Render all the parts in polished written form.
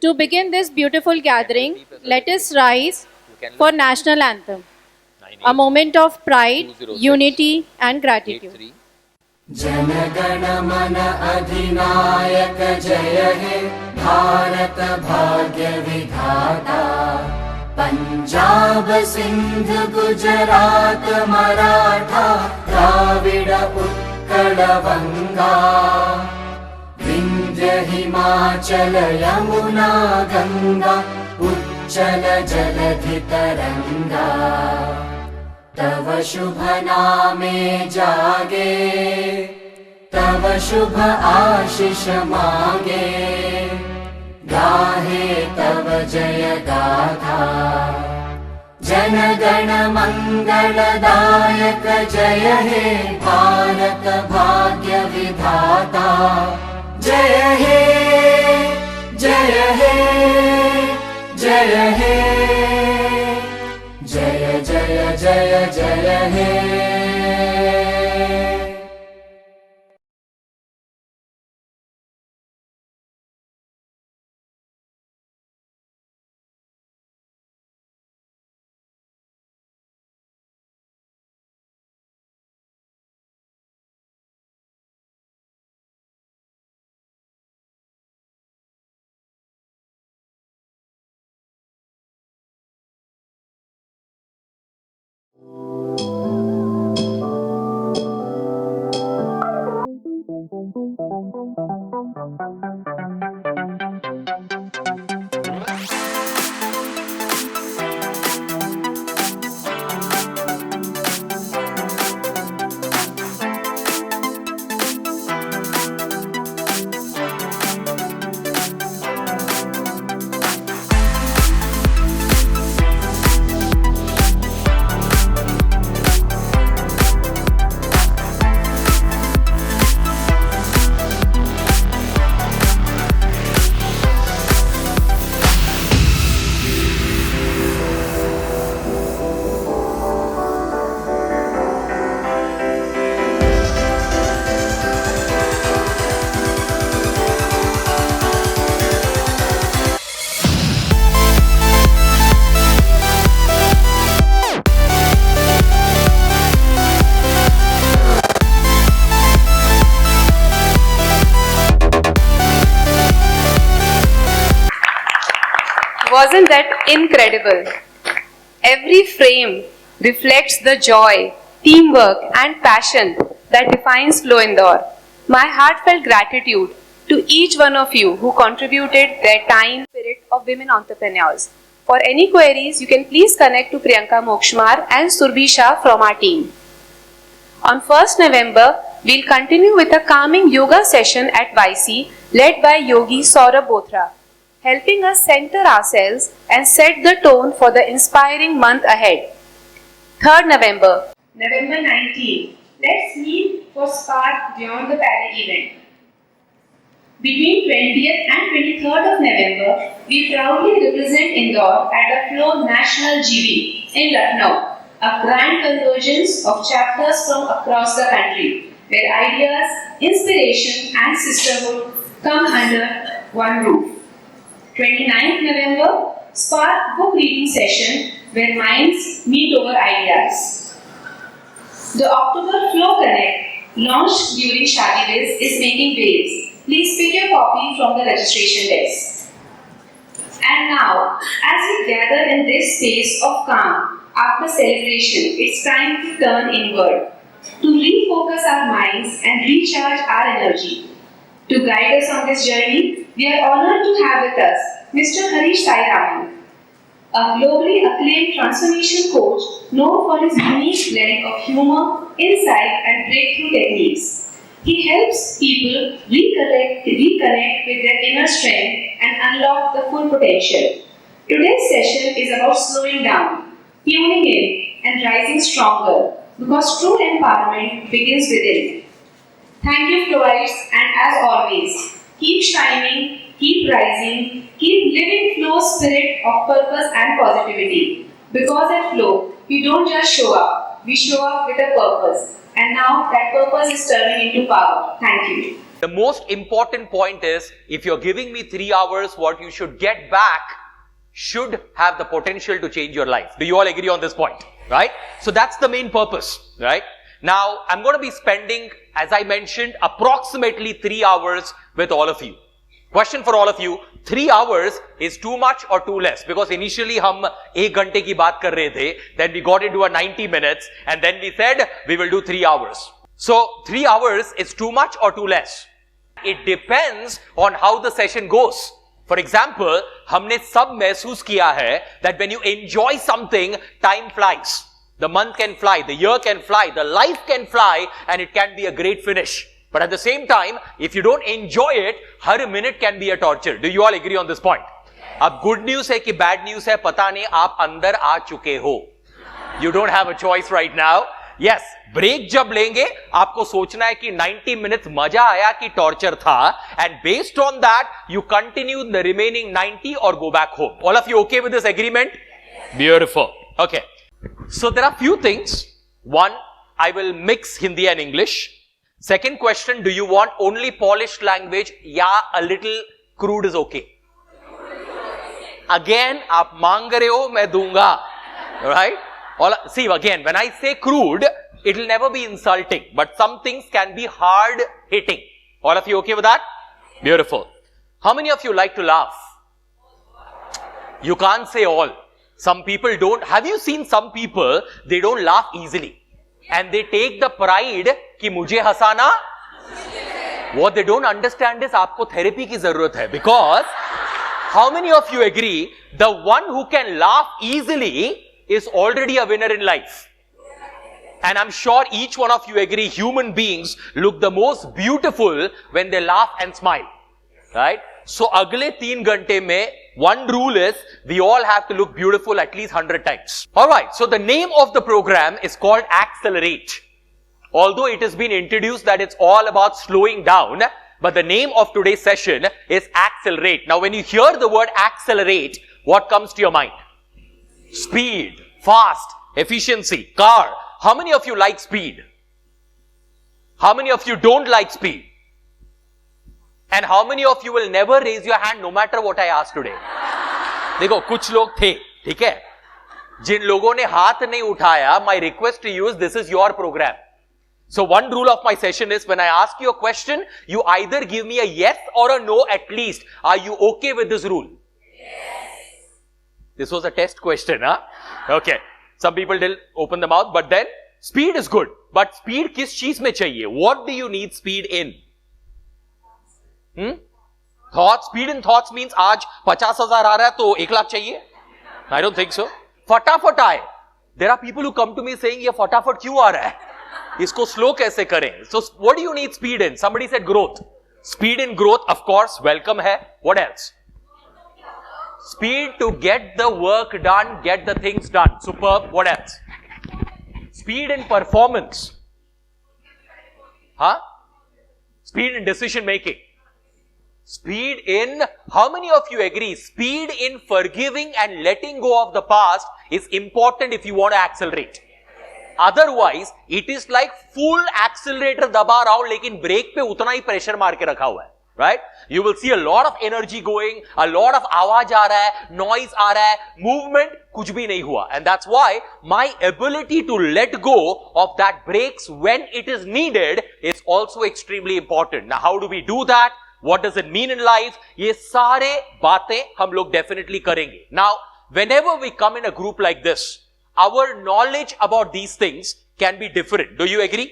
To begin this beautiful gathering, let us rise for national anthem, a moment of pride, unity and gratitude. जनगण मन अधिनायक जय हे भारत भाग्य विधाता पंजाब सिंध गुजरात मराठा द्राविड उत्कल बंगा विंध्य हिमाचल यमुना गंगा उच्चल जलधि तरंगा तव शुभ नामे जागे तव शुभ आशीष मांगे गाहे तव जय गाथा जन गण मंगलदायक जय हे भारत भाग्य विधाता जय हे जय हे जय हे जय जय जय जय हे। Wasn't that incredible? Every frame reflects the joy, teamwork and passion that defines Flow Indore. My heartfelt gratitude to each one of you who contributed their time, spirit of women entrepreneurs. For any queries, you can please connect to Priyanka Mokshmar and Surbhi Shah from our team. On 1st November, we'll continue with a calming yoga session at FICCI led by Yogi Saurabh Bothra, helping us center ourselves and set the tone for the inspiring month ahead. 3rd November, November 19, let's meet for Spark Beyond the Parallel event. Between 20th and 23rd of November, we proudly represent Indore at the Flow National GB in Lucknow, a grand convergence of chapters from across the country, where ideas, inspiration and sisterhood come under one roof. 29th November, Spark book reading session where minds meet over ideas. The October Flow Connect, launched during Shadiviz, is making waves. Please pick your copy from the registration desk. And now, as we gather in this space of calm after celebration, it's time to turn inward, to refocus our minds and recharge our energy. To guide us on this journey, we are honored to have with us Mr. Harrish Sai Raman, a globally acclaimed transformation coach known for his unique blend of humor, insight and breakthrough techniques. He helps people reconnect with their inner strength and unlock the full potential. Today's session is about slowing down, tuning in and rising stronger, because true empowerment begins within. Thank you, Flowers, and as always, keep shining, keep rising, keep living Flow spirit of purpose and positivity. Because at Flow, we don't just show up, we show up with a purpose. And now that purpose is turning into power. Thank you. The most important point is, if you're giving me 3 hours, what you should get back should have the potential to change your life. Do you all agree on this point? Right? So that's the main purpose. Right? Now, I'm going to be spending, as I mentioned, approximately 3 hours with all of you. Question for all of you, 3 hours is too much or too less? Because initially hum 1 घंटे की बात कर रहे थे, then we got into a 90 minutes and then we said we will do 3 hours. So 3 hours is too much or too less? It depends on how the session goes. For example, हमने सब महसूस किया है that when you enjoy something, time flies. The month can fly, the year can fly, the life can fly and it can be a great finish. But at the same time, if you don't enjoy it, her minute can be a torture. Do you all agree on this point? अब good news है कि bad news है, पता नहीं आप अंदर आ चुके हो. You don't have a choice right now. Yes, break जब लेंगे, आपको सोचना है कि 90 minutes मजा आया कि torture था, and based on that, you continue the remaining 90 or go back home. All of you okay with this agreement? Beautiful. Okay. So there are few things. One, I will mix Hindi and English. Second question, do you want only polished language? Yeah, a little crude is okay. Again, aap maang rahe ho, main dunga. Right? See, again, when I say crude, it will never be insulting. But some things can be hard hitting. All of you okay with that? Beautiful. How many of you like to laugh? You can't say all. Some people don't. Have you seen some people, they don't laugh easily. And they take the pride कि मुझे हंसाना. What they don't understand is आपको therapy की जरूरत है. Because how many of you agree the one who can laugh easily is already a winner in life? And I'm sure each one of you agree human beings look the most beautiful when they laugh and smile. Right? So अगले 3 घंटे में one rule is we all have to look beautiful at least 100 times. Alright, so the name of the program is called Accelerate. Although it has been introduced that it's all about slowing down, but the name of today's session is Accelerate. Now when you hear the word accelerate, what comes to your mind? Speed, fast, efficiency, car. How many of you like speed? How many of you don't like speed? And how many of you will never raise your hand no matter what I ask today? देखो कुछ लोग थे, ठीक है? जिन लोगों ने हाथ नहीं उठाया, my request to you is this is your program. So one rule of my session is when I ask you a question, you either give me a yes or a no at least. Are you okay with this rule? Yes. This was a test question, huh? Okay. Some people didn't open the mouth, but then speed is good. But speed किस चीज में चाहिए? What do you need speed in? Thoughts. Speed in thoughts means आज 50,000 आ रहा है तो 1 लाख चाहिए? I don't think so. फटाफट आए. There are people who come to me saying ये फटाफट क्यों आ रहा है? इसको slow कैसे करें? So what do you need speed in? Somebody said growth. Speed in growth, of course, welcome है. What else? Speed to get the work done, get the things done. Superb. What else? Speed in performance. Huh? Speed in decision making. Speed in, how many of you agree? Speed in forgiving and letting go of the past is important if you want to accelerate. Otherwise, it is like full accelerator दबा रहा हूं लेकिन break पे उतना ही pressure मार के रखा हुआ है. Right? You will see a lot of energy going, a lot of आवाज आ रहा है, noise आ रहा है, movement कुछ भी नहीं हुआ. And that's why my ability to let go of that breaks when it is needed is also extremely important. Now, how do we do that? What does it mean in life? ये सारे बातें हम लोग definitely करेंगे. Now, whenever we come in a group like this, our knowledge about these things can be different. Do you agree?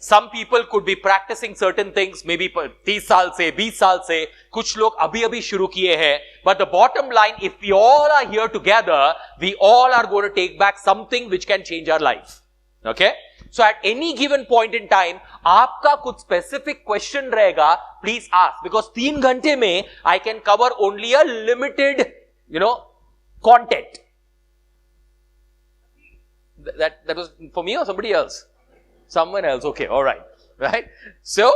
Some people could be practicing certain things, maybe 30 साल से, 20 साल से, कुछ लोग अभी शुरू किए हैं. But the bottom line, if we all are here together, we all are going to take back something which can change our life. Okay? So at any given point in time, आपका कुछ specific question रहेगा, please ask. Because 3 घंटे में, I can cover only a limited, content. That was for me or somebody else? Someone else. Okay, all right. Right? So,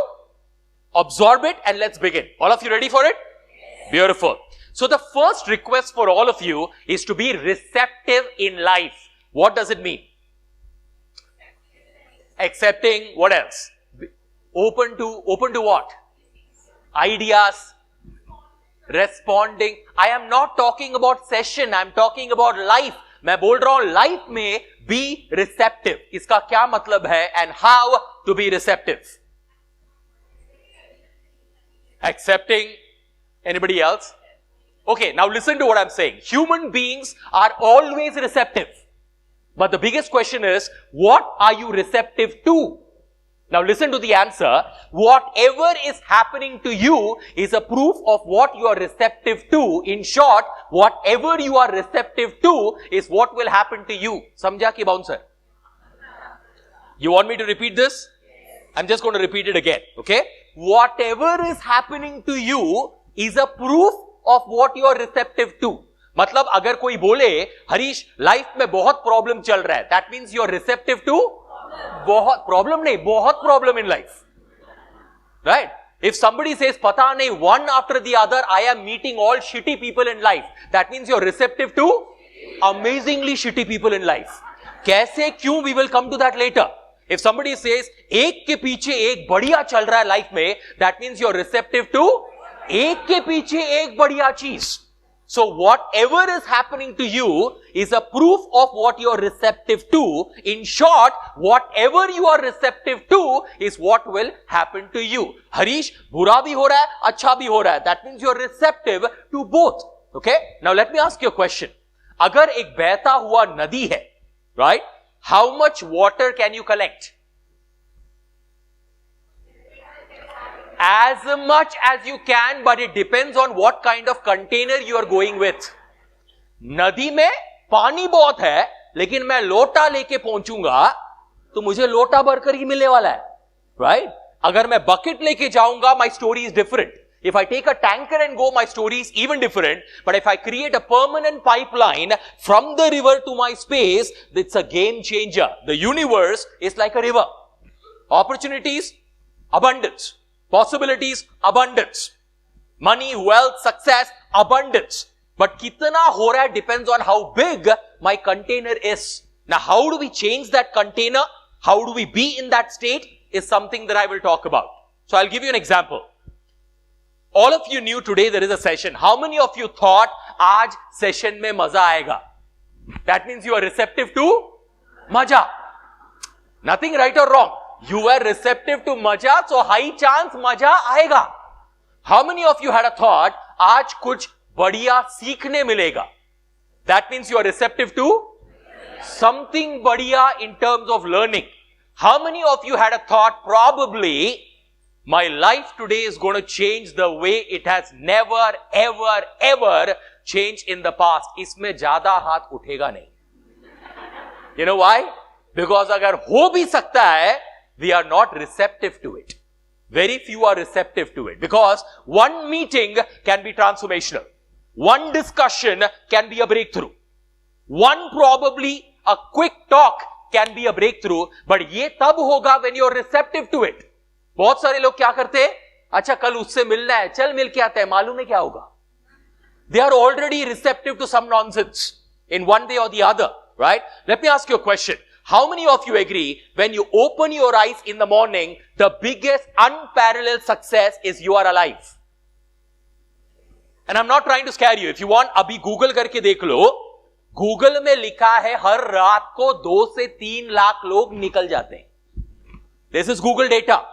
absorb it and let's begin. All of you ready for it? Yes. Beautiful. So, the first request for all of you is to be receptive in life. What does it mean? Accepting. What else? Open to what? Ideas. Responding. I am not talking about session. I am talking about life. मैं बोल रहा हूं life में be receptive. इसका क्या मतलब है and how to be receptive? Accepting. Anybody else? Okay, now listen to what I'm saying. Human beings are always receptive. But the biggest question is, what are you receptive to? Now listen to the answer. Whatever is happening to you is a proof of what you are receptive to. In short, whatever you are receptive to is what will happen to you. Samjha ki bouncer? You want me to repeat this? I'm just going to repeat it again. Okay? Whatever is happening to you is a proof of what you are receptive to. मतलब अगर कोई बोले, Harish life में बहुत problem चल रहा है, that means you are receptive to बहुत प्रॉब्लम नहीं, बहुत problem in life. Right? If somebody says, पता नहीं, one after the other, I am meeting all shitty people in life, that means you are receptive to amazingly shitty people in life. कैसे, क्यों, we will come to that later. If somebody says, एक के पीछे एक बढ़िया चल रहा है लाइफ में, that means you are receptive to एक के पीछे एक बढ़िया चीज. So whatever is happening to you is a proof of what you are receptive to. In short, whatever you are receptive to is what will happen to you. Harish, बुरा भी हो रहा है, अच्छा भी हो रहा है. That means you are receptive to both. Okay? Now let me ask you a question. अगर एक बहता हुआ नदी है, right? How much water can you collect? As much as you can, but it depends on what kind of container you are going with. नदी में पानी बहुत है, लेकिन मैं लोटा लेके पहुंचूंगा, तो मुझे लोटा भरकर ही मिलने वाला है, right? अगर मैं bucket लेके जाऊंगा, my story is different. If I take a tanker and go, my story is even different. But if I create a permanent pipeline from the river to my space, it's a game changer. The universe is like a river. Opportunities, abundance. Possibilities, abundance. Money, wealth, success, abundance. But kitna ho raha hai depends on how big my container is. Now, how do we change that container? How do we be in that state is something that I will talk about. So, I'll give you an example. All of you knew today there is a session. How many of you thought, aaj session mein maza aayega? That means you are receptive to maja. Nothing right or wrong. You were receptive to maja, so high chance maja aayega. How many of you had a thought, aaj kuch badhiya seekhne milega? That means you are receptive to something badhiya in terms of learning. How many of you had a thought, probably my life today is going to change the way it has never, ever, ever changed in the past? Isme zyada haath uthega nahi. You know why? Because agar ho bhi sakta hai, we are not receptive to it. Very few are receptive to it. Because one meeting can be transformational. One discussion can be a breakthrough. One probably a quick talk can be a breakthrough. But ye tab hoga when you are receptive to it. बहुत सारे लोग क्या करते हैं? अच्छा कल उससे मिलना है, चल मिल के आते हैं, मालूम है क्या होगा? They are already receptive to some nonsense in one way or the other, right? Let me ask you a question. How many of you agree when you open your eyes in the morning, the biggest unparalleled success is you are alive? And I'm not trying to scare you. If you want, abhi Google करके देख लो. Google में लिखा है हर रात को 2 से 3 लाख लोग निकल जाते हैं. This is Google data.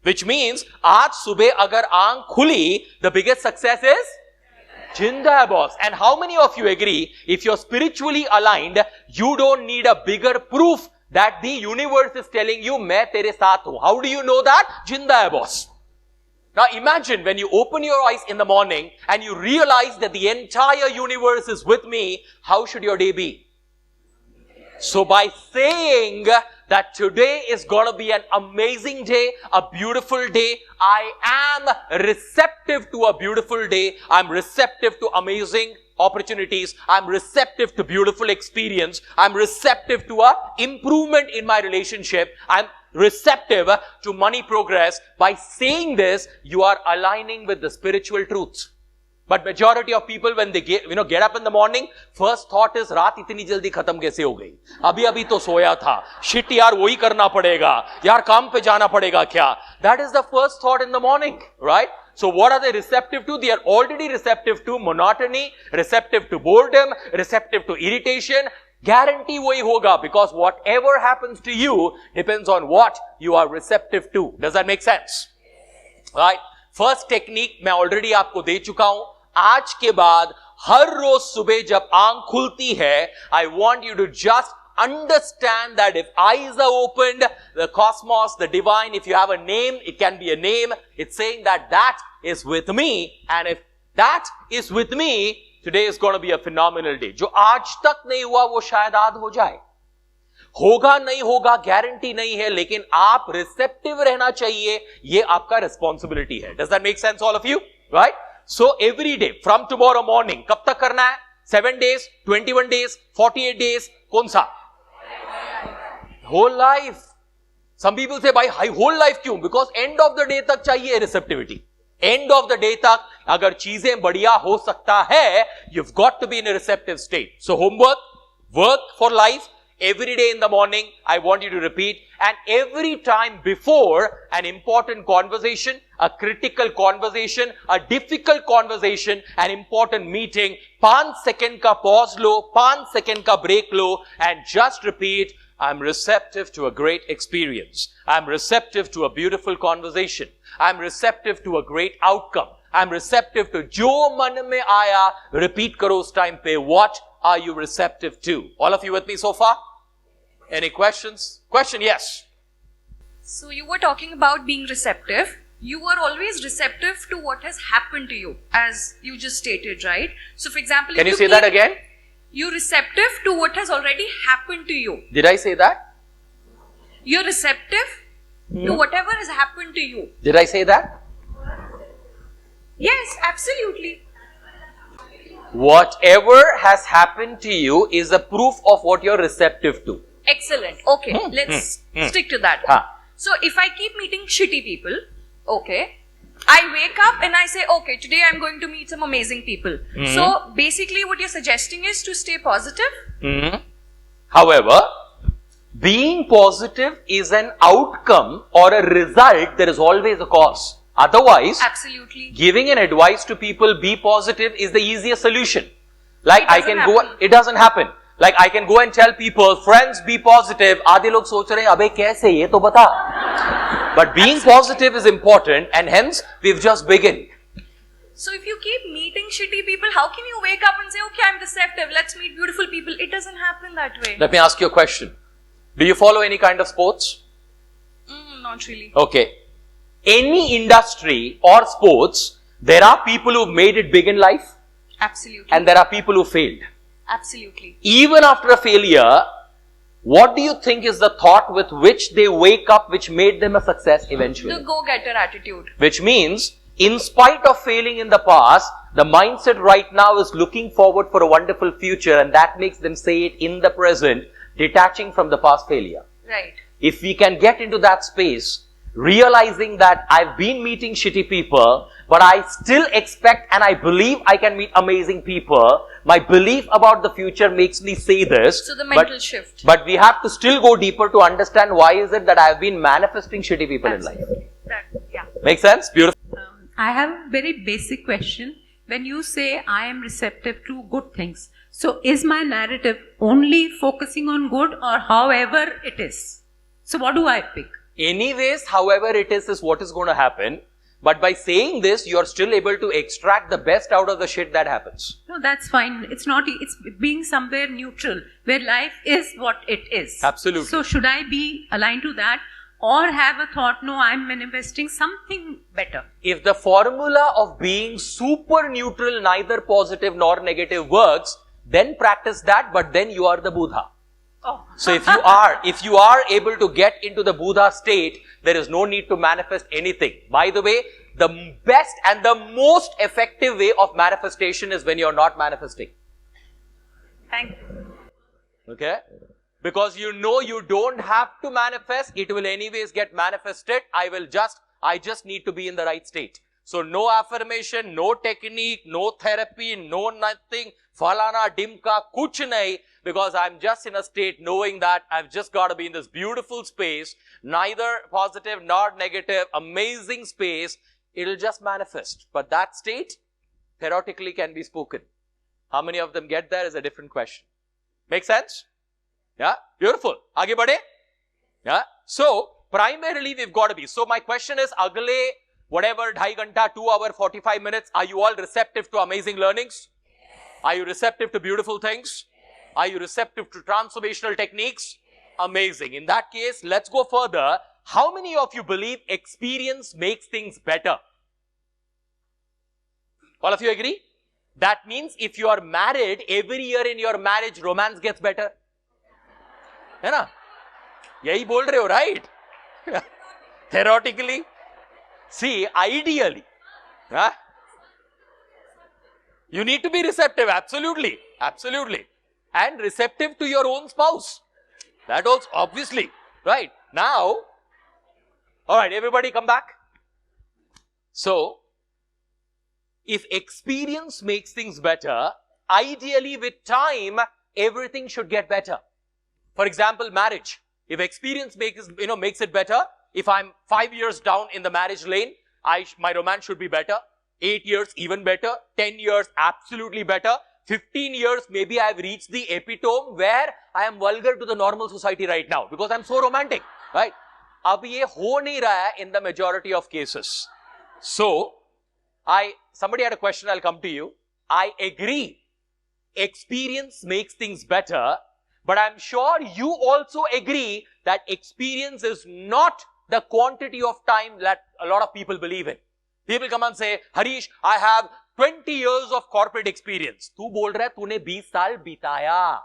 Which means, आज सुबह अगर आंख खुली, the biggest success is Jinda hai boss. And how many of you agree, if you're spiritually aligned, you don't need a bigger proof that the universe is telling you, मैं तेरे साथ हूं. How do you know that? Jinda hai boss. Now imagine when you open your eyes in the morning and you realize that the entire universe is with me, how should your day be? So by saying that today is going to be an amazing day, a beautiful day, I am receptive to a beautiful day, I'm receptive to amazing opportunities, I'm receptive to beautiful experience, I'm receptive to a improvement in my relationship, I'm receptive to money progress. By saying this, you are aligning with the spiritual truths. But majority of people, when they get up in the morning, first thought is, रात इतनी जल्दी खत्म कैसे हो गई? अभी तो सोया था. Shit यार, वही करना पड़ेगा. यार काम पे जाना पड़ेगा क्या? That is the first thought in the morning, right? So what are they receptive to? They are already receptive to monotony, receptive to boredom, receptive to irritation. Guarantee वही होगा, because whatever happens to you depends on what you are receptive to. Does that make sense? Right? First technique मैं already आपको दे चुका हूं. आज के बाद हर रोज सुबह जब आंख खुलती है, I want you to just understand that if eyes are opened, the cosmos, the divine, if you have a name, it can be a name. It's saying that that is with me, and if that is with me, today is going to be a phenomenal day. जो आज तक नहीं हुआ वो शायद आज हो जाए. होगा नहीं होगा गारंटी नहीं है, लेकिन आप रिसेप्टिव रहना चाहिए. ये आपका रिस्पॉन्सिबिलिटी है. Does that make sense, all of you? Right? So every day from tomorrow morning, कब तक करना है? 7 days, 21 days, 48 days, कौन सा? Whole life. Some people say, भाई whole life क्यों? Because end of the day तक चाहिए receptivity. End of the day तक अगर चीजें बढ़िया हो सकता है, you've got to be in a receptive state. So homework, work for life. Every day in the morning, I want you to repeat, and every time before an important conversation, a critical conversation, a difficult conversation, an important meeting, 5 second ka pause lo, 5 second ka break lo, and just repeat, I'm receptive to a great experience. I'm receptive to a beautiful conversation. I'm receptive to a great outcome. I'm receptive to jo man mein aaya. Repeat karo us time pe. What are you receptive to? All of you with me so far? Any questions? Question, yes. So you were talking about being receptive. You were always receptive to what has happened to you, as you just stated, right? So for example, Can you say that again? You're receptive to what has already happened to you. Did I say that? You're receptive to whatever has happened to you. Did I say that? Yes, absolutely. Whatever has happened to you is a proof of what you're receptive to. Excellent. Okay, let's stick to that. So if I keep meeting shitty people, okay, I wake up and I say, okay, today I'm going to meet some amazing people. So basically what you're suggesting is to stay positive. However, being positive is an outcome or a result. There is always a cause. Otherwise, Absolutely. giving an advice to people, be positive, is the easiest solution. Like I can happen. go, it doesn't happen. Like I can go and tell people, friends, be positive. आधे लोग सोच रहे हैं, अबे कैसे ये तो बता. But being positive is important, and hence we've just begun. So if you keep meeting shitty people, how can you wake up and say, okay, I'm receptive, let's meet beautiful people? It doesn't happen that way. Let me ask you a question. Do you follow any kind of sports? Not really. Okay. Any industry or sports, there are people who've made it big in life Absolutely. and there are people who failed. Absolutely. Even after a failure, what do you think is the thought with which they wake up which made them a success eventually? The go-getter attitude. Which means, in spite of failing in the past, the mindset right now is looking forward for a wonderful future, and that makes them say it in the present, detaching from the past failure. Right. If we can get into that space, realizing that I've been meeting shitty people, but I still expect and I believe I can meet amazing people. My belief about the future makes me say this. So the mental shift. But we have to still go deeper to understand why is it that I've been manifesting shitty people in life. Yeah. Make sense? Beautiful. I have a very basic question. When you say I am receptive to good things, so is my narrative only focusing on good or however it is? So what do I pick? Anyways, however it is what is going to happen. But by saying this, you are still able to extract the best out of the shit that happens. No, that's fine. It's not, it's being somewhere neutral, where life is what it is. Absolutely. So should I be aligned to that or have a thought, no, I'm manifesting something better? If the formula of being super neutral, neither positive nor negative works, then practice that, but then you are the Buddha. Oh. So if you are able to get into the Buddha state, there is no need to manifest anything. By the way, the best and the most effective way of manifestation is when you are not manifesting. Thank you. Okay? Because you know you don't have to manifest, it will anyways get manifested. I just need to be in the right state. So no affirmation, no technique, no therapy, no nothing, falana, dimka, kuch nahi, because I'm just in a state knowing that I've just got to be in this beautiful space, neither positive nor negative, amazing space, it'll just manifest. But that state, theoretically can be spoken. How many of them get there is a different question. Make sense? Yeah, beautiful. Aage bade? Yeah. So, primarily we've got to be. So, my question is, agle, whatever, 2.5 ghanta, 2 hour, 45 minutes, are you all receptive to amazing learnings? Are you receptive to beautiful things? Are you receptive to transformational techniques? Amazing. In that case, let's go further. How many of you believe experience makes things better? All of you agree? That means if you are married, every year in your marriage, romance gets better. है ना? यही बोल रहे हो, right? Theoretically. See, ideally. Huh? You need to be receptive, absolutely. Absolutely. And receptive to your own spouse. That also, obviously. Right. Now, alright, everybody come back. So, if experience makes things better, ideally with time, everything should get better. For example, marriage. If experience makes it better, if I'm 5 years down in the marriage lane, my romance should be better. 8 years, even better. 10 years, absolutely better. 15 years, maybe I've reached the epitome where I am vulgar to the normal society right now because I'm so romantic, right? Ab ye ho nahi raha hai in the majority of cases. So, somebody had a question, I'll come to you. I agree. Experience makes things better, but I'm sure you also agree that experience is not the quantity of time that a lot of people believe in. People come and say, Harish, I have 20 years of corporate experience. Tu bol raha hai, tune 20 saal bitaya.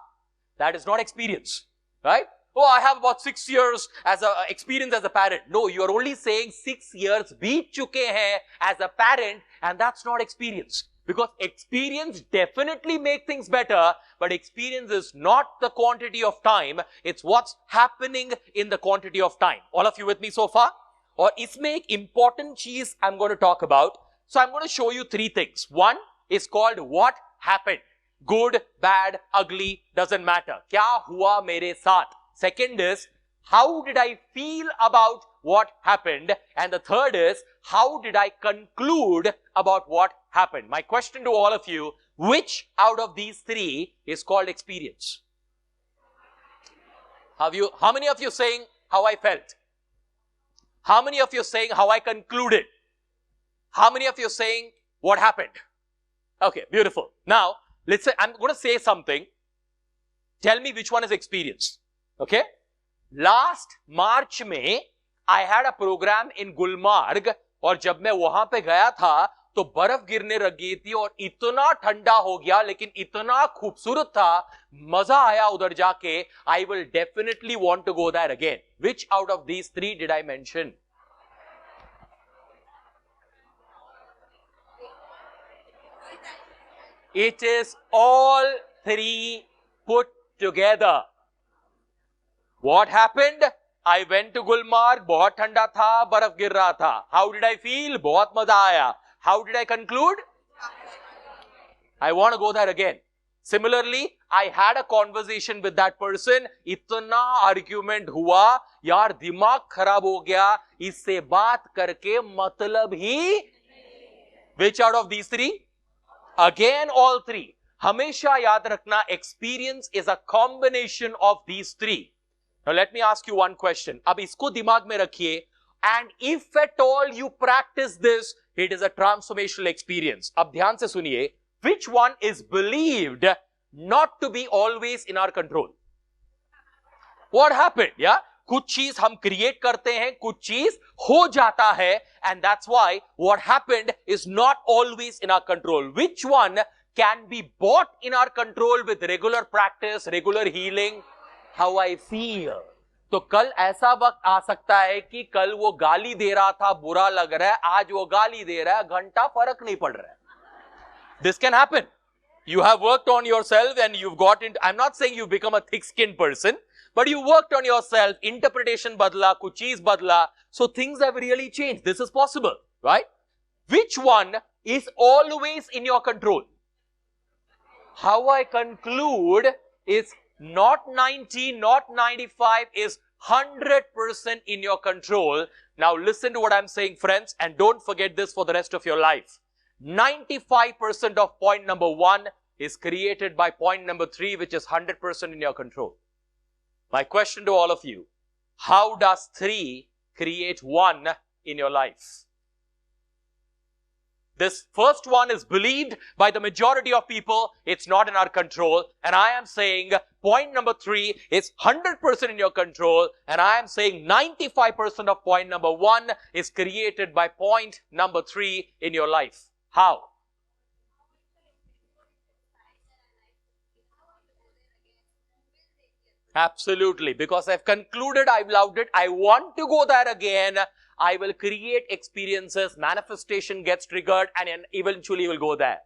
That is not experience, right? Oh, I have about 6 years as experience as a parent. No, you are only saying 6 years beat chuke hain as a parent, and that's not experience. Because experience definitely makes things better, but experience is not the quantity of time, it's what's happening in the quantity of time. All of you with me so far? Or isme ek important cheez I'm going to talk about. So I'm going to show you 3 things. One is called what happened. Good, bad, ugly, doesn't matter. Kya hua mere saath? Second is, how did I feel about what happened? And the third is, how did I conclude about what happened? My question to all of you, which out of these 3 is called experience? How many of you saying how I felt? How many of you saying how I concluded? How many of you saying what happened? Okay, beautiful. Now, let's say, I'm going to say something. Tell me which one is experienced. Okay? Last March में, I had a program in Gulmarg, और जब मैं वहां पे गया था, तो बर्फ गिरने लग गई थी और इतना ठंडा हो गया, लेकिन इतना खूबसूरत था, मजा आया उधर जाके. I will definitely want to go there again. Which out of these three did I mention? It is all three put together. What happened? I went to Gulmarg, बहुत ठंडा था, बर्फ गिर रहा था. How did I feel? बहुत मजा आया. How did I conclude? I want to go there again. Similarly, I had a conversation with that person. इतना argument हुआ, यार दिमाग खराब हो गया, इससे बात करके मतलब ही. Which out of these three? Again, all three. हमेशा याद रखना, experience is a combination of these three. Now let me ask you one question. अब इसको दिमाग में रखिए. And if at all you practice this, it is a transformational experience. अब ध्यान से सुनिए. Which one is believed not to be always in our control? What happened? Yeah? कुछ चीज हम create करते हैं, कुछ चीज हो जाता है, and that's why what happened is not always in our control. Which one can be brought in our control with regular practice, regular healing? How I feel. तो कल ऐसा वक्त आ सकता है कि कल वो गाली दे रहा था, बुरा लग रहा है, आज वो गाली दे रहा है, घंटा फर्क नहीं पड़ रहा है. This can happen. You have worked on yourself and you've got into, I'm not saying you've become a thick-skinned person, but you worked on yourself, interpretation badla, kuch cheez badla, so things have really changed. This is possible, right? Which one is always in your control? How I conclude is not 90, not 95, is 100% in your control. Now listen to what I'm saying, friends, and don't forget this for the rest of your life. 95% of point number 1 is created by point number 3, which is 100% in your control. My question to all of you, how does 3 create 1 in your life? This first one is believed by the majority of people. It's not in our control. And I am saying point number 3 is 100% in your control. And I am saying 95% of point number 1 is created by point number 3 in your life. How? Absolutely. Because I've concluded, I've loved it. I want to go there again. I will create experiences, manifestation gets triggered, and eventually will go there.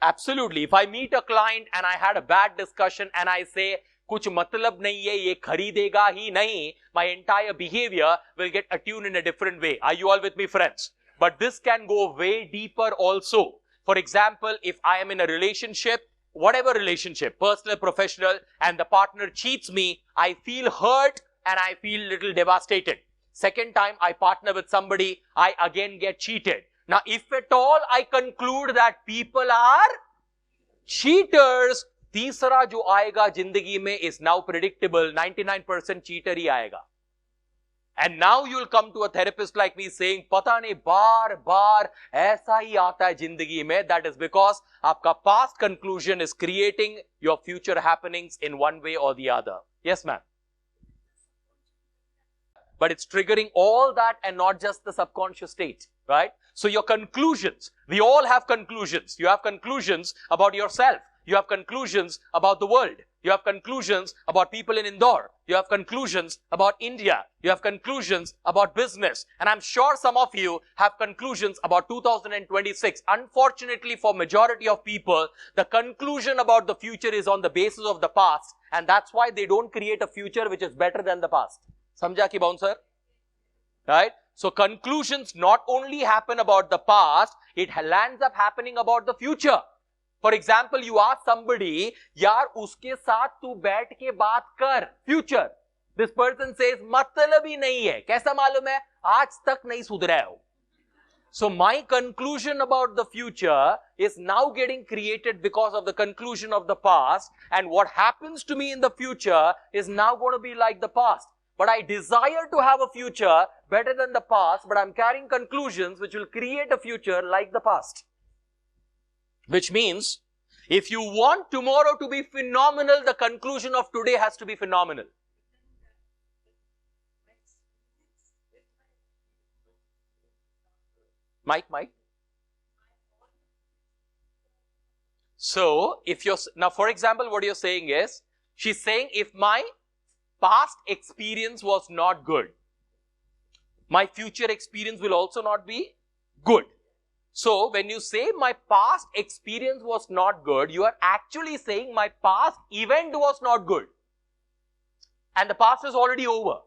Absolutely. If I meet a client and I had a bad discussion and I say, कुछ मतलब नहीं है, ये खरीदेगा ही नहीं, my entire behavior will get attuned in a different way. Are you all with me, friends? But this can go way deeper also. For example, if I am in a relationship, whatever relationship, personal, professional, and the partner cheats me, I feel hurt and I feel little devastated. Second time I partner with somebody, I again get cheated. Now, if at all I conclude that people are cheaters, तीसरा जो आएगा जिंदगी में is now predictable, 99% cheater ही आएगा. And now you'll come to a therapist like me saying, पता नहीं बार बार ऐसा ही आता है जिंदगी में. That is because आपका past conclusion is creating your future happenings in one way or the other. Yes, ma'am. But it's triggering all that and not just the subconscious state, right? So your conclusions, we all have conclusions. You have conclusions about yourself. You have conclusions about the world. You have conclusions about people in Indore. You have conclusions about India. You have conclusions about business. And I'm sure some of you have conclusions about 2026. Unfortunately, for majority of people, the conclusion about the future is on the basis of the past. And that's why they don't create a future which is better than the past. Samjha ki bouncer? Right? So conclusions not only happen about the past, it lands up happening about the future. For example, you ask somebody, यार उसके साथ तू बैठ के बात कर, future. This person says, मतलब ही नहीं है. कैसा मालूम है? आज तक नहीं सुधरा हो. So my conclusion about the future is now getting created because of the conclusion of the past, and what happens to me in the future is now going to be like the past. but I desire to have a future better than the past, but I'm carrying conclusions which will create a future like the past. Which means, if you want tomorrow to be phenomenal, the conclusion of today has to be phenomenal. Mike. So, if you're, now for example, what you're saying is, she's saying if my past experience was not good, my future experience will also not be good. So, when you say my past experience was not good, you are actually saying my past event was not good. And the past is already over.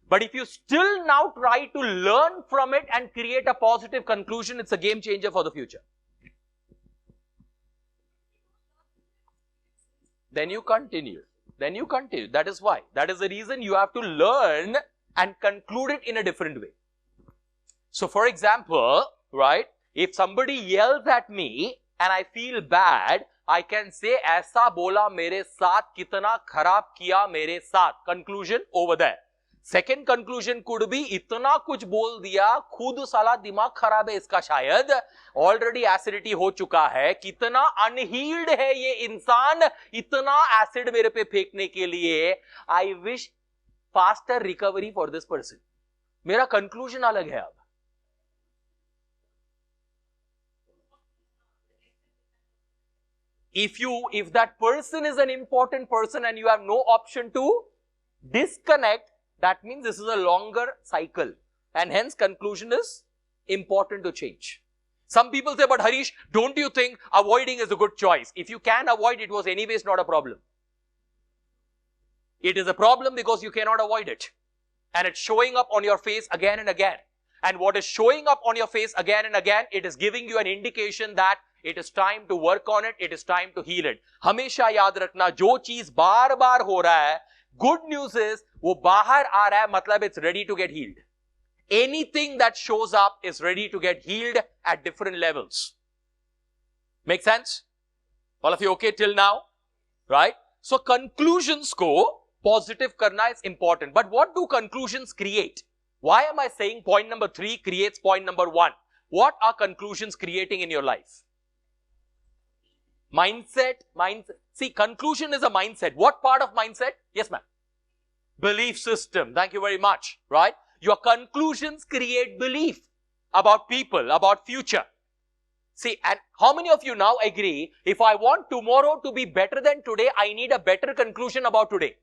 But if you still now try to learn from it and create a positive conclusion, it's a game changer for the future. Then you continue. That is why. That is the reason you have to learn and conclude it in a different way. So, for example, right, if somebody yells at me and I feel bad, I can say, "Aisa bola mere saath, kitna kharab kiya mere saath." Conclusion over there. Second conclusion could be, इतना कुछ बोल दिया, खुद साला दिमाग खराब है इसका शायद, ऑलरेडी एसिडिटी हो चुका है, कितना अनहील्ड है ये इंसान, इतना एसिड मेरे पे फेंकने के लिए, I wish faster recovery for this person. मेरा कंक्लूजन अलग है अब. If that person is an important person and you have no option to disconnect, that means this is a longer cycle and hence conclusion is important to change. Some people say, but Harish, don't you think avoiding is a good choice? If you can avoid, it was anyways not a problem. It is a problem because you cannot avoid it. And it's showing up on your face again and again. And what is showing up on your face again and again, it is giving you an indication that it is time to work on it, it is time to heal it. हमेशा याद रखना, जो चीज बार बार हो रहा है, good news is, वो बाहर आ रहा है, मतलब it's ready to get healed. Anything that shows up is ready to get healed at different levels. Make sense? All of you okay till now? Right? So conclusions ko positive karna is important. But what do conclusions create? Why am I saying point number 3 creates point number 1? What are conclusions creating in your life? Mindset. See, conclusion is a mindset. What part of mindset? Yes, ma'am. Belief system. Thank you very much. Right? Your conclusions create belief about people, about future. See, and how many of you now agree, if I want tomorrow to be better than today, I need a better conclusion about today.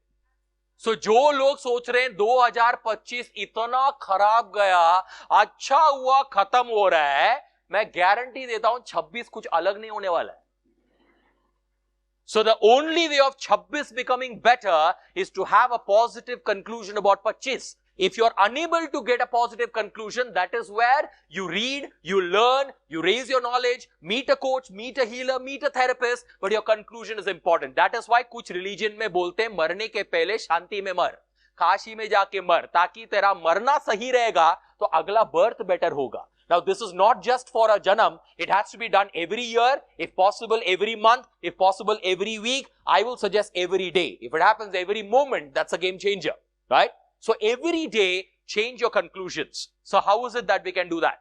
So, जो लोग सोच रहे हैं 2025 इतना खराब गया, अच्छा हुआ खत्म हो रहा है, मैं गारंटी देता हूं 26 कुछ अलग नहीं होने वाला है. So the only way of 26 becoming better is to have a positive conclusion about 25. If you are unable to get a positive conclusion, that is where you read, you learn, you raise your knowledge, meet a coach, meet a healer, meet a therapist, but your conclusion is important. That is why कुछ religion में बोलते हैं मरने के पहले शांति में मर, काशी में जाके मर, ताकि तेरा मरना सही रहेगा तो अगला birth better होगा. Now, this is not just for a janam. It has to be done every year, if possible every month, if possible every week. I will suggest every day. If it happens every moment, that's a game changer, right? So, every day, change your conclusions. So, how is it that we can do that?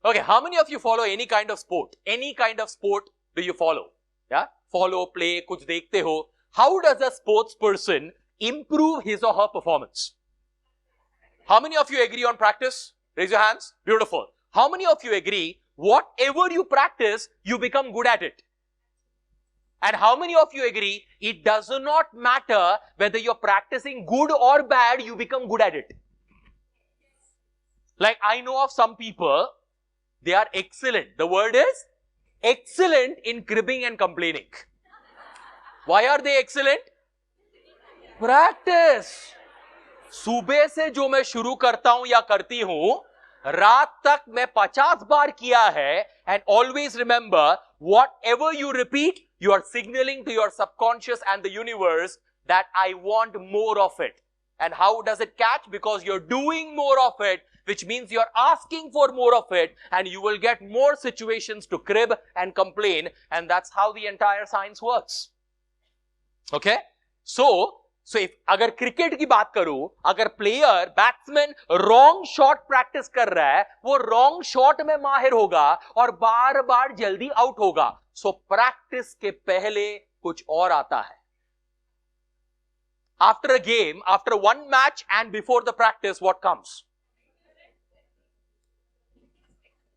Okay, how many of you follow any kind of sport? Any kind of sport do you follow? Yeah? Follow, play, kuch dekhte ho. How does a sports person improve his or her performance? How many of you agree on practice? Raise your hands. Beautiful. How many of you agree, whatever you practice, you become good at it? And how many of you agree, it does not matter whether you're practicing good or bad, you become good at it? Like I know of some people, they are excellent. The word is excellent in cribbing and complaining. Why are they excellent? Practice. सुबह से जो मैं शुरू करता हूं या करती हूं, रात तक मैं 50 बार किया है. And always remember, whatever you repeat, you are signaling to your subconscious and the universe that I want more of it. And how does it catch? Because you're doing more of it, which means you're asking for more of it, and you will get more situations to crib and complain, and that's how the entire science works. Okay? So if अगर cricket की बात करूं, अगर player batsman wrong shot practice कर रहा है, वो wrong shot में माहिर होगा और बार बार जल्दी आउट होगा. सो प्रैक्टिस के पहले कुछ और आता है. After a game, after one match and before the practice, what comes?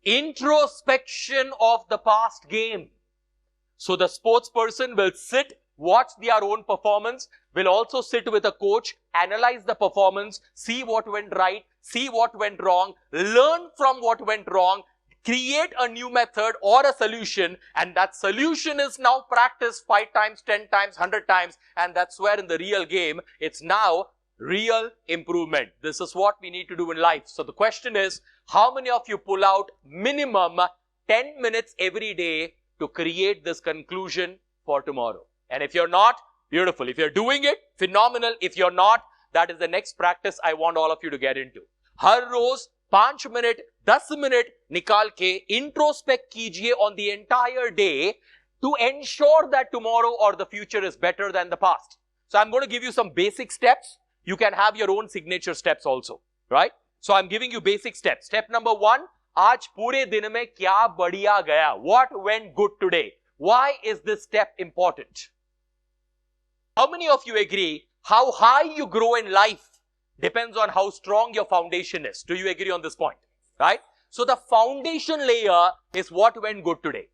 Introspection of the past game. So the sports person will sit, watch their own performance, will also sit with a coach, analyze the performance, see what went right, see what went wrong, learn from what went wrong, create a new method or a solution, and that solution is now practiced 5 times, 10 times, 100 times, and that's where in the real game, it's now real improvement. This is what we need to do in life. So the question is, how many of you pull out minimum 10 minutes every day to create this conclusion for tomorrow? And if you're not, beautiful. If you're doing it, phenomenal. If you're not, that is the next practice I want all of you to get into. हर रोज 5 minute 10 minute निकाल के introspect कीजिए on the entire day to ensure that tomorrow or the future is better than the past. So I'm going to give you some basic steps. You can have your own signature steps also, right? So I'm giving you basic steps. Step number 1, आज पूरे दिन में क्या बढ़िया गया? What went good today? Why is this step important? How many of you agree how high you grow in life depends on how strong your foundation is? Do you agree on this point? Right? So the foundation layer is what went good today.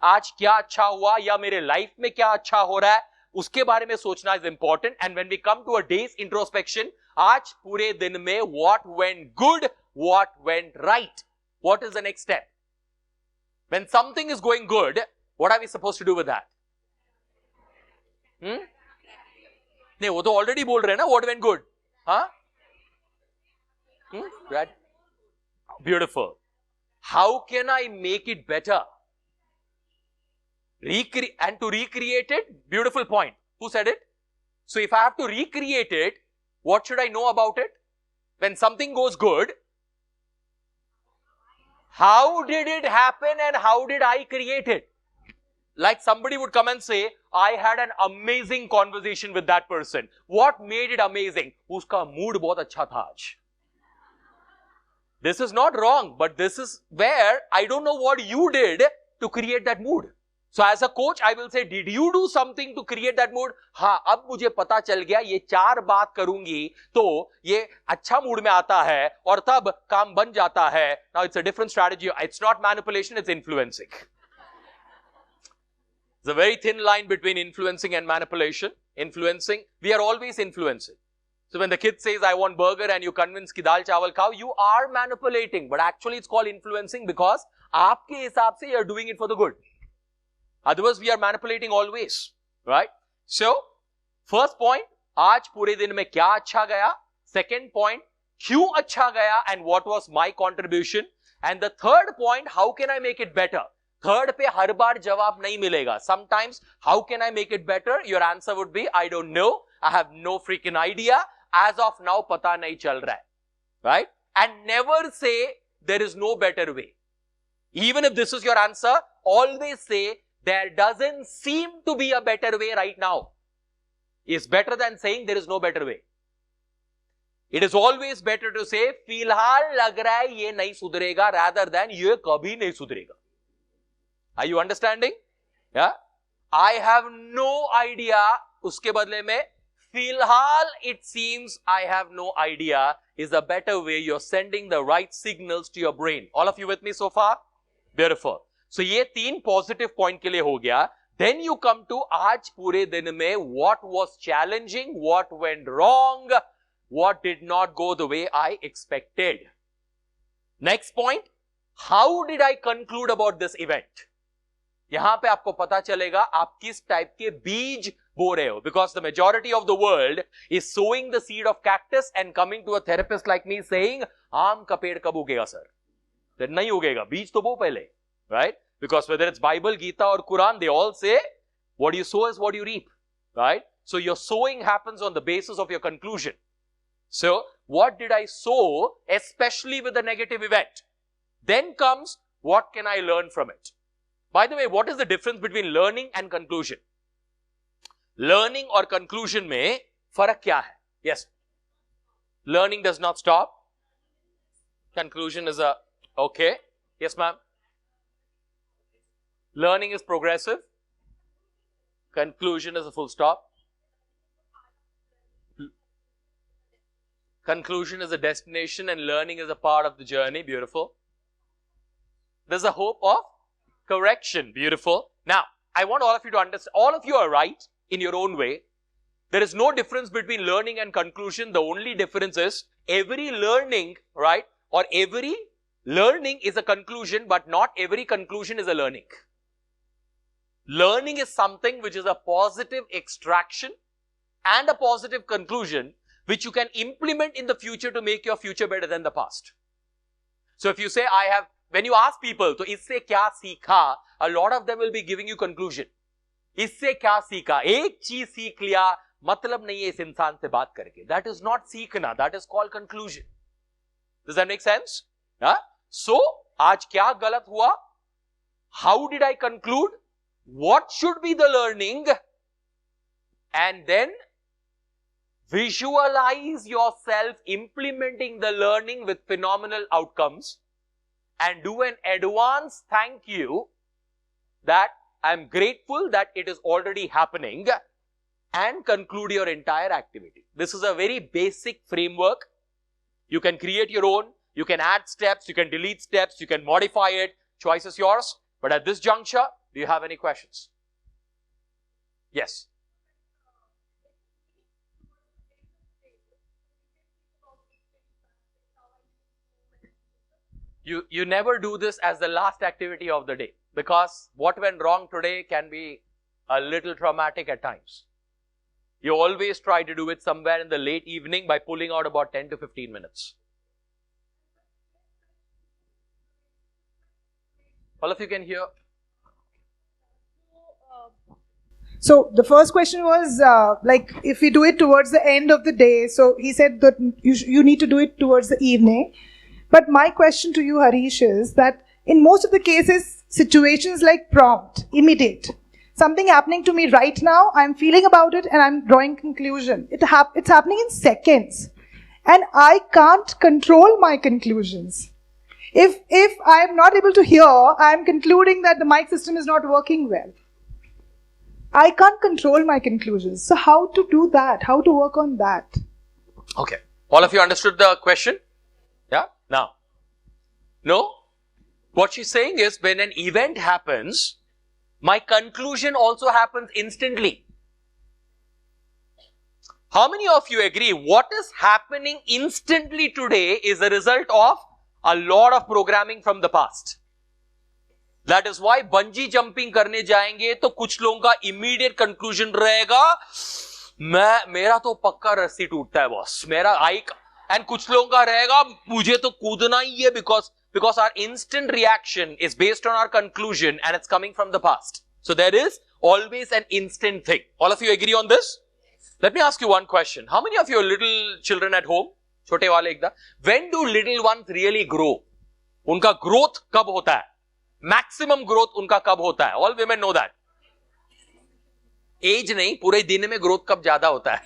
आज क्या अच्छा हुआ या मेरे life में क्या अच्छा हो रहा है, उसके बारे में सोचना is important. And when we come to a day's introspection, आज पूरे दिन में what went good, what went right? What is the next step? When something is going good, what are we supposed to do with that? नहीं, वो तो already बोल रहे हैं ना, what went good? हाँ? Right? Beautiful. How can I make it better? And to recreate it, beautiful point. Who said it? So if I have to recreate it, what should I know about it? When something goes good, how did it happen and how did I create it? Like somebody would come and say, I had an amazing conversation with that person. What made it amazing? Uska mood bahut acha tha aaj. This is not wrong, but this is where I don't know what you did to create that mood. So as a coach, I will say, did you do something to create that mood? हाँ, अब मुझे पता चल गया, ये 4 बात करूंगी तो ये अच्छा मूड में आता है और तब काम बन जाता है. Now it's a different strategy. It's not manipulation, it's influencing. There's a very thin line between influencing and manipulation. Influencing, we are always influencing. So when the kid says, I want burger and you convince ki dal chawal khao, you are manipulating. But actually it's called influencing because aapke hisab se you're doing it for the good. Otherwise we are manipulating always, right? So, first point, आज पूरे दिन में क्या अच्छा गया? Second point, क्यों अच्छा गया and what was my contribution? And the third point, how can I make it better? Third पे हर बार जवाब नहीं मिलेगा. Sometimes, how can I make it better? Your answer would be, I don't know. I have no freaking idea. As of now, पता नहीं चल रहा है. Right? And never say, there is no better way. Even if this is your answer, always say, there doesn't seem to be a better way right now. Is better than saying there is no better way. It is always better to say, फिलहाल लग रहा है ये नहीं सुधरेगा, rather than ये कभी नहीं सुधरेगा. Are you understanding? Yeah? I have no idea. उसके बदले में, फिलहाल it seems I have no idea is a better way. You're sending the right signals to your brain. All of you with me so far? Beautiful. So ये 3 positive point के लिए हो गया. Then you come to आज पूरे दिन में what was challenging, what went wrong, what did not go the way I expected. Next point, how did I conclude about this event? यहां पे आपको पता चलेगा आप किस टाइप के बीज बो रहे हो. Because the majority of the world is sowing the seed of cactus and coming to a therapist like me saying, आम का पेड़ कब उगेगा सर? Then नहीं उगेगा, बीज तो बो पहले. Right? Because whether it's Bible, Gita or Quran, they all say, what you sow is what you reap. Right? So your sowing happens on the basis of your conclusion. So, what did I sow, especially with the negative event? Then comes, what can I learn from it? By the way, what is the difference between learning and conclusion? learning और conclusion में फर्क क्या है? Yes. Learning does not stop. Conclusion is a okay. Yes, ma'am. Learning is progressive. Conclusion is a full stop. Conclusion is a destination and learning is a part of the journey. Beautiful. There's a hope of correction. Beautiful. Now, I want all of you to understand, all of you are right in your own way. There is no difference between learning and conclusion. The only difference is every learning, right, or every learning is a conclusion, but not every conclusion is a learning. Learning is something which is a positive extraction and a positive conclusion which you can implement in the future to make your future better than the past. So if you say, when you ask people, तो इससे क्या सीखा, a lot of them will be giving you conclusion. इससे क्या सीखा, एक चीज सीख लिया, मतलब नहीं है इस इंसान से बात करके. That is not सीखना, that is called conclusion. Does that make sense? Yeah? So, आज क्या गलत हुआ? How did I conclude? What should be the learning? And then visualize yourself implementing the learning with phenomenal outcomes and do an advance thank you that I'm grateful that it is already happening and conclude your entire activity. This is a very basic framework. You can create your own, you can add steps, you can delete steps, you can modify it, choice is yours. But at this juncture, do you have any questions? Yes. You never do this as the last activity of the day because what went wrong today can be a little traumatic at times. You always try to do it somewhere in the late evening by pulling out about 10 to 15 minutes. All of you can hear. So the first question was like if we do it towards the end of the day. So he said that you need to do it towards the evening. But my question to you, Harish, is that in most of the cases, situations like prompt, immediate. Something happening to me right now, I'm feeling about it and I'm drawing conclusion. It's happening in seconds. And I can't control my conclusions. If I'm not able to hear, I'm concluding that the mic system is not working well. I can't control my conclusions. So how to do that? How to work on that? Okay. All of you understood the question? Yeah? Now, no? What she's saying is when an event happens, my conclusion also happens instantly. How many of you agree what is happening instantly today is a result of a lot of programming from the past? That is why bungee jumping करने जाएंगे तो कुछ लोगों का immediate conclusion रहेगा मेरा तो पक्का रस्सी टूटता है बॉस मेरा and कुछ लोगों का रहेगा मुझे तो कूदना ही है because our instant reaction is based on our conclusion and it's coming from the past. So there is always an instant thing. All of you agree on this? Let me ask you one question. How many of you are little children at home? छोटे वाले एकदम. When do little ones really grow? उनका growth कब होता है? Maximum growth उनका कब होता है? All women know that. Age नहीं, पूरे दिन में growth कब ज्यादा होता है?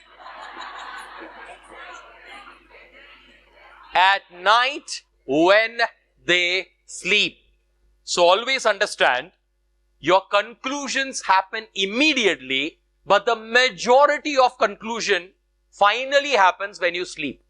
At night when they sleep. So always understand, your conclusions happen immediately, but the majority of conclusion finally happens when you sleep.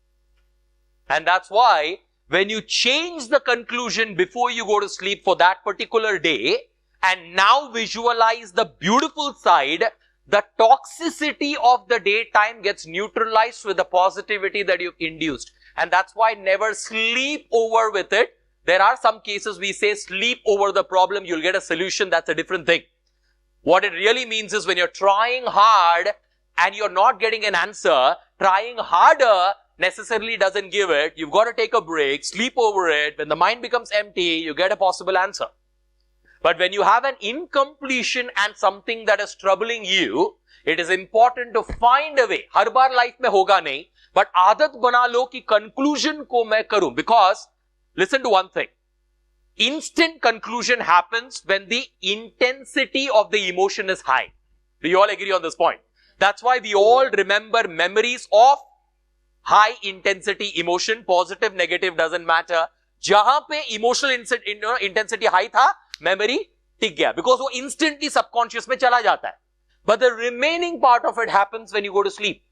And that's why when you change the conclusion before you go to sleep for that particular day and now visualize the beautiful side, the toxicity of the daytime gets neutralized with the positivity that you've induced. And that's why never sleep over with it. There are some cases we say sleep over the problem, you'll get a solution, that's a different thing. What it really means is when you're trying hard and you're not getting an answer, trying harder necessarily doesn't give it. You've got to take a break, sleep over it. When the mind becomes empty, you get a possible answer. But when you have an incompletion and something that is troubling you, it is important to find a way. Her bar life में होगा नहीं, but आदत बना लो कि conclusion को मैं करूं. Because, listen to one thing. Instant conclusion happens when the intensity of the emotion is high. Do you all agree on this point? That's why we all remember memories of high intensity emotion, positive, negative, doesn't matter. जहां पे emotional intensity high था, memory टिक गया, because वो instantly subconscious में चला जाता है. But the remaining part of it happens when you go to sleep.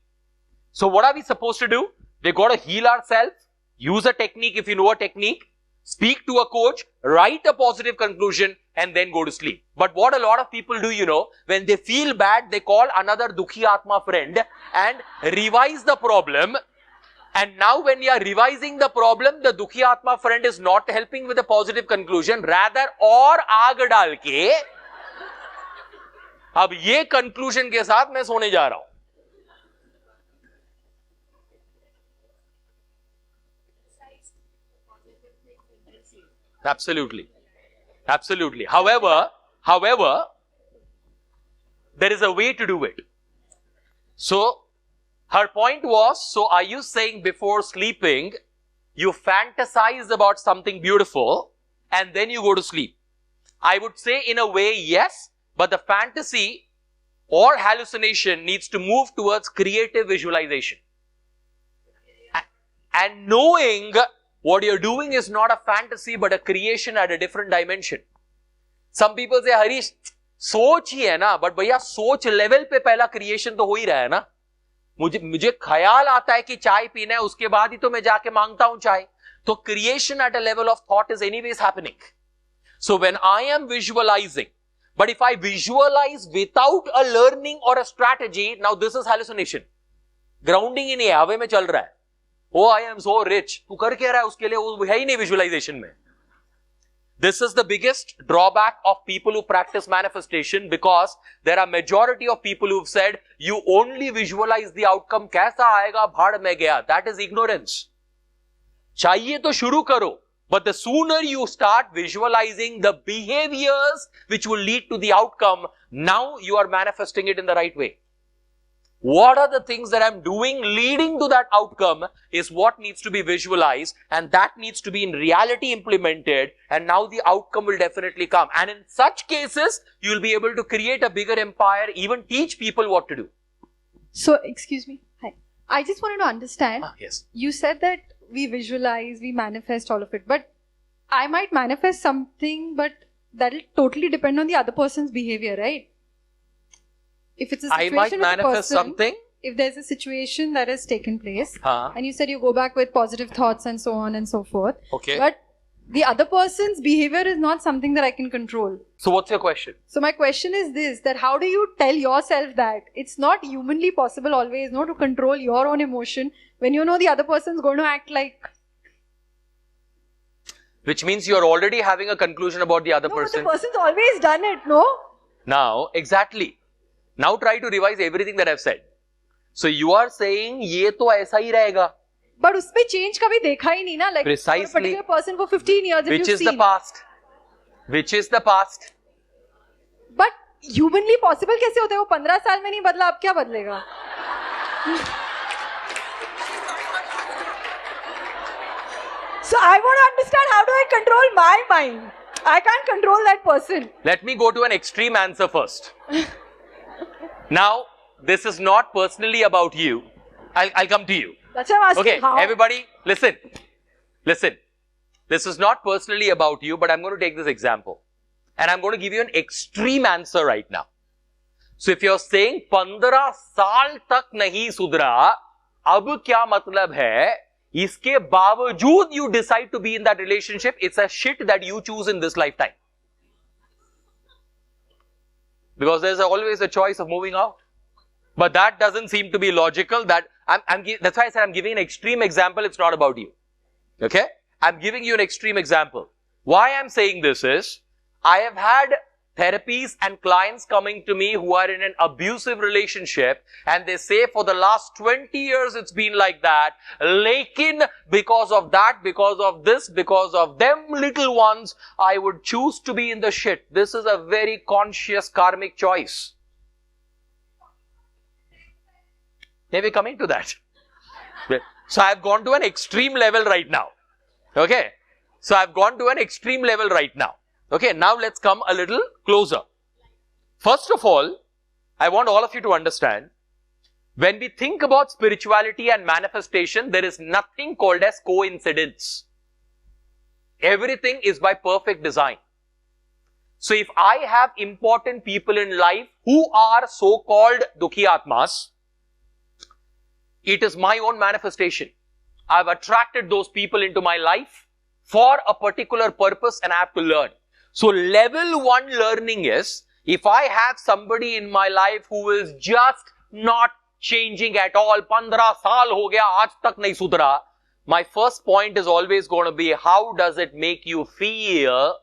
So what are we supposed to do? We got to heal ourselves, use a technique if you know a technique, speak to a coach, write a positive conclusion, and then go to sleep. But what a lot of people do, you know, when they feel bad, they call another Dukhi Atma friend and revise the problem. And now when you are revising the problem, the Dukhi Atma friend is not helping with a positive conclusion, rather और आग डाल के अब ये conclusion के साथ मैं सोने जा रहा हूं. Absolutely. Absolutely. However, there is a way to do it. So, her point was, so are you saying before sleeping, you fantasize about something beautiful and then you go to sleep? I would say in a way, yes, but the fantasy or hallucination needs to move towards creative visualization. And knowing what you're doing is not a fantasy but a creation at a different dimension. Some people say, Harish, सोच ही है ना, but भैया सोच level पे पहला creation तो हो ही रहा है ना. मुझे ख्याल आता है कि चाय पीना है, उसके बाद ही तो मैं जाके मांगता हूं चाय. तो creation at a level of thought is anyways happening. So when I am visualizing, but if I visualize without a learning or a strategy, now this is hallucination. Grounding ही नहीं है, हवे में चल रहा है. Oh, I am so rich. तू कर क्या रहा है उसके लिए, वो है ही नहीं विजुअलाइजेशन में. This is the biggest drawback of people who practice manifestation, because there are majority of people who've said you only visualize the outcome. कैसा आएगा भाड़ में गया. That is ignorance. चाहिए तो शुरू करो, but the sooner you start visualizing the behaviors which will lead to the outcome, now you are manifesting it in the right way. What are the things that I'm doing leading to that outcome is what needs to be visualized, and that needs to be in reality implemented, and now the outcome will definitely come. And in such cases, you'll be able to create a bigger empire, even teach people what to do. So, excuse me. Hi. I just wanted to understand. Yes. You said that we visualize, we manifest all of it, but I might manifest something, but that'll totally depend on the other person's behavior, right? If it's a situation I might with manifest a person, something. If there's a situation that has taken place, and you said you go back with positive thoughts and so on and so forth, Okay. but the other person's behavior is not something that I can control. So what's your question? So my question is this, that how do you tell yourself that it's not humanly possible always, no, to control your own emotion when you know the other person's going to act like... Which means you're already having a conclusion about the other person. No, the person's always done it, no? Now, exactly. Now try to revise everything that I've said. So you are saying, ये तो ऐसा ही रहेगा. But उसमें change कभी देखा ही नहीं ना, like Precisely. for a particular person for 15 years, if Which you've is the seen. past? Which is the past? But humanly possible कैसे होता है? वो 15 साल में नहीं बदला, अब क्या बदलेगा? So I want to understand, how do I control my mind? I can't control that person. Let me go to an extreme answer first. Now, this is not personally about you. I'll come to you. That's why I'm asking Okay, how. everybody, listen. Listen. This is not personally about you, but I'm going to take this example. And I'm going to give you an extreme answer right now. So if you're saying 15 साल तक नहीं सुधरा, अब क्या मतलब है? इसके बावजूद you decide to be in that relationship, it's a shit that you choose in this lifetime. Because there's always a choice of moving out. But that doesn't seem to be logical. That's why I said I'm giving an extreme example. It's not about you. Okay? I'm giving you an extreme example. Why I'm saying this is, I have had therapies and clients coming to me who are in an abusive relationship, and they say for the last 20 years it's been like that. Lekin, because of that, because of this, because of them little ones, I would choose to be in the shit. This is a very conscious karmic choice. Maybe coming to that. So I've gone to an extreme level right now. Okay. So I've gone to an extreme level right now. Okay. Now let's come a little closer. First of all, I want all of you to understand When we think about spirituality and manifestation, there is nothing called as coincidence. Everything is by perfect design. So if I have important people in life who are so-called Dukhi Atmas, it is my own manifestation. I have attracted those people into my life for a particular purpose and I have to learn. So level 1 learning is, if I have somebody in my life who is just not changing at all, 15 saal ho gaya, aaj tak nahi sudhra, my first point is always going to be, how does it make you feel?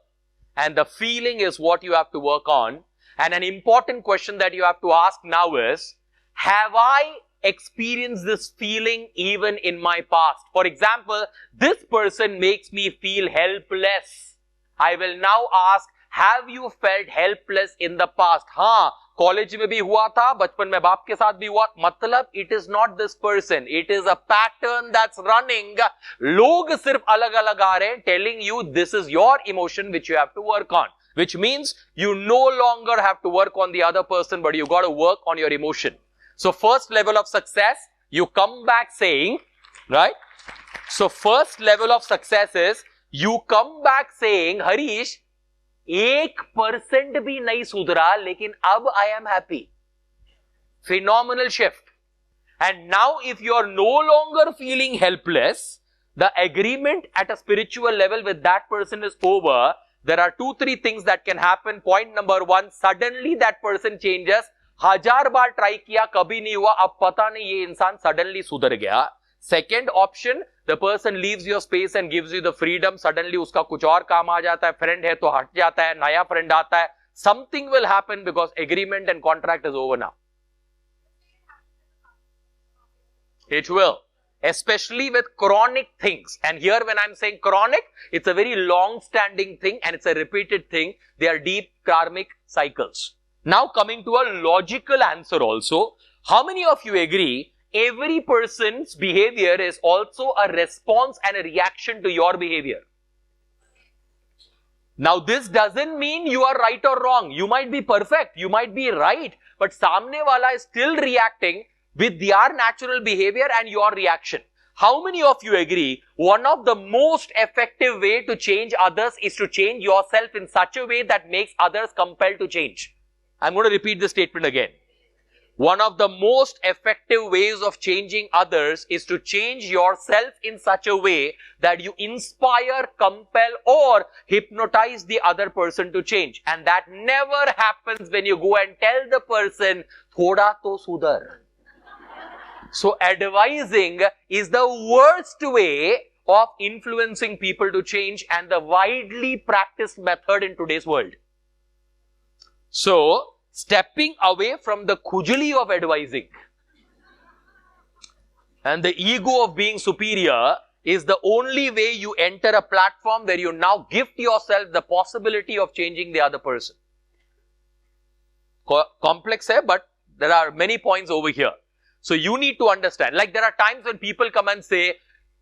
And the feeling is what you have to work on. And an important question that you have to ask now is, have I experienced this feeling even in my past? For example, this person makes me feel helpless. I will now ask, have you felt helpless in the past? हाँ, college में भी हुआ था, बचपन में बाप के साथ भी हुआ. मतलब, it is not this person. It is a pattern that's running. लोग सिर्फ अलग-अलग आ रहे हैं, telling you this is your emotion which you have to work on. Which means you no longer have to work on the other person, but you got to work on your emotion. So first level of success, you come back saying, right? So first level of success is, you come back saying, Harish, 1% भी नहीं सुधरा, लेकिन अब I am happy. Phenomenal shift. And now if you are no longer feeling helpless, the agreement at a spiritual level with that person is over. There are 2-3 things that can happen. Point number 1, suddenly that person changes. 1000 bar try किया, कभी नहीं हुआ, अब पता नहीं ये इंसान suddenly सुधर गया. Second option, the person leaves your space and gives you the freedom. Suddenly उसका कुछ और काम आ जाता है, friend है तो हट जाता है, नया friend आता है. Something will happen because agreement and contract is over now. It will. Especially with chronic things. And here when I'm saying chronic, it's a very long-standing thing and it's a repeated thing. They are deep karmic cycles. Now coming to a logical answer also. How many of you agree every person's behavior is also a response and a reaction to your behavior? Now this doesn't mean you are right or wrong. You might be perfect, you might be right, but samne wala is still reacting with their natural behavior and your reaction. How many of you agree one of the most effective way to change others is to change yourself in such a way that makes others compelled to change? I'm going to repeat the statement again. One of the most effective ways of changing others is to change yourself in such a way that you inspire, compel or hypnotize the other person to change. And that never happens when you go and tell the person, thoda to sudhar. So advising is the worst way of influencing people to change and the widely practiced method in today's world. So, stepping away from the khujli of advising and the ego of being superior is the only way you enter a platform where you now gift yourself the possibility of changing the other person. Complex hai, but there are many points over here. So you need to understand, like there are times when people come and say,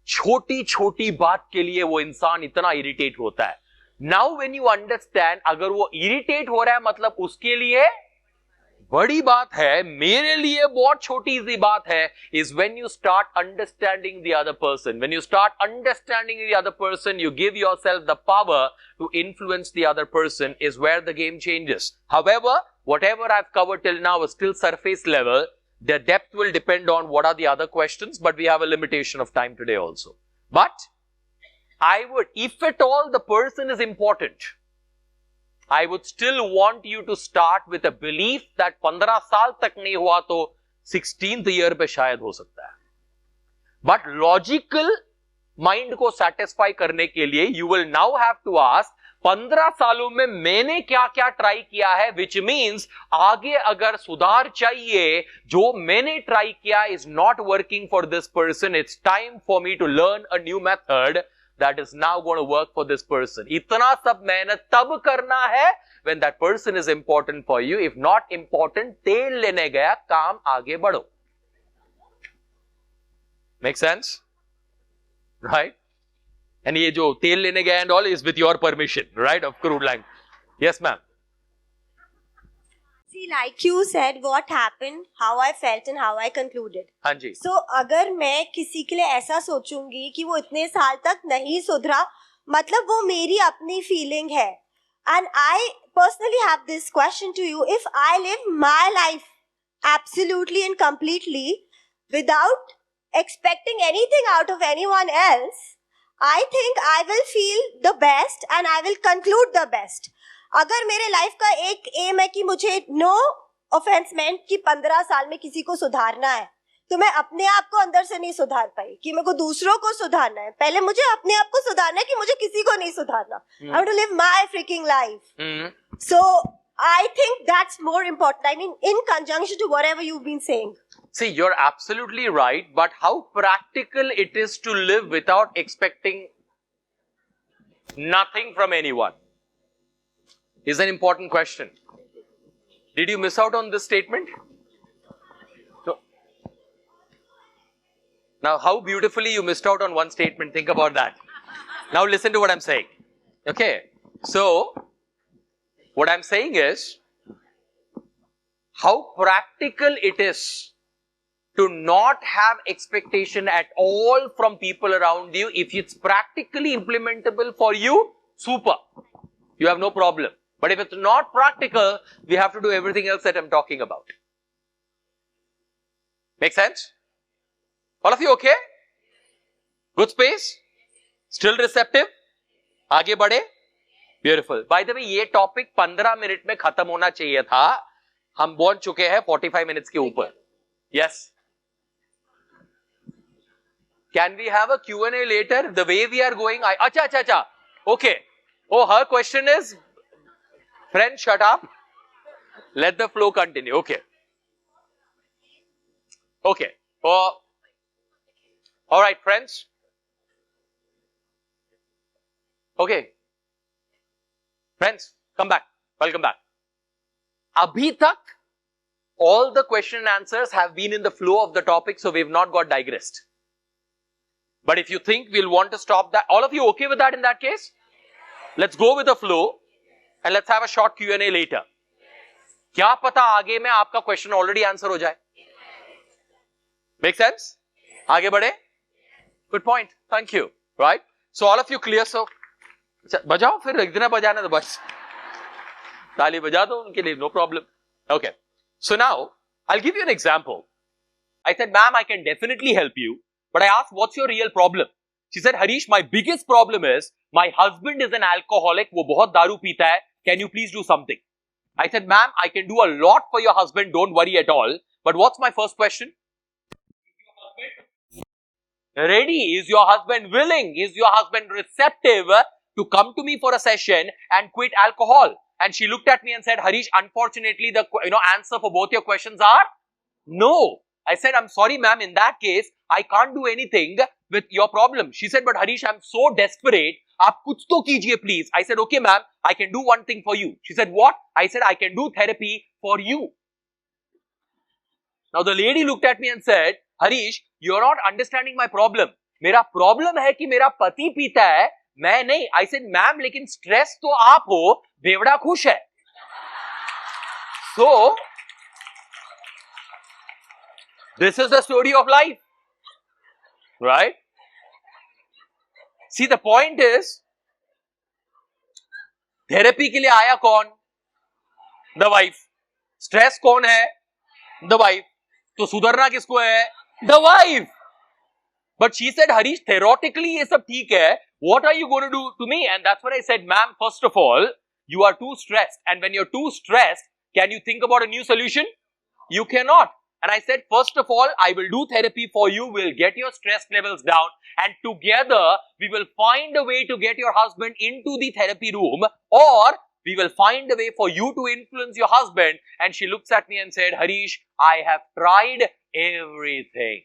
छोटी छोटी बात के लिए वो इंसान इतना irritate होता है. Now when you understand, अगर वो irritate हो रहा है मतलब उसके लिए बड़ी बात है, मेरे लिए बहुत छोटी सी बात है, is when you start understanding the other person. When you start understanding the other person, you give yourself the power to influence the other person, is where the game changes. However, whatever I've covered till now is still surface level. The depth will depend on what are the other questions, but we have a limitation of time today also. But I would, if at all the person is important, I would still want you to start with a belief that 15 साल तक नहीं हुआ तो 16th year पे शायद हो सकता है. But logical mind को satisfy करने के लिए you will now have to ask, 15 सालों में मैंने क्या क्या ट्राई किया है, which means आगे अगर सुधार चाहिए, जो मैंने ट्राई किया is not working for this person, it's time for me to learn a new method that is now going to work for this person. इतना सब मेहनत तब करना है when that person is important for you. If not important, तेल लेने गया, काम आगे बढ़ो. Make sense? Right? And ये जो तेल लेने गया and all is with your permission, right? Of crude language. Yes, ma'am. See, basically, like you said, what happened, how I felt and how I concluded. हाँ जी. So, अगर मैं किसी के लिए ऐसा सोचूंगी कि वो इतने साल तक नहीं सुधरा, मतलब वो मेरी अपनी feeling है. And I personally have this question to you. If I live my life absolutely and completely without expecting anything out of anyone else, I think I will feel the best and I will conclude the best. अगर मेरे life का एक M है कि मुझे no offence मेंट कि 15 साल में किसी को सुधारना है, तो मैं अपने आप को अंदर से नहीं सुधार पाई कि मेरे को दूसरों को सुधारना है. पहले मुझे अपने आप को सुधारना है कि मुझे किसी को नहीं सुधारना. I want to live my freaking life. So I think that's more important. I mean, in conjunction to whatever you've been saying. See, you're absolutely right, but how practical it is to live without expecting nothing from anyone is an important question. Did you miss out on this statement? No. Now, how beautifully you missed out on one statement. Think about that. Now, listen to what I'm saying. Okay. So, what I'm saying is, how practical it is to not have expectation at all from people around you. If it's practically implementable for you, super. You have no problem. But if it's not practical, we have to do everything else that I'm talking about. Make sense? All of you okay? Good space? Still receptive? आगे बढ़े? Beautiful. By the way, ये topic 15 minute में खत्म होना चाहिए था. हम पहुंच चुके हैं 45 minutes के ऊपर. Yes. Can we have a Q&A later? The way we are going, acha. Okay. Oh, her question is, friend, shut up. Let the flow continue. Okay. Okay. All right, friends. Okay. Friends, come back. Welcome back. Abhi tak, all the question and answers have been in the flow of the topic, so we've not got digressed. But if you think we'll want to stop that, all of you okay with that in that case? Let's go with the flow and let's have a short Q&A later. क्या पता आगे में आपका question already answer हो जाए? Make sense? आगे बढ़े? Good point. Thank you. Right? So all of you clear? So बजाओ फिर इतना बजाना तो बस ताली बजा दो उनके लिए, no problem. Okay. So now I'll give you an example. I said, ma'am, I can definitely help you. But I asked, what's your real problem? She said, Harish, my biggest problem is my husband is an alcoholic. वो बहुत दारू पीता है. Can you please do something? I said, ma'am, I can do a lot for your husband. Don't worry at all. But what's my first question? Is your husband ready? Is your husband willing? Is your husband receptive to come to me for a session and quit alcohol? And she looked at me and said, Harish, unfortunately, the answer for both your questions are no. I said, I'm sorry, ma'am. In that case, I can't do anything with your problem. She said, but Harish, I'm so desperate. आप कुछ तो कीजिए, please. I said, okay, ma'am. I can do one thing for you. She said, what? I said, I can do therapy for you. Now the lady looked at me and said, Harish, you're not understanding my problem. मेरा problem है कि मेरा पति पीता है, मैं नहीं. I said, ma'am, लेकिन stress तो आप हो, बेवड़ा खुश है. So, this is the story of life. Right? See, the point is, therapy के लिए आया कौन? The wife. Stress कौन है? The wife. तो सुधरना किसको है? The wife. But she said, Harish, theoretically ये सब ठीक है. What are you going to do to me? And that's what I said, ma'am, first of all, you are too stressed. And when you're too stressed, can you think about a new solution? You cannot. And I said, first of all, I will do therapy for you. We'll get your stress levels down. And together, we will find a way to get your husband into the therapy room. Or we will find a way for you to influence your husband. And she looks at me and said, Harish, I have tried everything.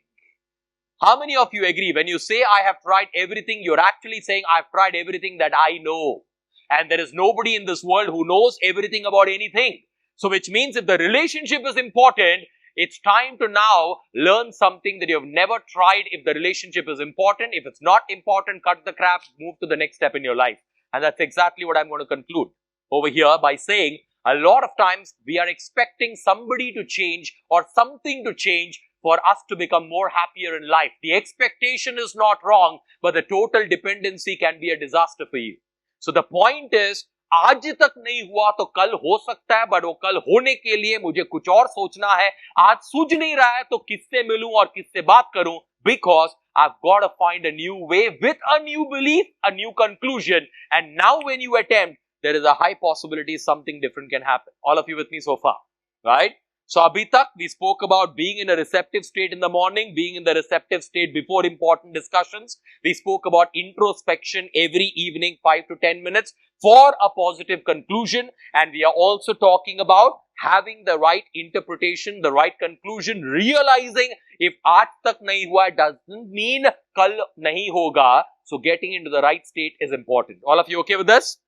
How many of you agree? When you say, I have tried everything, you're actually saying, I've tried everything that I know. And there is nobody in this world who knows everything about anything. So which means if the relationship is important, it's time to now learn something that you have never tried. If the relationship is important, if it's not important, cut the crap, move to the next step in your life. And that's exactly what I'm going to conclude over here by saying, A lot of times we are expecting somebody to change or something to change for us to become more happier in life. The expectation is not wrong, but the total dependency can be a disaster for you. So the point is, आज तक नहीं हुआ तो कल हो सकता है, but वो कल होने के लिए मुझे कुछ और सोचना है. आज सूझ नहीं रहा है तो किससे मिलूं और किससे बात करूं, because I've got to find a new way with a new belief, a new conclusion. And now when you attempt, there is a high possibility something different can happen. All of you with me so far, right? So abhi tak we spoke about being in a receptive state in the morning, being in the receptive state before important discussions. We spoke about introspection every evening, 5 to 10 minutes for a positive conclusion. And we are also talking about having the right interpretation, the right conclusion, realizing if aaj tak nahi hua doesn't mean kal nahi hoga. So getting into the right state is important. All of you okay with this?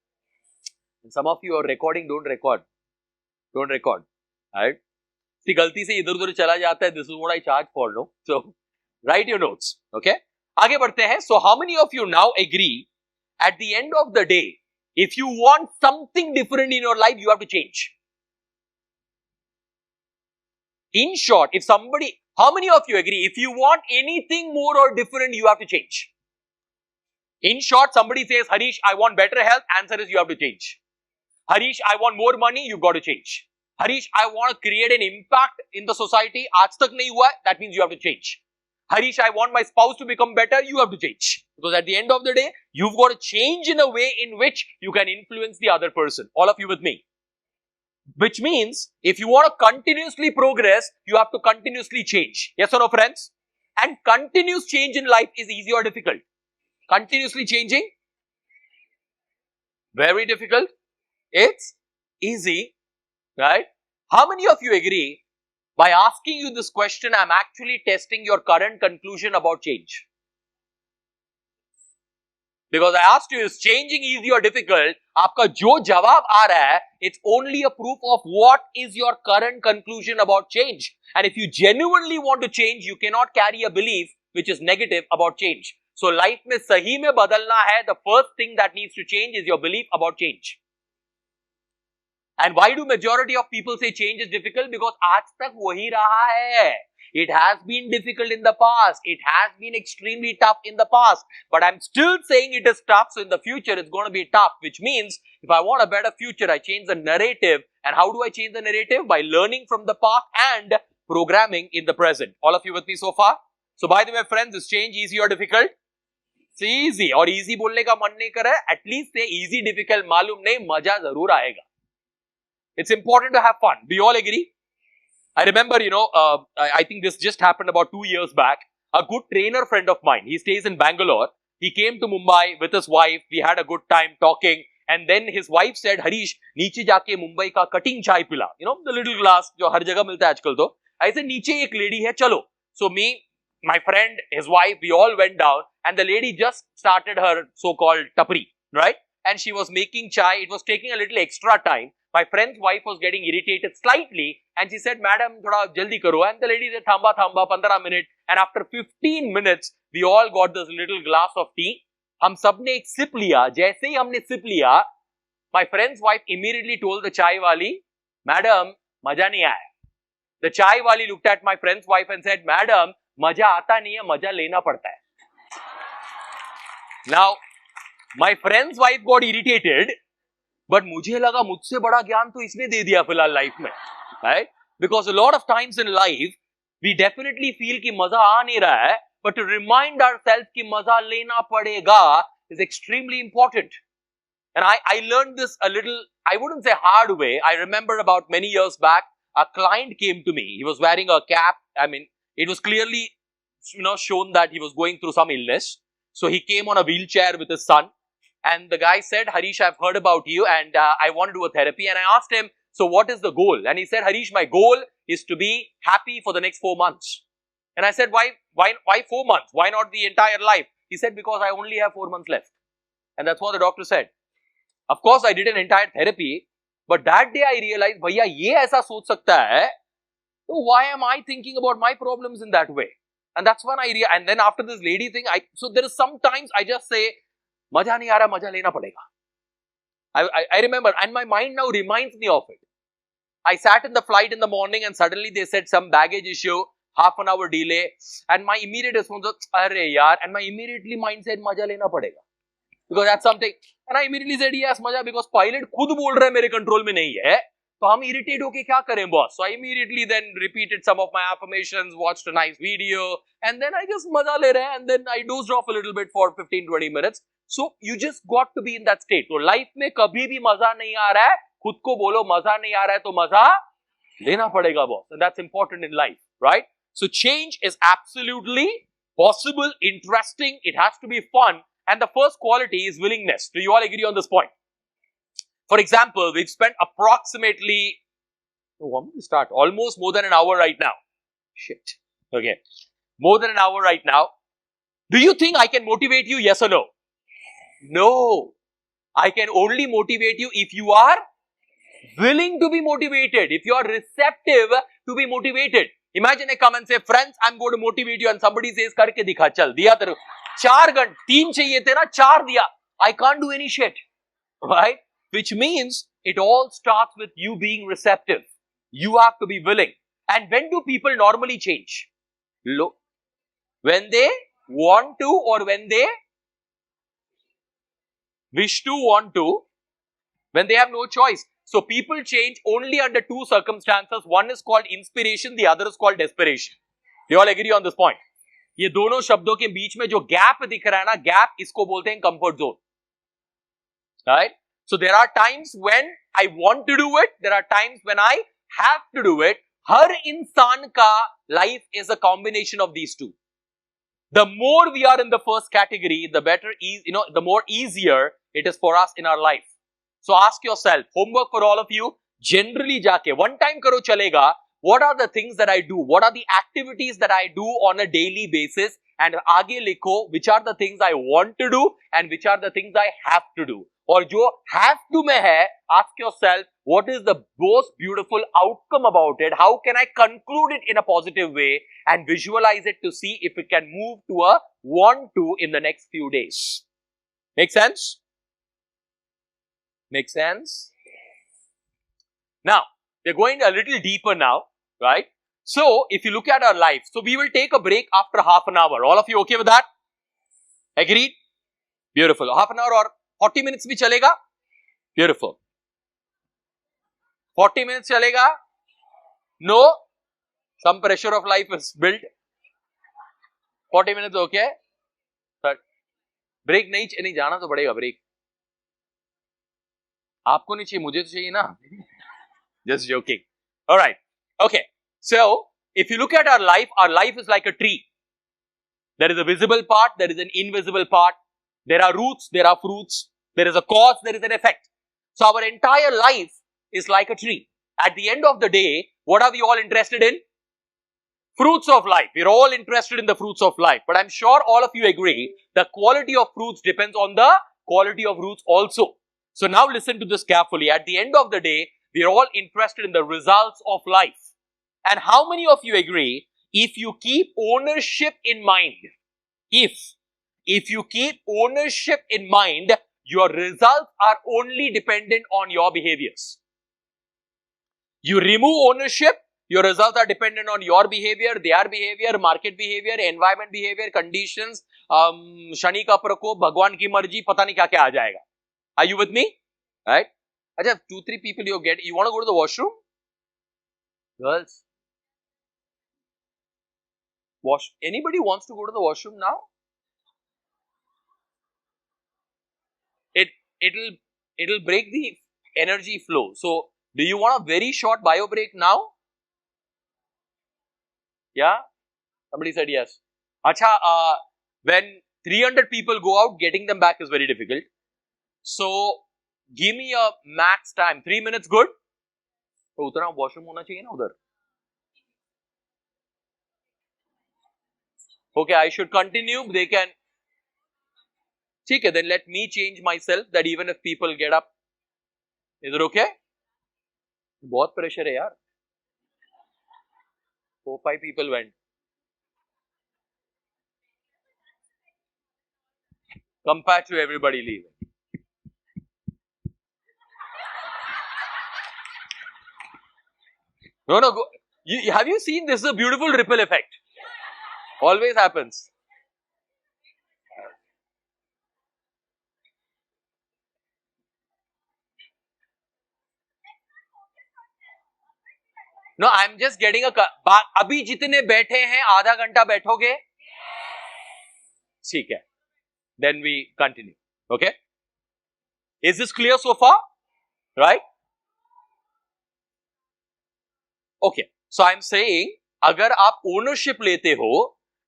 And some of you are recording, don't record. Don't record. Alright? See, गलती से इधर उधर चला जाता है. This is what I charge for, no? So, write your notes. Okay? आगे बढ़ते हैं. So, how many of you now agree at the end of the day, if you want something different in your life, you have to change? In short, if somebody, how many of you agree? If you want anything more or different, you have to change. In short, somebody says, Harish, I want better health. Answer is you have to change. Harish, I want more money. You've got to change. Harish, I want to create an impact in the society. Aaj tak nahi hua. That means you have to change. Harish, I want my spouse to become better. You have to change. Because at the end of the day, you've got to change in a way in which you can influence the other person. All of you with me? Which means, if you want to continuously progress, you have to continuously change. Yes or no, friends? And continuous change in life is easy or difficult? Continuously changing? Very difficult. It's easy, right? How many of you agree, by asking you this question, I'm actually testing your current conclusion about change? Because I asked you, is changing easy or difficult? आपका जो जवाब आ रहा है, it's only a proof of what is your current conclusion about change. And if you genuinely want to change, you cannot carry a belief which is negative about change. So life में सही में बदलना है, the first thing that needs to change is your belief about change. And why do majority of people say change is difficult? Because आज तक वही रहा है. It has been difficult in the past. It has been extremely tough in the past. But I'm still saying it is tough. So in the future, it's going to be tough. Which means, if I want a better future, I change the narrative. And how do I change the narrative? By learning from the past and programming in the present. All of you with me so far? So by the way, friends, is change easy or difficult? It's easy. और easy बोलने का मन नहीं कर रहा है. At least say easy, difficult मालूम नहीं, मजा जरूर आएगा. It's important to have fun. Do you all agree? I remember, I think this just happened about 2 years back. A good trainer friend of mine, he stays in Bangalore. He came to Mumbai with his wife. We had a good time talking. And then his wife said, Harish, नीचे जाके मुंबई का cutting chai पिला. You know, the little glass जो हर जगह मिलता है आजकल तो. I said, नीचे एक lady है, चलो. So me, my friend, his wife, we all went down. And the lady just started her so-called tapri, right? And she was making chai. It was taking a little extra time. My friend's wife was getting irritated slightly and she said, Madam, thoda jaldi karo. And the lady said, Thamba, 15 minutes. And after 15 minutes, we all got this little glass of tea. हम सबने एक sip लिया. जैसे ही हमने sip लिया, my friend's wife immediately told the chai wali, Madam, मजा नहीं आया. The chai wali looked at my friend's wife and said, Madam, मजा आता नहीं है, मजा लेना पड़ता है. Now, my friend's wife got irritated. But मुझे लगा मुझसे बड़ा ज्ञान तो इसने दे दिया फिलहाल लाइफ में, right? Because a lot of times in life, we definitely feel कि मजा आ नहीं रहा है, but to remind ourselves कि मजा लेना पड़ेगा is extremely important. And I learned this a little, I wouldn't say hard way. I remember about many years back, a client came to me. He was wearing a cap. I mean, it was clearly, shown that he was going through some illness. So he came on a wheelchair with his son. And the guy said, Harish, I've heard about you and I want to do a therapy. And I asked him, so what is the goal? And he said, Harish, my goal is to be happy for the next 4 months. And I said, why 4 months? Why not the entire life? He said, because I only have 4 months left. And that's what the doctor said. Of course, I did an entire therapy. But that day I realized, bhaiya, ye aisa soch sakta hai. So why am I thinking about my problems in that way? And that's when and then after this lady thing, so there is sometimes I just say, मजा नहीं आ रहा, मजा लेना पड़ेगा. I remember, and my mind now reminds me of it. I sat in the flight in the morning and suddenly they said some baggage issue, half an hour delay, and my immediate response was, "Arre yaar," and my immediately mind said, "Maja lena padega," because that's something. And I immediately said, "Yes, maja," because pilot खुद बोल रहा है मेरे control में नहीं है, तो हम irritate होके क्या करें boss? So I immediately then repeated some of my affirmations, watched a nice video, and then I just मजा ले रहे हैं, and then I dozed off a little bit for 15-20 minutes. So you just got to be in that state. तो life में कभी भी मजा नहीं आ रहा है, खुद को बोलो मजा नहीं आ रहा है तो मजा लेना पड़ेगा boss, and that's important in life, right? So change is absolutely possible, interesting, it has to be fun, and the first quality is willingness. Do you all agree on this point? For example, we've spent approximately, almost more than an hour right now. Shit. Okay. More than an hour right now. Do you think I can motivate you? Yes or no? No. I can only motivate you if you are willing to be motivated, if you are receptive to be motivated. Imagine I come and say, friends, I'm going to motivate you, and somebody says, karke dikha, chal, diya tere, 4 घंटे, 3 चाहिए थे ना, 4 दिया. I can't do any shit, right? Which means it all starts with you being receptive. You have to be willing. And when do people normally change? When they want to, or when they wish to, want to, when they have no choice. So people change only under 2 circumstances. One is called inspiration, the other is called desperation. You all agree on this point? ये दोनों शब्दों के बीच में जो gap दिख रहा है ना, गैप इसको बोलते हैं comfort zone. Right? So there are times when I want to do it, there are times when I have to do it. हर इंसान का life is a combination of these two. The more we are in the first category, the better, the more easier it is for us in our life. So ask yourself, homework for all of you, generally जाके one time करो चलेगा. What are the things that I do? What are the activities that I do on a daily basis? And आगे लिखो, which are the things I want to do and which are the things I have to do. और जो have to में है, ask yourself, what is the most beautiful outcome about it? How can I conclude it in a positive way and visualize it to see if it can move to a want to in the next few days? Make sense? Make sense? Now, we're going a little deeper now, right? So, if you look at our life, so we will take a break after half an hour. All of you okay with that? Agreed? Beautiful. Half an hour or 40 minutes bhi chalega? Beautiful. 40 minutes chalega? No? Some pressure of life is built. 40 minutes okay? But break नहीं जाना तो पड़ेगा break. आपको नहीं चाहिए, मुझे तो चाहिए ना. Just joking. Alright. Okay. So, if you look at our life is like a tree. There is a visible part, there is an invisible part. There are roots, there are fruits. There is a cause, there is an effect. So, our entire life is like a tree. At the end of the day, what are we all interested in? Fruits of life. We're all interested in the fruits of life. But I'm sure all of you agree, the quality of fruits depends on the quality of roots also. So, now listen to this carefully. At the end of the day, we are all interested in the results of life. And how many of you agree, if you keep ownership in mind, if you keep ownership in mind, your results are only dependent on your behaviors. You remove ownership, your results are dependent on your behavior, their behavior, market behavior, environment behavior, conditions, Shani का प्रकोप, भगवान की मर्जी, पता नहीं क्या क्या आ जाएगा. Are you with me? Right? I just have 2-3 people you want to go to the washroom? Girls? Anybody wants to go to the washroom now? It'll break the energy flow. So, do you want a very short bio break now? Yeah? Somebody said yes. Acha, when 300 people go out, getting them back is very difficult. So, give me a max time. 3 minutes good? तो उतना washroom होना चाहिए ना उधर. Okay, I should continue. They can. Okay, then let me change myself that even if people get up. Is it okay? बहुत pressure है यार. 4-5 people went. Compared to everybody leaving. No, no, go. Have you seen this is a beautiful ripple effect? Always happens. No, I'm just getting a. अभी जितने बैठे हैं आधा घंटा बैठोगे? ठीक है. Then we continue. Okay? Is this clear so far? Right? Okay. So I'm saying, अगर आप ownership लेते हो,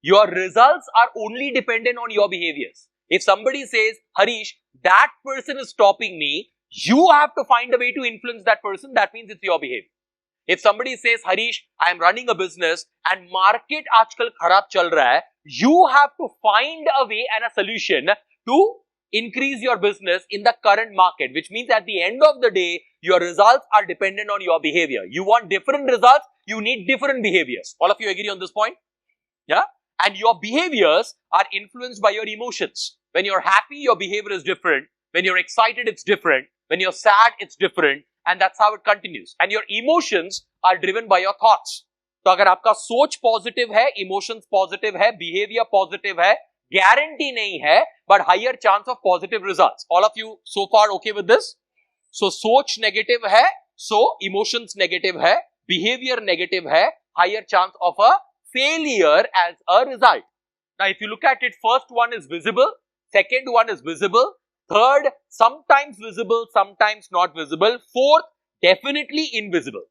your results are only dependent on your behaviors. If somebody says, Harish, that person is stopping me, you have to find a way to influence that person. That means it's your behavior. If somebody says, Harish, I am running a business and market आजकल खराब चल रहा है, you have to find a way and a solution to increase your business in the current market, which means at the end of the day, your results are dependent on your behavior. You want different results, you need different behaviors. All of you agree on this point? Yeah? And your behaviors are influenced by your emotions. When you're happy, your behavior is different. When you're excited, it's different. When you're sad, it's different. And that's how it continues. And your emotions are driven by your thoughts. तो अगर आपका सोच positive है, emotions positive है, behaviour positive है, guarantee नहीं है, but higher chance of positive results. All of you so far okay with this? So सोच नेगेटिव है, सो इमोशंस नेगेटिव है, बिहेवियर नेगेटिव है, higher chance of a failure as a result. Now, if you look at it, first one is visible, second one is visible, third, sometimes visible, sometimes not visible, fourth, definitely invisible.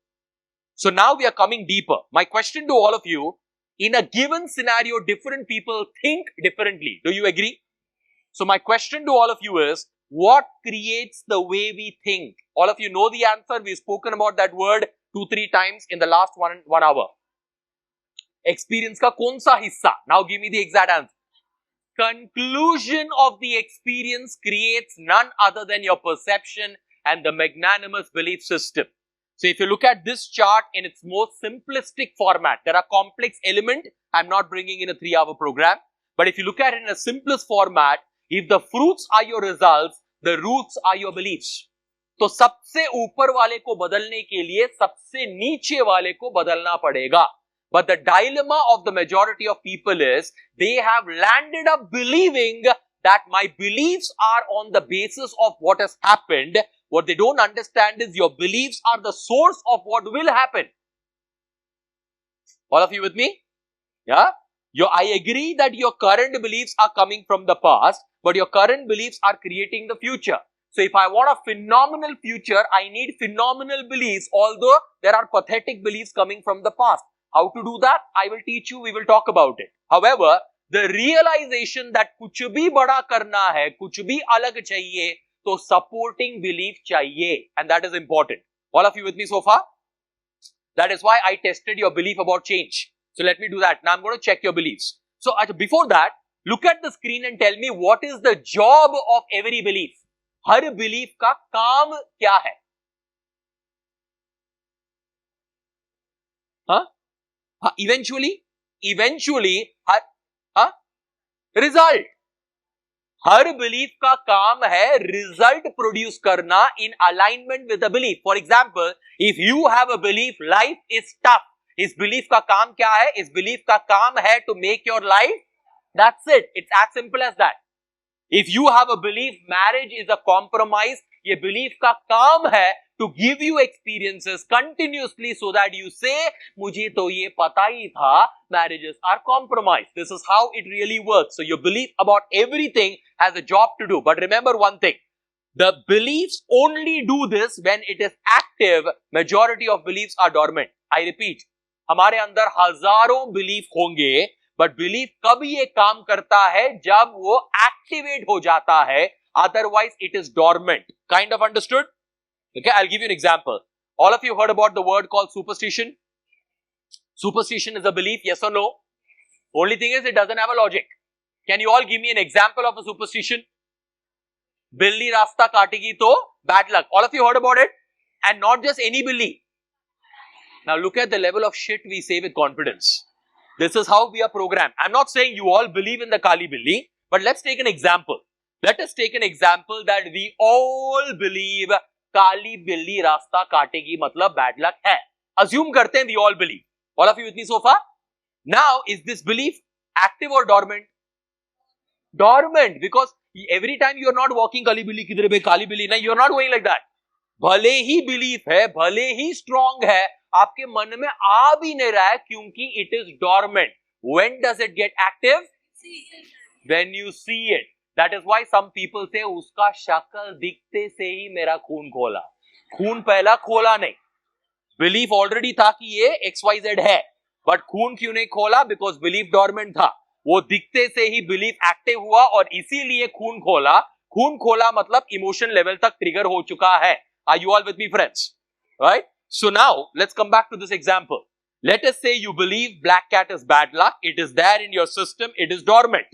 So now we are coming deeper. My question to all of you, in a given scenario, different people think differently. Do you agree? So my question to all of you is, what creates the way we think? All of you know the answer. We've spoken about that word 2-3 times in the last one hour. Experience का कौन सा हिस्सा? Now give me the exact answer. Conclusion of the experience creates none other than your perception and the magnanimous belief system. So if you look at this chart in its most simplistic format, there are complex elements. I'm not bringing in a 3-hour program. But if you look at it in a simplest format, if the fruits are your results, the roots are your beliefs. तो सबसे ऊपर वाले को बदलने के लिए सबसे नीचे वाले को बदलना पड़ेगा. But the dilemma of the majority of people is they have landed up believing that my beliefs are on the basis of what has happened. What they don't understand is your beliefs are the source of what will happen. All of you with me? Yeah? I agree that your current beliefs are coming from the past, but your current beliefs are creating the future. So if I want a phenomenal future, I need phenomenal beliefs, although there are pathetic beliefs coming from the past. How to do that? I will teach you, we will talk about it. However, the realization that कुछ भी बड़ा करना है, कुछ भी अलग चाहिए, तो supporting belief चाहिए. And that is important. All of you with me so far? That is why I tested your belief about change. So let me do that. Now I'm going to check your beliefs. So before that, look at the screen and tell me what is the job of every belief. Her belief का काम क्या है? Huh? Eventually, result. हर belief का काम है result produce करना in alignment with the belief. For example, if you have a belief life is tough, इस belief का काम क्या है? इस belief का काम है to make your life. That's it. It's as simple as that. If you have a belief marriage is a compromise, ये belief का काम है to give you experiences continuously so that you say, मुझे तो ये पता ही था, marriages are compromised. This is how it really works. So your belief about everything has a job to do. But remember one thing, the beliefs only do this when it is active. Majority of beliefs are dormant. I repeat, हमारे अंदर हजारों belief होंगे, but belief कब ये काम करता है? जब वो activate हो जाता है. Otherwise, it is dormant. Kind of understood? Okay, I'll give you an example. All of you heard about the word called superstition? Superstition is a belief, yes or no? Only thing is, it doesn't have a logic. Can you all give me an example of a superstition? Billi rasta kaategi to bad luck. All of you heard about it? And not just any billi. Now look at the level of shit we say with confidence. This is how we are programmed. I'm not saying you all believe in the Kali Billi, but let's take an example. Let us take an example that we all believe काली बिल्ली रास्ता काटेगी मतलब bad luck है. Assume karte hain we all believe. All of you with me so far? Now, is this belief active or dormant? Dormant, because every time you are not walking kali billi kidhar pe kali billi, na, you are not going like that. भले ही belief है, भले ही strong है, आपके मन में आ भी नहीं रहा है क्योंकि it is dormant. When does it get active? When you see it. That is why some people say उसका शक्ल दिखते से ही मेरा खून खोला. खून पहला खोला नहीं. Belief already था कि ये XYZ है, but खून क्यों नहीं खोला? Because belief dormant था. वो दिखते से ही belief active हुआ और इसीलिए खून खोला. खून खोला मतलब emotion level तक trigger हो चुका है. Are you all with me, friends? Right? So now, let's come back to this example. Let us say you believe black cat is bad luck. It is there in your system. It is dormant.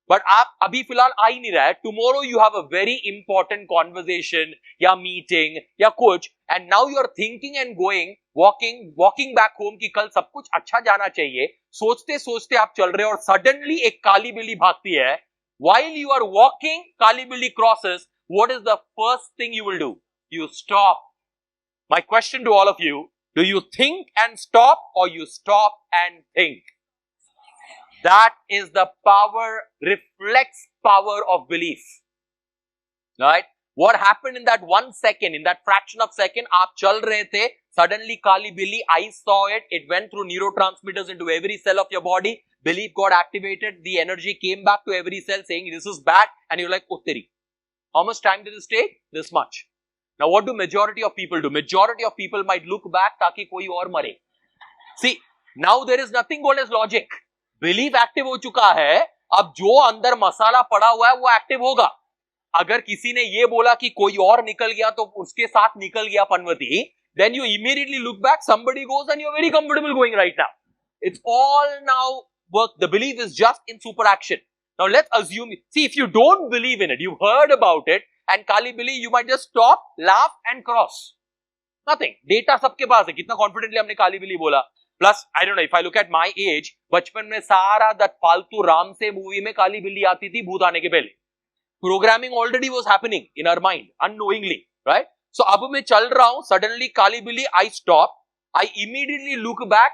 But आप अभी फिलहाल आ ही नहीं रहा है. Tomorrow you have a very important conversation या meeting या कुछ, and now you are thinking and going, walking back home कि कल सब कुछ अच्छा जाना चाहिए. सोचते सोचते आप चल रहे हो और suddenly एक काली बिल्ली भागती है. While you are walking, काली बिल्ली crosses. What is the first thing you will do? You stop. My question to all of you, do you think and stop or you stop and think? That is the power, reflex power of belief. Right? What happened in that 1 second, in that fraction of second, aap chal rahe the, suddenly kali billi, I saw it, it went through neurotransmitters into every cell of your body, belief got activated, the energy came back to every cell saying this is bad, and you're like, oh teri. How much time did this take? This much. Now what do majority of people do? Majority of people might look back ताकि कोई और मरे. See, now there is nothing called as logic. Belief active हो चुका है, अब जो अंदर मसाला पड़ा हुआ है वो एक्टिव होगा. अगर किसी ने ये बोला कि कोई और निकल गया तो उसके साथ निकल गया पनवती, then you immediately look back, somebody goes and you're very comfortable going right now. It's all now work. The belief is just in super action. Now let's assume, see, if you don't believe in it, you've heard about it, and Kali Billy, you might just stop, laugh and cross. Nothing. Data सबके पास है. कितना confidently हमने Kali Billy बोला. Plus, I don't know, if I look at my age, बचपन में सारा that फालतू राम से movie में काली बिल्ली आती थी भूत आने के पहले. Programming already was happening in our mind, unknowingly, right? So अब मैं चल रहा हूँ, suddenly काली बिल्ली, I stop, I immediately look back.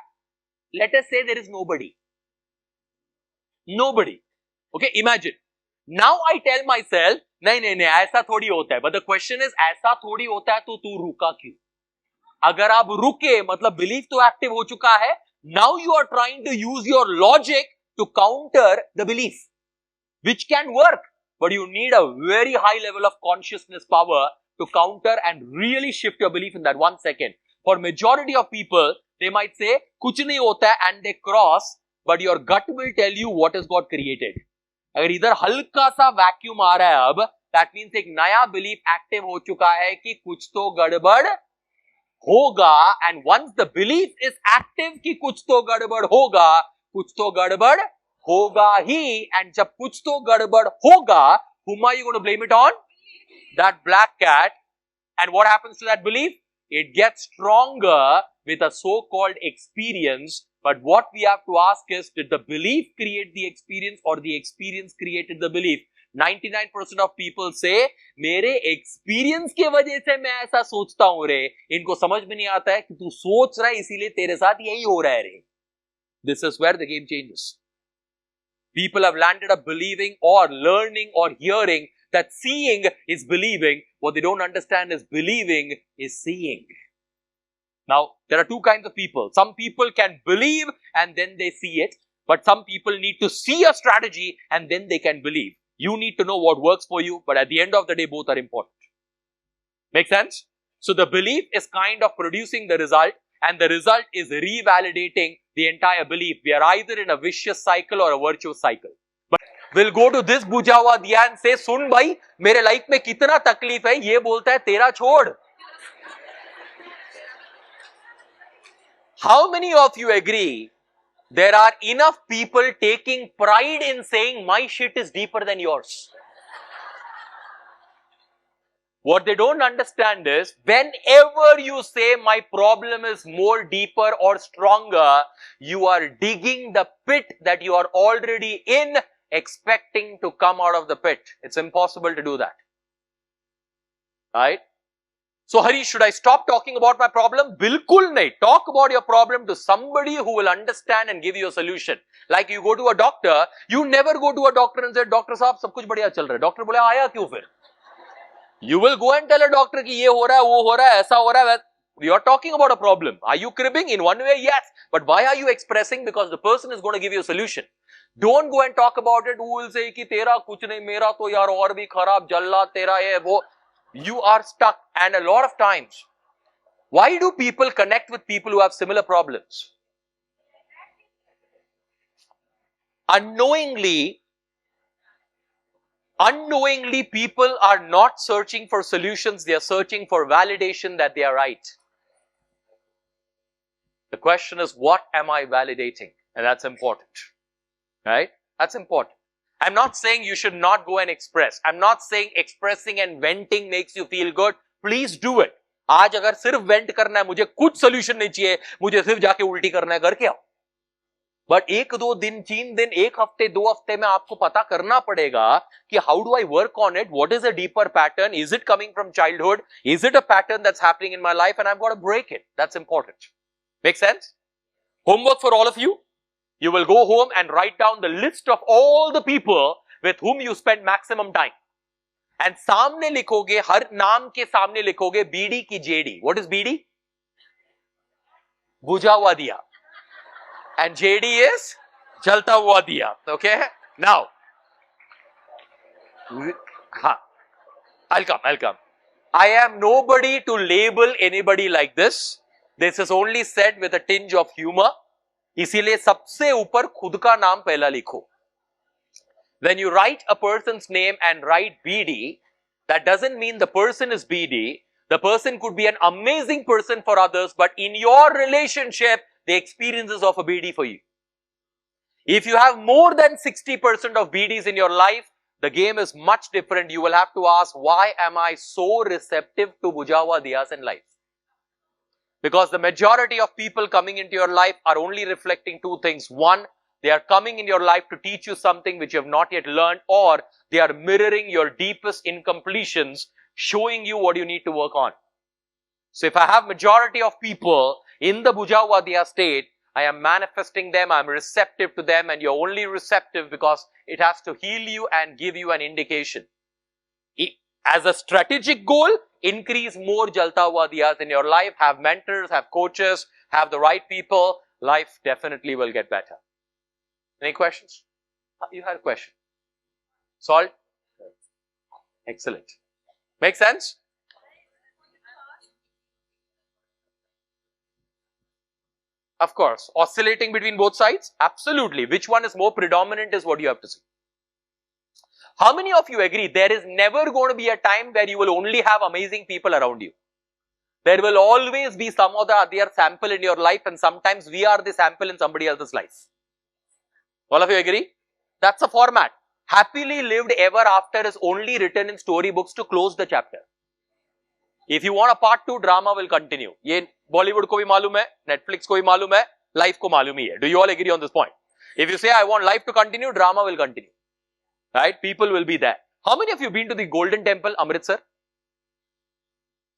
Let us say there is nobody. Nobody. Okay, imagine. Now I tell myself, नहीं ऐसा थोड़ी होता है. But the question is, ऐसा थोड़ी होता है तो तू रुका क्यों? अगर आप रुके मतलब belief तो active हो चुका है. Now you are trying to use your logic to counter the belief, which can work, but you need a very high level of consciousness power to counter and really shift your belief in that 1 second. For majority of people, they might say कुछ नहीं होता है and they cross, but your gut will tell you what has got created. अगर इधर हल्का सा vacuum आ रहा है अब, that means एक नया belief active हो चुका है कि कुछ तो गड़बड़ होगा, and once the belief is active कि कुछ तो गड़बड़ होगा, कुछ तो गड़बड़ होगा ही, and जब कुछ तो गड़बड़ होगा, whom are you going to blame it on? That black cat. And what happens to that belief? It gets stronger with a so-called experience. But what we have to ask is, did the belief create the experience or the experience created the belief? 99% of people say, मेरे experience के वजह से मैं ऐसा सोचता हूँ रे. इनको समझ में नहीं आता है कि तू सोच रहा है इसीलिए तेरे साथ यही हो रहा है रे. This is where the game changes. People have landed up believing or learning or hearing that seeing is believing. What they don't understand is believing is seeing. Now, there are two kinds of people. Some people can believe and then they see it. But some people need to see a strategy and then they can believe. You need to know what works for you. But at the end of the day, both are important. Make sense? So, the belief is kind of producing the result. And the result is revalidating the entire belief. We are either in a vicious cycle or a virtuous cycle. But we'll go to this buja hua diya and say, सुन भाई, मेरे life में कितना तकलीफ है, ये बोलता है तेरा छोड़. How many of you agree there are enough people taking pride in saying my shit is deeper than yours? What they don't understand is, whenever you say my problem is more deeper or stronger, you are digging the pit that you are already in, expecting to come out of the pit. It's impossible to do that. Right? So Harish, should I stop talking about my problem? Bilkul nahi. Talk about your problem to somebody who will understand and give you a solution. Like you go to a doctor, you never go to a doctor and say, Doctor साहब सब कुछ बढ़िया चल रहा है. Doctor बोले आया क्यों फिर? You will go and tell a doctor कि ये हो रहा है, वो हो रहा है, ऐसा हो रहा है. You are talking about a problem. Are you cribbing? In one way, yes. But why are you expressing? Because the person is going to give you a solution. Don't go and talk about it. Who will say कि तेरा कुछ नहीं, मेरा तो यार और भी खराब जल्ला तेरा ये वो. You are stuck. And a lot of times, why do people connect with people who have similar problems? Unknowingly, people are not searching for solutions. They are searching for validation that they are right. The question is, what am I validating? And that's important. Right? That's important. I'm not saying you should not go and express. I'm not saying expressing and venting makes you feel good. Please do it. आज अगर सिर्फ went करना है, मुझे कुछ solution नहीं चाहिए, मुझे सिर्फ जाके उल्टी करना है, करके आओ. बट एक दो दिन, 3 दिन, 1 हफ्ते, 2 हफ्ते में आपको पता करना पड़ेगा कि how do I work on it, what is a deeper pattern, is it coming from childhood, is it a pattern that's happening in my life and I have got to break it. That's important. Make sense? Homework for all of you. You will go home and write down the list of all the people with whom you spend maximum time. And सामने लिखोगे, हर नाम के सामने लिखोगे BD की JD. What is BD? बुझा हुआ दिया. And JD is जलता हुआ दिया. Okay? Now, I'll come. I am nobody to label anybody like this. This is only said with a tinge of humor. इसीलिए सबसे ऊपर खुद का नाम पहला लिखो. When you write a person's name and write BD, that doesn't mean the person is BD. The person could be an amazing person for others, but in your relationship, the experience is of a BD for you. If you have more than 60% of BDs in your life, the game is much different. You will have to ask, why am I so receptive to bujawa diyas in life? Because the majority of people coming into your life are only reflecting 2 things. One, they are coming in your life to teach you something which you have not yet learned, or they are mirroring your deepest incompletions, showing you what you need to work on. So if I have majority of people in the Bujawadiya state, I am manifesting them, I am receptive to them, and you're only receptive because it has to heal you and give you an indication. As a strategic goal, increase more jalta hua diyas in your life, have mentors, have coaches, have the right people, life definitely will get better. Any questions? You had a question. Solved? Excellent. Make sense? Of course. Oscillating between both sides? Absolutely. Which one is more predominant is what you have to see. How many of you agree there is never going to be a time where you will only have amazing people around you? There will always be some other sample in your life, and sometimes we are the sample in somebody else's life. All of you agree? That's a format. Happily lived ever after is only written in storybooks to close the chapter. If you want a part 2, drama will continue. ये Bollywood को भी मालूम है, Netflix को भी मालूम है, life को मालूम ही है. Do you all agree on this point? If you say I want life to continue, drama will continue. Right? People will be there. How many of you been to the Golden Temple, Amritsar?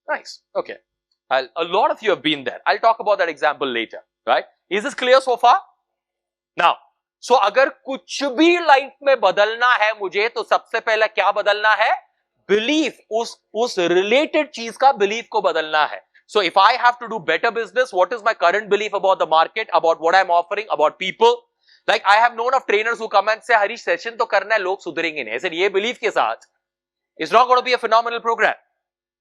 Nice. Okay. A lot of you have been there. I'll talk about that example later. Right? Is this clear so far? Now, so अगर कुछ भी life में बदलना है मुझे, तो सबसे पहले क्या बदलना है? Belief. उस related चीज का belief को बदलना है. So if I have to do better business, what is my current belief about the market, about what I'm offering, about people? Like I have known of trainers who come and say, Harish, session तो करना है, लोग सुधरेंगे नहीं. I said, ये belief के साथ, it's not going to be a phenomenal program.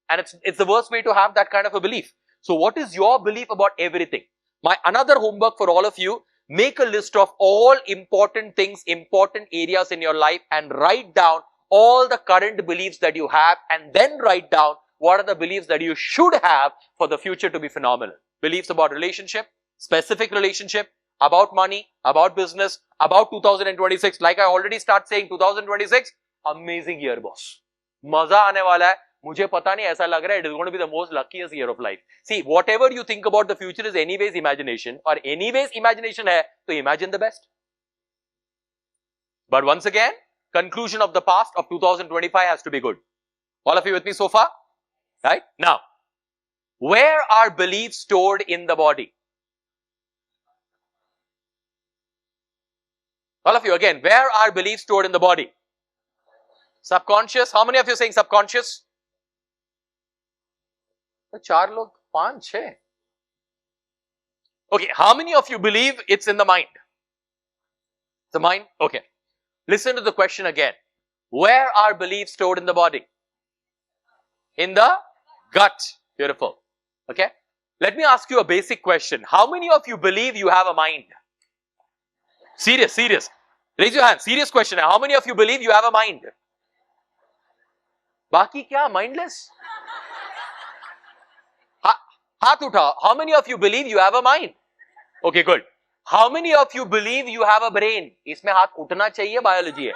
And it's the worst way to have that kind of a belief. So what is your belief about everything? My another homework for all of you, make a list of all important things, important areas in your life, and write down all the current beliefs that you have, and then write down what are the beliefs that you should have for the future to be phenomenal. Beliefs about relationship, specific relationship, about money, about business, about 2026. Like I already start saying, 2026, amazing year, boss. मजा आने वाला है. मुझे पता नहीं, ऐसा लग रहा है it is going to be the most luckiest year of life. See, whatever you think about the future is anyways imagination, or anyways imagination hai, to imagine the best. But once again, conclusion of the past of 2025 has to be good. All of you with me so far? Right? Now, Where are beliefs stored in the body? All of you again, where are beliefs stored in the body? Subconscious. How many of you saying subconscious? 4 log, 5, 6. Okay, how many of you believe it's in the mind? The mind? Okay. Listen to the question again. Where are beliefs stored in the body? In the gut. Beautiful. Okay. Let me ask you a basic question. How many of you believe you have a mind? Serious. Raise your hand. Serious question. How many of you believe you have a mind? Baki kya? Mindless? Haath utha. How many of you believe you have a mind? Okay, good. How many of you believe you have a brain? Isme haath utna chahiye, biology hai.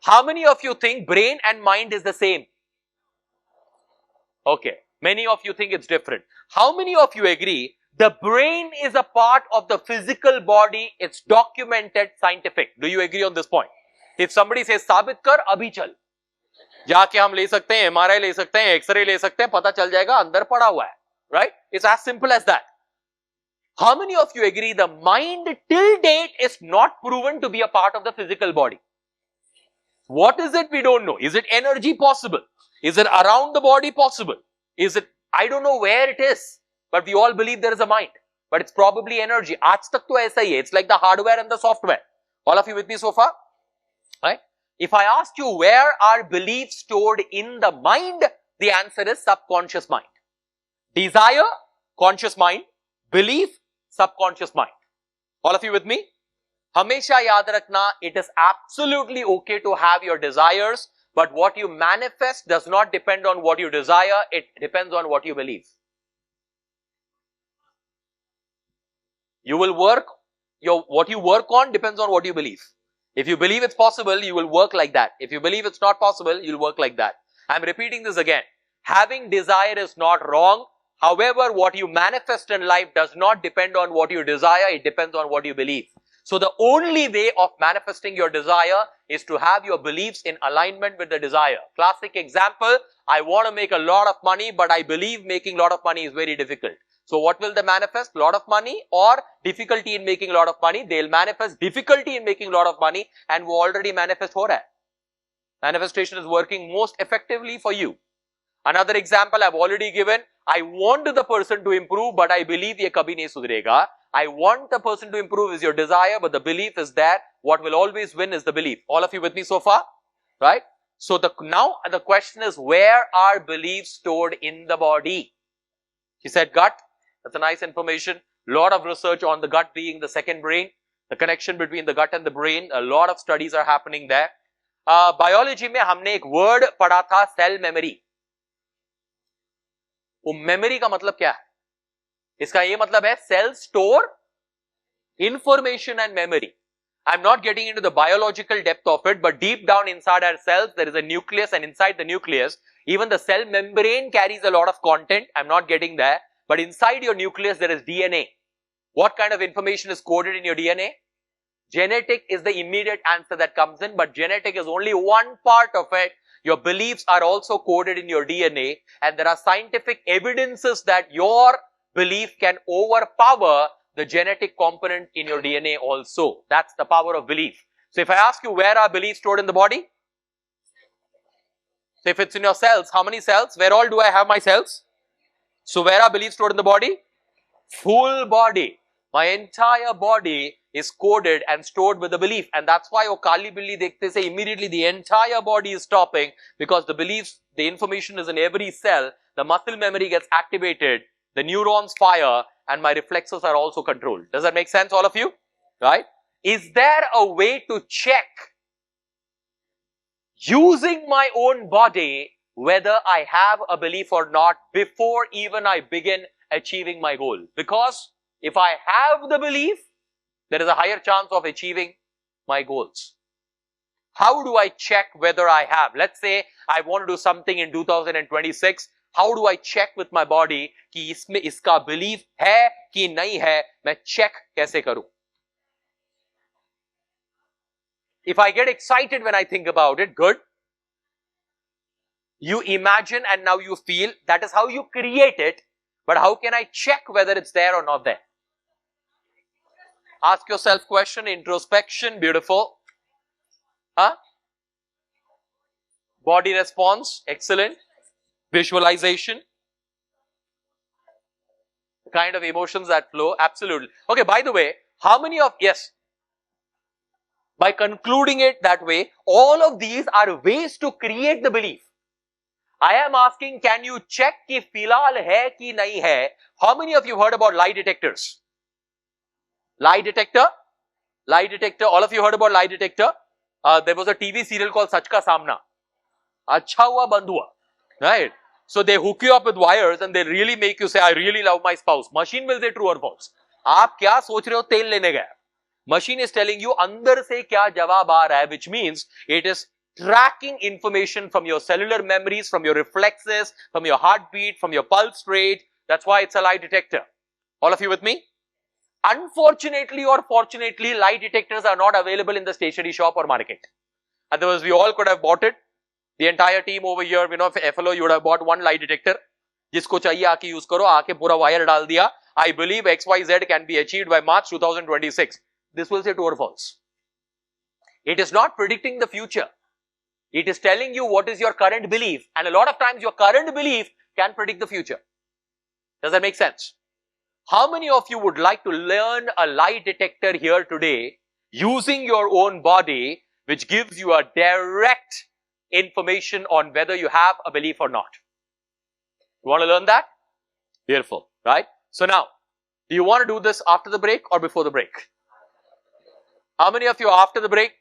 How many of you think brain and mind is the same? Okay. Many of you think it's different. How many of you agree the brain is a part of the physical body? It's documented, scientific. Do you agree on this point? If somebody says, sabit kar, abhi chal. जाके हम ले सकते हैं, MRI ले सकते हैं, X-ray ले सकते हैं, पता चल जाएगा अंदर पड़ा हुआ है. Right? It's as simple as that. How many of you agree the mind till date is not proven to be a part of the physical body? What is it we don't know? Is it energy possible? Is it around the body possible? Is it, I don't know where it is, but we all believe there is a mind, but it's probably energy. Aaj tak to aisa hi hai. It's like the hardware and the software. All of you with me so far? Right? If I ask you where are beliefs stored in the mind, the answer is subconscious mind. Desire, conscious mind. Belief, subconscious mind. All of you with me? Hamesha yaad rakhna, it is absolutely okay to have your desires, but what you manifest does not depend on what you desire, it depends on what you believe. You will work, what you work on depends on what you believe. If you believe it's possible, you will work like that. If you believe it's not possible, you'll work like that. I'm repeating this again. Having desire is not wrong. However, what you manifest in life does not depend on what you desire, it depends on what you believe. So the only way of manifesting your desire is to have your beliefs in alignment with the desire. Classic example, I want to make a lot of money, but I believe making a lot of money is very difficult. So what will they manifest? Lot of money or difficulty in making a lot of money? They'll manifest difficulty in making a lot of money, and wo already manifest ho raha hai. Manifestation is working most effectively for you. Another example I've already given. I want the person to improve, but I believe ye kabhi nahi sudhrega. I want the person to improve is your desire, but the belief is that what will always win is the belief. All of you with me so far? Right? So now the question is, where are beliefs stored in the body? She said gut. That's a nice information. Lot of research on the gut being the second brain. The connection between the gut and the brain. A lot of studies are happening there. Biology में हमने एक word पढ़ा था, cell memory. वो memory का मतलब क्या है? इसका ये मतलब है cells store information and memory. I'm not getting into the biological depth of it, but deep down inside our cells, there is a nucleus, and inside the nucleus, even the cell membrane carries a lot of content. I'm not getting there. But inside your nucleus, there is DNA. What kind of information is coded in your DNA? Genetic is the immediate answer that comes in, but genetic is only one part of it. Your beliefs are also coded in your DNA, and there are scientific evidences that your belief can overpower the genetic component in your DNA also. That's the power of belief. So if I ask you, where are beliefs stored in the body? So if it's in your cells, how many cells? Where all do I have my cells? So where are beliefs stored in the body? Full body. My entire body is coded and stored with the belief, and that's why wo kali billi dekhte se immediately the entire body is stopping, because the beliefs, the information is in every cell. The muscle memory gets activated, the neurons fire, and my reflexes are also controlled. Does that make sense, all of you? Right? Is there a way to check using my own body whether I have a belief or not before even I begin achieving my goal? Because if I have the belief, there is a higher chance of achieving my goals. How do I check whether I have? Let's say I want to do something in 2026. How do I check with my body कि इसमें इसका belief है कि नहीं है? मैं check कैसे करूं? If I get excited when I think about it, good. you imagine and now you feel. That is how you create it. But how can I check whether it's there or not there? Ask yourself question, introspection, beautiful. Huh? Body response, excellent. Visualization. The kind of emotions that flow, absolutely. Okay, by the way, how many of, yes, by concluding it that way, all of these are ways to create the belief. I am asking, can you check ki filal hai ki nahi hai? How many of you heard about lie detectors? Lie detector? Lie detector. All of you heard about lie detector? There was a TV serial called Sach Ka Samna. Acha hua band hua. Right? So they hook you up with wires and they really make you say, I really love my spouse. Machine will say true or false. Aap kya soch rahe ho? Tel lene gaya. Machine is telling you andar se kya jawab aa raha hai, which means it is tracking information from your cellular memories, from your reflexes, from your heartbeat, from your pulse rate. That's why it's a lie detector. All of you with me? Unfortunately or fortunately, lie detectors are not available in the stationery shop or market. Otherwise, we all could have bought it. The entire team over here, you know, FLO, you would have bought one lie detector. Jisko chahiye aake use karo, aake pura wire dal diya. I believe XYZ can be achieved by March 2026. This will say true or false. It is not predicting the future. It is telling you what is your current belief. And a lot of times your current belief can predict the future. Does that make sense? How many of you would like to learn a lie detector here today using your own body, which gives you a direct information on whether you have a belief or not? You want to learn that? Beautiful, right? So now, do you want to do this after the break or before the break? How many of you are after the break?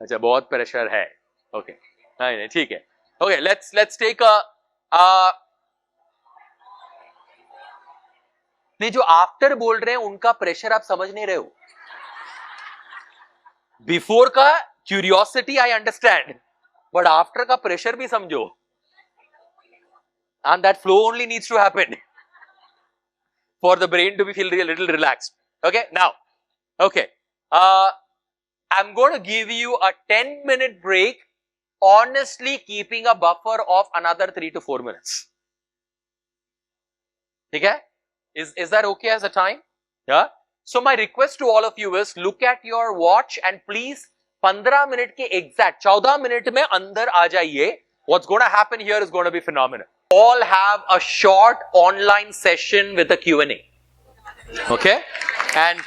अच्छा, बहुत pressure है. Okay. नहीं, ठीक है. Okay, let's take a नहीं, जो after बोल रहे हैं उनका प्रेशर आप समझ नहीं रहे हो. बिफोर का curiosity I understand, but after का प्रेशर भी समझो. And that flow only needs to happen for the brain to be feel a little relaxed. Okay, now, okay, I'm going to give you a 10-minute break, honestly keeping a buffer of another 3 to 4 minutes. Okay? Is that okay as a time? Yeah. So my request to all of you is look at your watch and please 15 minute ke exact 14 minute mein andar aa jaiye. What's going to happen here is going to be phenomenal. All have a short online session with a Q&A. Okay? And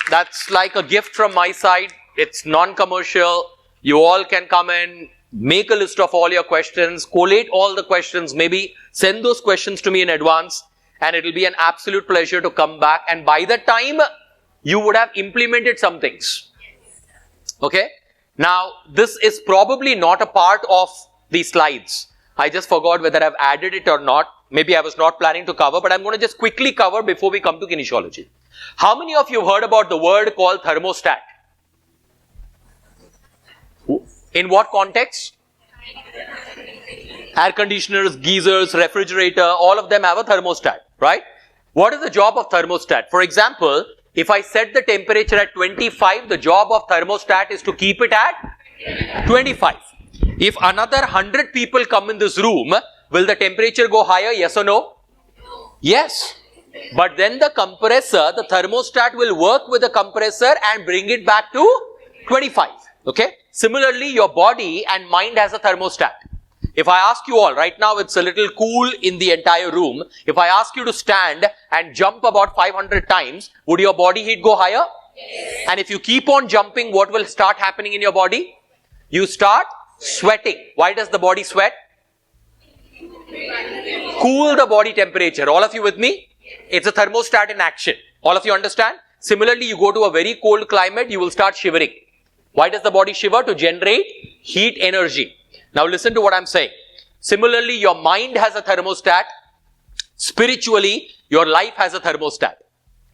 that's like a gift from my side. It's non-commercial. You all can come in, make a list of all your questions, collate all the questions, maybe send those questions to me in advance, and it will be an absolute pleasure to come back. And by the time, you would have implemented some things. Okay? Now, this is probably not a part of the slides. I just forgot whether I've added it or not. Maybe I was not planning to cover, but I'm going to just quickly cover before we come to kinesiology. How many of you have heard about the word called thermostat? In what context? Air conditioners, geysers, refrigerator, all of them have a thermostat, right? What is the job of thermostat? For example, if I set the temperature at 25, the job of thermostat is to keep it at 25. If another 100 people come in this room, will the temperature go higher, yes or no? Yes. But then the compressor, the thermostat will work with the compressor and bring it back to 25. Okay? Similarly, your body and mind has a thermostat. If I ask you all, right now it's a little cool in the entire room. If I ask you to stand and jump about 500 times, would your body heat go higher? Yes. And if you keep on jumping, what will start happening in your body? You start sweating. Why does the body sweat? Cool the body temperature. All of you with me? It's a thermostat in action. All of you understand? Similarly, you go to a very cold climate, you will start shivering. Why does the body shiver? To generate heat energy. Now listen to what I'm saying. Similarly, your mind has a thermostat. Spiritually, your life has a thermostat.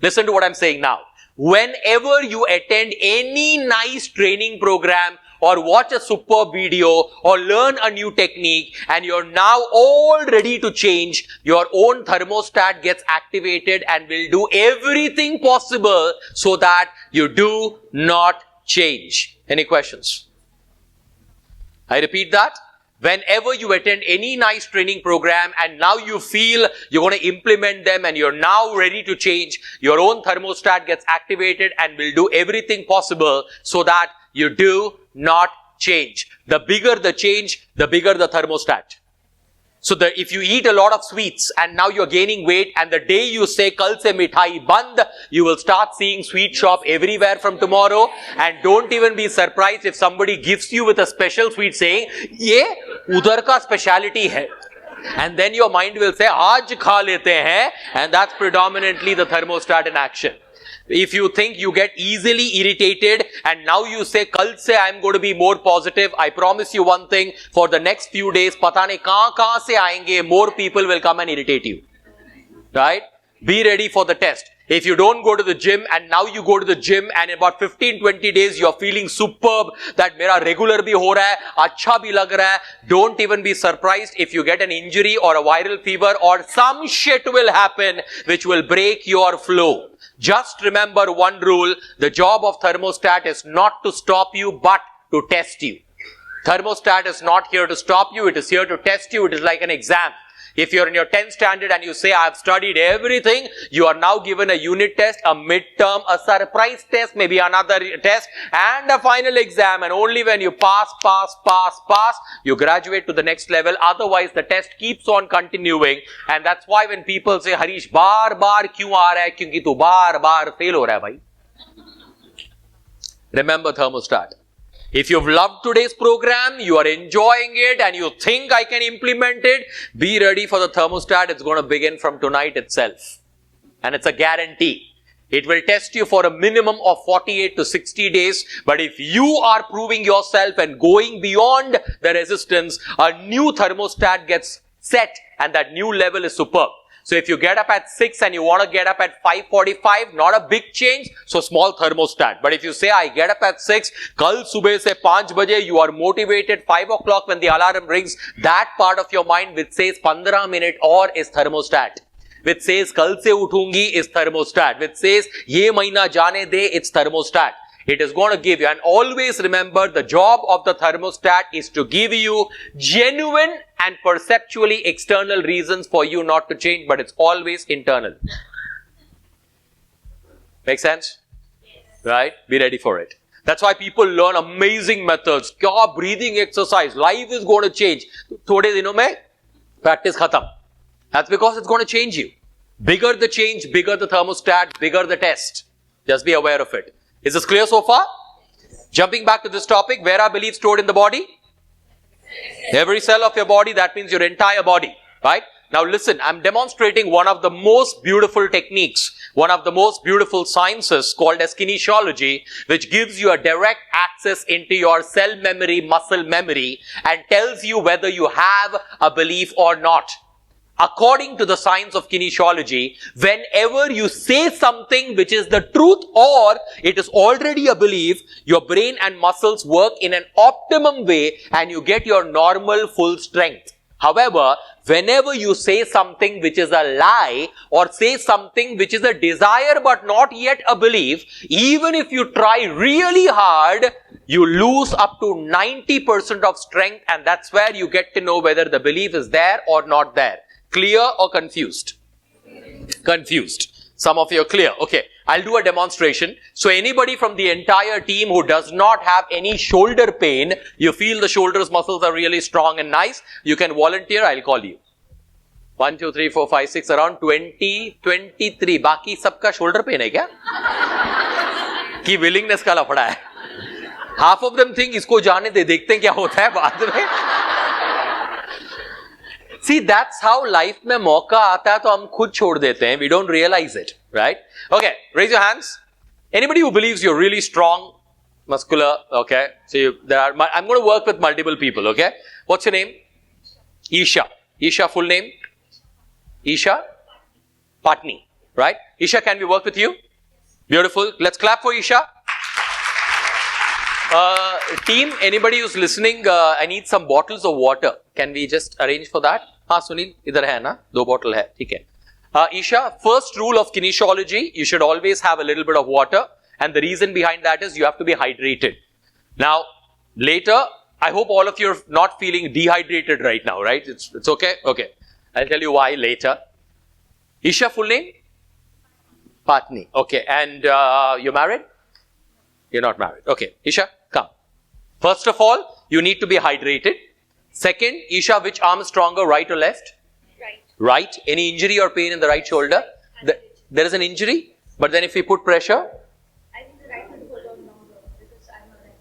Listen to what I'm saying now. Whenever you attend any nice training program or watch a superb video or learn a new technique and you're now all ready to change, your own thermostat gets activated and will do everything possible so that you do not change. Any questions? I repeat that. Whenever you attend any nice training program and now you feel you're going to implement them and you're now ready to change, your own thermostat gets activated and will do everything possible so that you do not change. The bigger the change, the bigger the thermostat. So if you eat a lot of sweets and now you're gaining weight, and the day you say kal se mithai band, you will start seeing sweet shop everywhere from tomorrow. And don't even be surprised if somebody gives you with a special sweet saying, ye udhar ka speciality hai. And then your mind will say, aaj kha lete hain. And that's predominantly the thermostat in action. If you think you get easily irritated and now you say, kal se I'm going to be more positive, I promise you one thing, for the next few days, pata nahi kahan se aayenge, more people will come and irritate you. Right? Be ready for the test. If you don't go to the gym and now you go to the gym and in about 15-20 days you're feeling superb, that mera regular bhi ho raha hai, acha bhi lag raha hai, don't even be surprised if you get an injury or a viral fever or some shit will happen which will break your flow. Just remember one rule, the job of thermostat is not to stop you but to test you. Thermostat is not here to stop you, it is here to test you. It is like an exam. If you're in your 10th standard and you say, I've studied everything, you are now given a unit test, a midterm, a surprise test, maybe another test, and a final exam. And only when you pass, you graduate to the next level. Otherwise, the test keeps on continuing. And that's why when people say, Harish, baar kyun aa raha hai? Kyunki tu baar fail ho raha hai, bhai. Remember thermostat. If you've loved today's program, you are enjoying it and you think I can implement it, be ready for the thermostat. It's going to begin from tonight itself. And it's a guarantee. It will test you for a minimum of 48 to 60 days. But if you are proving yourself and going beyond the resistance, a new thermostat gets set and that new level is superb. So if you get up at 6 and you want to get up at 5:45, not a big change, so small thermostat. But if you say, I get up at 6, kal subah se 5 baje, you are motivated, 5 o'clock when the alarm rings, that part of your mind which says 15 minute or is thermostat. Which says, kal se uthungi is thermostat. Which says, ye mahina jaane de, it's thermostat. It is going to give you, and always remember, the job of the thermostat is to give you genuine and perceptually external reasons for you not to change, but it's always internal. Make sense? Yes. Right? Be ready for it. That's why people learn amazing methods. Kya breathing exercise, life is going to change. Thode dino mein practice khatam. That's because it's going to change you. Bigger the change, bigger the thermostat, bigger the test. Just be aware of it. Is this clear so far? Jumping back to this topic, where are beliefs stored in the body? Every cell of your body, that means your entire body, right? Now listen, I'm demonstrating one of the most beautiful techniques, one of the most beautiful sciences called as kinesiology, which gives you a direct access into your cell memory, muscle memory, and tells you whether you have a belief or not. According to the science of kinesiology, whenever you say something which is the truth or it is already a belief, your brain and muscles work in an optimum way and you get your normal full strength. However, whenever you say something which is a lie or say something which is a desire but not yet a belief, even if you try really hard, you lose up to 90% of strength, and that's where you get to know whether the belief is there or not there. Clear or confused? Confused. Some of you are clear. Okay, I'll do a demonstration. So anybody from the entire team who does not have any shoulder pain, you feel the shoulders muscles are really strong and nice, you can volunteer, I'll call you. 1, 2, 3, 4, 5, 6, around 20, 23. Baki sabka shoulder pain hai kya? Ki willingness ka lafda hai. Half of them think isko jaane de, dekhte hain kya hota hai baad mein. See, that's how life mein mauka aata hai to hum khud chhod dete hain. We don't realize it, right? Okay, raise your hands. Anybody who believes you're really strong, muscular, okay? So I'm going to work with multiple people, okay? What's your name? Isha. Isha, full name? Isha Patni, right? Isha, can we work with you? Beautiful. Let's clap for Isha. Team, anybody who's listening, I need some bottles of water. Can we just arrange for that? हाँ सुनील इधर है ना 2 bottle है ठीक है. Isha, first rule of kinesiology, you should always have a little bit of water, and the reason behind that is you have to be hydrated. Now later I hope all of you are not feeling dehydrated right now, right? It's okay? Okay. I'll tell you why later. Isha, full name? Patni. Okay. And you're married? You're not married. Okay. Isha, come. First of all, you need to be hydrated. Second, Isha, which arm is stronger, right or left? Right. Right. Any injury or pain in the right shoulder? There is an injury, but then if we put pressure? I think the right will hold on longer because I'm a right.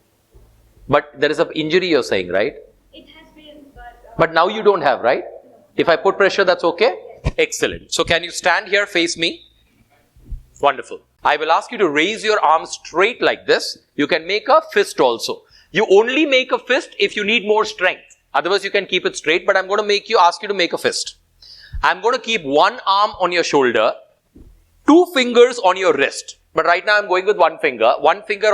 But there is an injury you're saying, right? It has been, but... But now you don't have, right? If I put pressure, that's okay? Excellent. So can you stand here, face me? Wonderful. I will ask you to raise your arms straight like this. You can make a fist also. You only make a fist if you need more strength. Otherwise, you can keep it straight, but I'm going to ask you to make a fist. I'm going to keep one arm on your shoulder, 2 fingers on your wrist. But right now, I'm going with 1 finger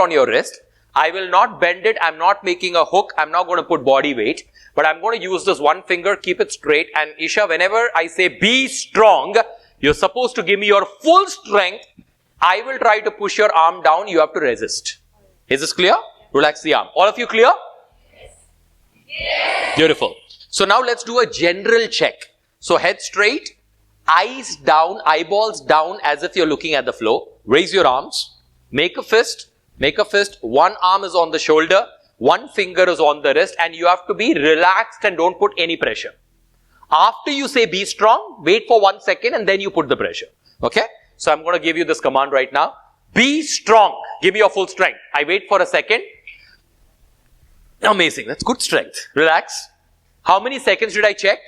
on your wrist. I will not bend it. I'm not making a hook. I'm not going to put body weight. But I'm going to use this 1 finger, keep it straight. And Isha, whenever I say be strong, you're supposed to give me your full strength. I will try to push your arm down. You have to resist. Is this clear? Relax the arm. All of you clear? Yes. Yes. Beautiful. So now let's do a general check. So head straight, eyes down, eyeballs down as if you're looking at the floor. Raise your arms. Make a fist. Make a fist. 1 arm is on the shoulder. 1 finger is on the wrist. And you have to be relaxed and don't put any pressure. After you say be strong, wait for 1 second and then you put the pressure. Okay? So I'm going to give you this command right now. Be strong. Give me your full strength. I wait for a second. Amazing. That's good strength. Relax. How many seconds did I check?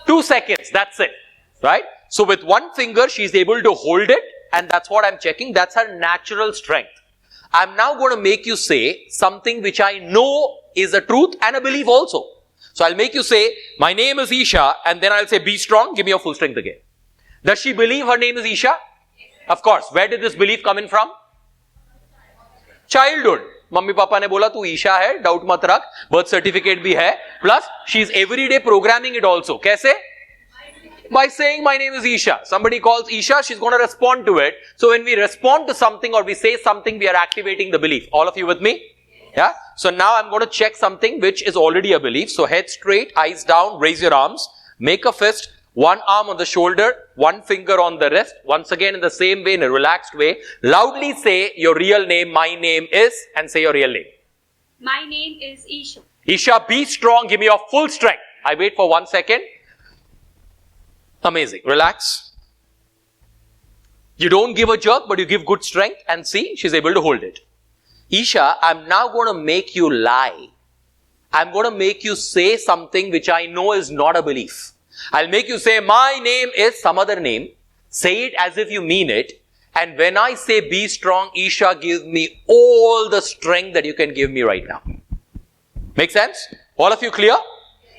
2 seconds. That's it. Right? So with 1 finger, she's able to hold it. And that's what I'm checking. That's her natural strength. I'm now going to make you say something which I know is a truth and a belief also. So I'll make you say, my name is Isha. And then I'll say, be strong. Give me your full strength again. Does she believe her name is Isha? Of course. Where did this belief come in from? Childhood. Mummy papa ने बोला तू ईशा है, doubt मत रख, birth certificate भी है, plus she is everyday programming it also. कैसे? By saying my name is Isha. Somebody calls Isha, she's going to respond to it. So when we respond to something or we say something, we are activating the belief. All of you with me? Yeah? So now I'm going to check something which is already a belief. So head straight, eyes down, raise your arms, make a fist, 1 arm on the shoulder, 1 finger on the wrist. Once again in the same way, in a relaxed way. Loudly say your real name, my name is, and say your real name. My name is Isha. Isha, be strong, give me your full strength. I wait for 1 second. Amazing. Relax. You don't give a jerk, but you give good strength, and see, she's able to hold it. Isha, I'm now going to make you lie. I'm going to make you say something which I know is not a belief. I'll make you say, my name is some other name. Say it as if you mean it. And when I say be strong, Isha, give me all the strength that you can give me right now. Make sense? All of you clear?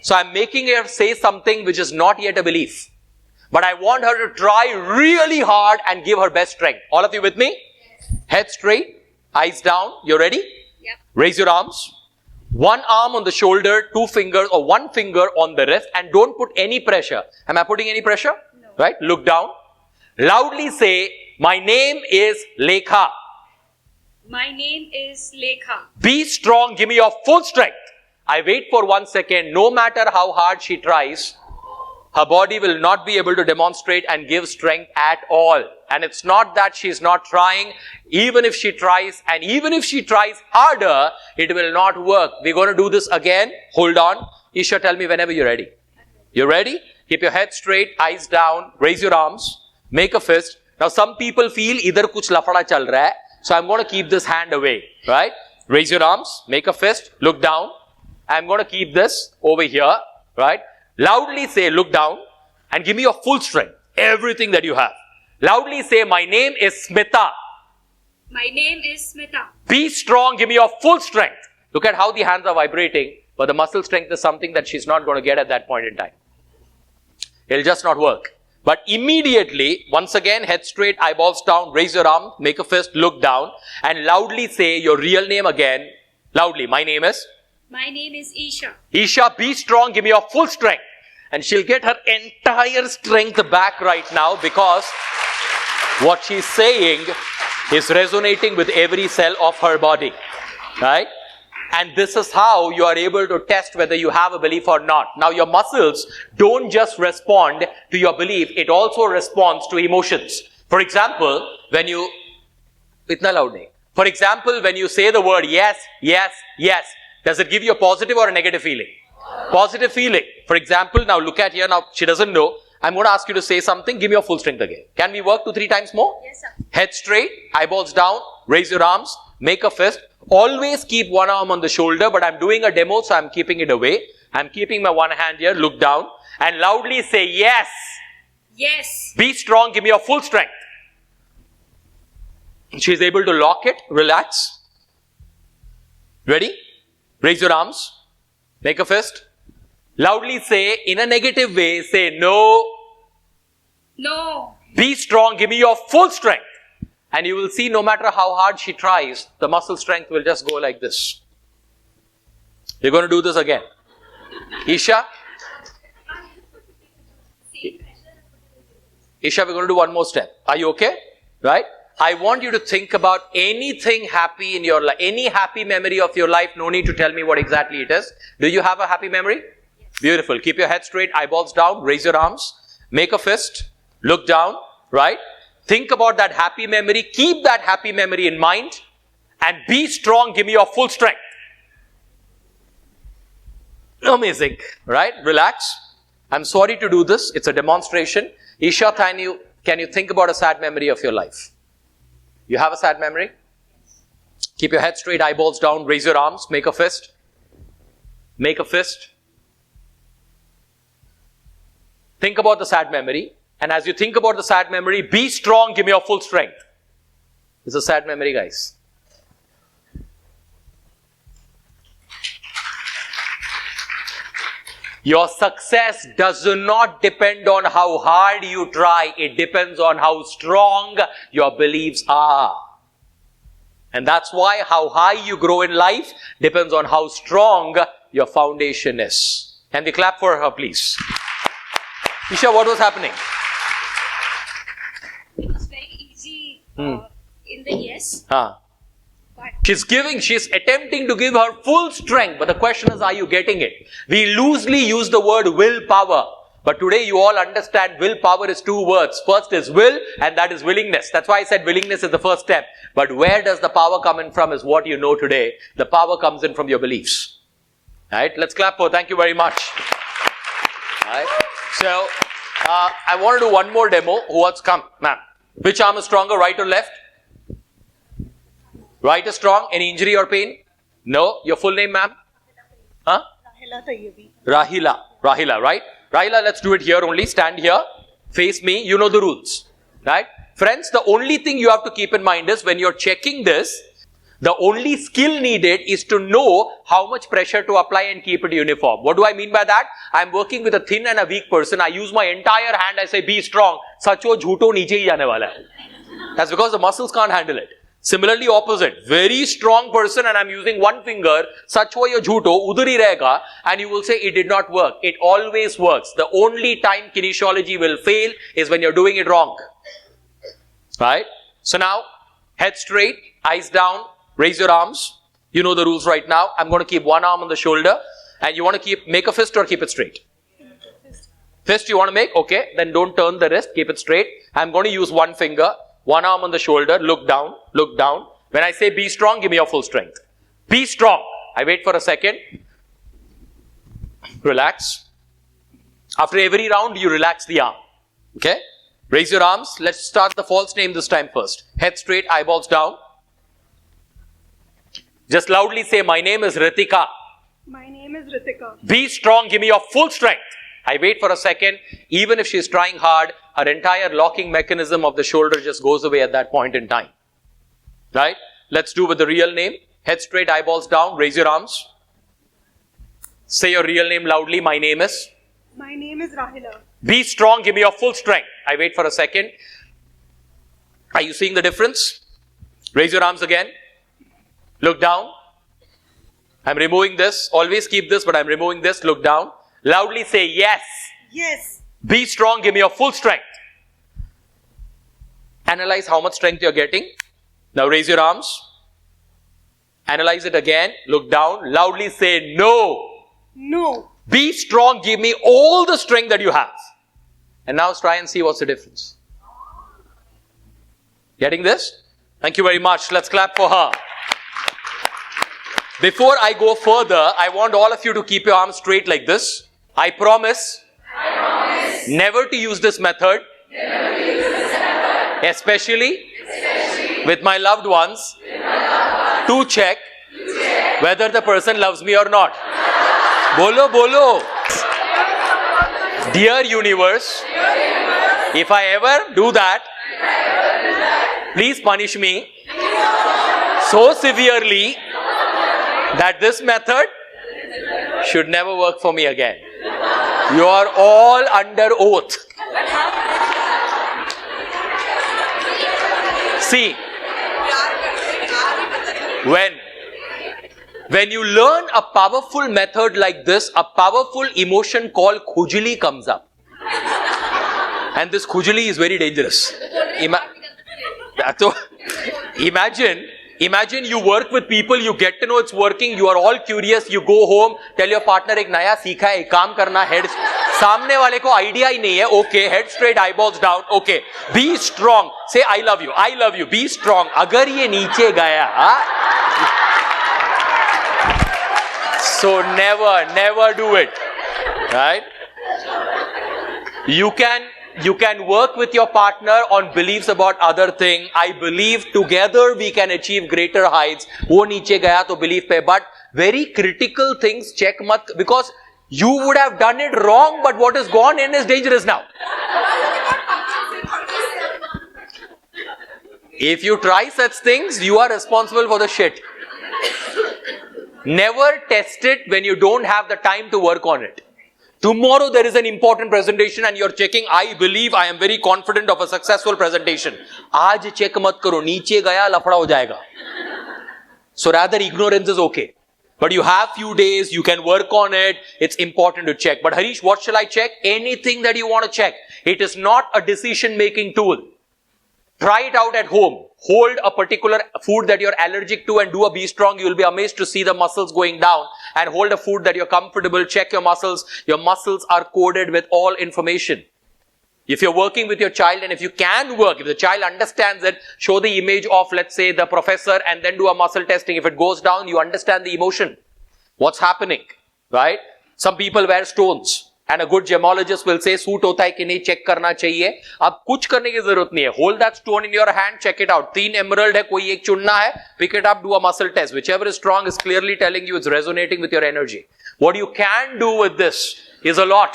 So I'm making her say something which is not yet a belief. But I want her to try really hard and give her best strength. All of you with me? Yes. Head straight, eyes down. You ready? Yep. Raise your arms. 1 arm on the shoulder, 2 fingers or 1 finger on the wrist, and don't put any pressure. Am I putting any pressure? No. Right? Look down. Loudly say, my name is Lekha. My name is Lekha. Be strong. Give me your full strength. I wait for 1 second. No matter how hard she tries, her body will not be able to demonstrate and give strength at all. And it's not that she's not trying. Even if she tries, and even if she tries harder, it will not work. We're going to do this again. Hold on. Isha, tell me whenever you're ready. You're ready? Keep your head straight, eyes down, raise your arms, make a fist. Now some people feel idhar kuch lafada chal raha hai, so I'm going to keep this hand away, right? Raise your arms, make a fist, look down. I'm going to keep this over here, right? Loudly say, look down, and give me your full strength, everything that you have. Loudly say, my name is Smita. My name is Smita. Be strong, give me your full strength. Look at how the hands are vibrating, but the muscle strength is something that she's not going to get at that point in time. It'll just not work. But immediately, once again, head straight, eyeballs down, raise your arm, make a fist, look down, and loudly say your real name again. Loudly, my name is? My name is Isha. Isha, be strong, give me your full strength. And she'll get her entire strength back right now because what she's saying is resonating with every cell of her body. Right? And this is how you are able to test whether you have a belief or not. Now your muscles don't just respond to your belief, it also responds to emotions. For example, when you, itna loud nahi. For example, when you say the word yes, yes, yes, does it give you a positive or a negative feeling? Positive feeling. For example, now look at here, now she doesn't know. I'm going to ask you to say something, give me your full strength again. Can we work 2-3 times more? Yes, sir. Head straight, eyeballs down, raise your arms, make a fist. Always keep one arm on the shoulder, but I'm doing a demo, so I'm keeping it away. I'm keeping my one hand here, look down, and loudly say yes. Yes. Be strong, give me your full strength. She's able to lock it, relax. Ready? Raise your arms, make a fist. Loudly say, in a negative way, say no. No. Be strong, give me your full strength. And you will see no matter how hard she tries, the muscle strength will just go like this. You're going to do this again. Isha? Isha, we're going to do one more step. Are you okay? Right? I want you to think about anything happy in your life, any happy memory of your life. No need to tell me what exactly it is. Do you have a happy memory? Yes. Beautiful. Keep your head straight, eyeballs down, raise your arms, make a fist, look down, right? Think about that happy memory. Keep that happy memory in mind and be strong. Give me your full strength. Amazing, right? Relax. I'm sorry to do this. It's a demonstration. Isha, can you think about a sad memory of your life? You have a sad memory? Keep your head straight, eyeballs down, raise your arms, make a fist. Make a fist. Think about the sad memory. And as you think about the sad memory, be strong, give me your full strength. It's a sad memory, guys. Your success does not depend on how hard you try. It depends on how strong your beliefs are. And that's why how high you grow in life depends on how strong your foundation is. Can we clap for her, please? Isha, what was happening? It was very easy in the yes. She's attempting to give her full strength, but the question is, are you getting it? We loosely use the word willpower, but today you all understand willpower is 2 words. First is will, and that is willingness. That's why I said willingness is the first step. But where does the power come in from is what you know today. The power comes in from your beliefs. Right? Let's clap for her. Thank you very much. Right? So, I want to do one more demo. Who wants to come? Ma'am. Which arm is stronger, right or left? Right is strong. Any injury or pain? No. Your full name, ma'am? Huh? Rahila. Rahila, right? Rahila, let's do it here only. Stand here. Face me. You know the rules. Right? Friends, the only thing you have to keep in mind is when you're checking this, the only skill needed is to know how much pressure to apply and keep it uniform. What do I mean by that? I'm working with a thin and a weak person. I use my entire hand. I say, be strong. Sacho jhuto niche hi jaane wala hai. That's because the muscles can't handle it. Similarly opposite, very strong person and I'm using one finger, sach ho ya jhuto, udhar hi rahega, and you will say it did not work. It always works. The only time kinesiology will fail is when you're doing it wrong. Right? So now, head straight, eyes down, raise your arms. You know the rules right now. I'm going to keep one arm on the shoulder and you want to make a fist or keep it straight? Fist you want to make? Okay, then don't turn the wrist, keep it straight. I'm going to use one finger. One arm on the shoulder, look down, look down. When I say be strong, give me your full strength. Be strong. I wait for a second. Relax. After every round, you relax the arm. Okay? Raise your arms. Let's start the false name this time first. Head straight, eyeballs down. Just loudly say, my name is Ritika. My name is Ritika. Be strong, give me your full strength. I wait for a second. Even if she's trying hard, her entire locking mechanism of the shoulder just goes away at that point in time. Right? Let's do with the real name. Head straight, eyeballs down, raise your arms. Say your real name loudly. My name is? My name is Rahila. Be strong, give me your full strength. I wait for a second. Are you seeing the difference? Raise your arms again. Look down. I'm removing this. Always keep this, but I'm removing this. Look down. Loudly say yes. Yes. Be strong, give me your full strength. Analyze how much strength you're getting. Now raise your arms. Analyze it again. Look down. Loudly say no. No. Be strong. Give me all the strength that you have. And now try and see what's the difference. Getting this? Thank you very much. Let's clap for her. Before I go further, I want all of you to keep your arms straight like this. I promise never to use this method, especially with my loved ones, to check whether the person loves me or not. Bolo, bolo. Dear universe, if I ever do that, please punish me so severely that this method should never work for me again. You are all under oath. See, when you learn a powerful method like this, a powerful emotion called khujli comes up. And this khujli is very dangerous. Imagine you work with people, you get to know it's working, you are all curious, you go home, tell your partner एक नया सीखा है, एक काम करना, head सामने वाले को idea ही नहीं है, okay, head straight, eyeballs down, okay, be strong, say I love you, be strong. अगर ये नीचे गया, so never do it, right? You can work with your partner on beliefs about other thing. I believe together we can achieve greater heights. वो नीचे गया तो belief पे, but very critical things check mat, because you would have done it wrong, but what is gone in is dangerous now. If you try such things, you are responsible for the shit. Never test it when you don't have the time to work on it. Tomorrow there is an important presentation and you're checking, I believe, I am very confident of a successful presentation. आज check मत करो, नीचे गया लफड़ा हो जाएगा. So rather ignorance is okay. But you have few days, you can work on it, it's important to check. But Harish, what shall I check? Anything that you want to check. It is not a decision making tool. Try it out at home. Hold a particular food that you're allergic to and do a be strong. You will be amazed to see the muscles going down. And hold a food that you're comfortable. Check your muscles. Your muscles are coded with all information. If you're working with your child and if you can work, if the child understands it, show the image of, let's say, the professor and then do a muscle testing. If it goes down, you understand the emotion. What's happening, right? Some people wear stones. And a good gemologist will say, suit hota hai ki nahi, check karna chahiye. Ab kuch karne ki zarurat nahi hai. Hold that stone in your hand, check it out. 3 emerald hai, koi ek chunna hai, pick it up, do a muscle test. Whichever is strong is clearly telling you it's resonating with your energy. What you can do with this is a lot.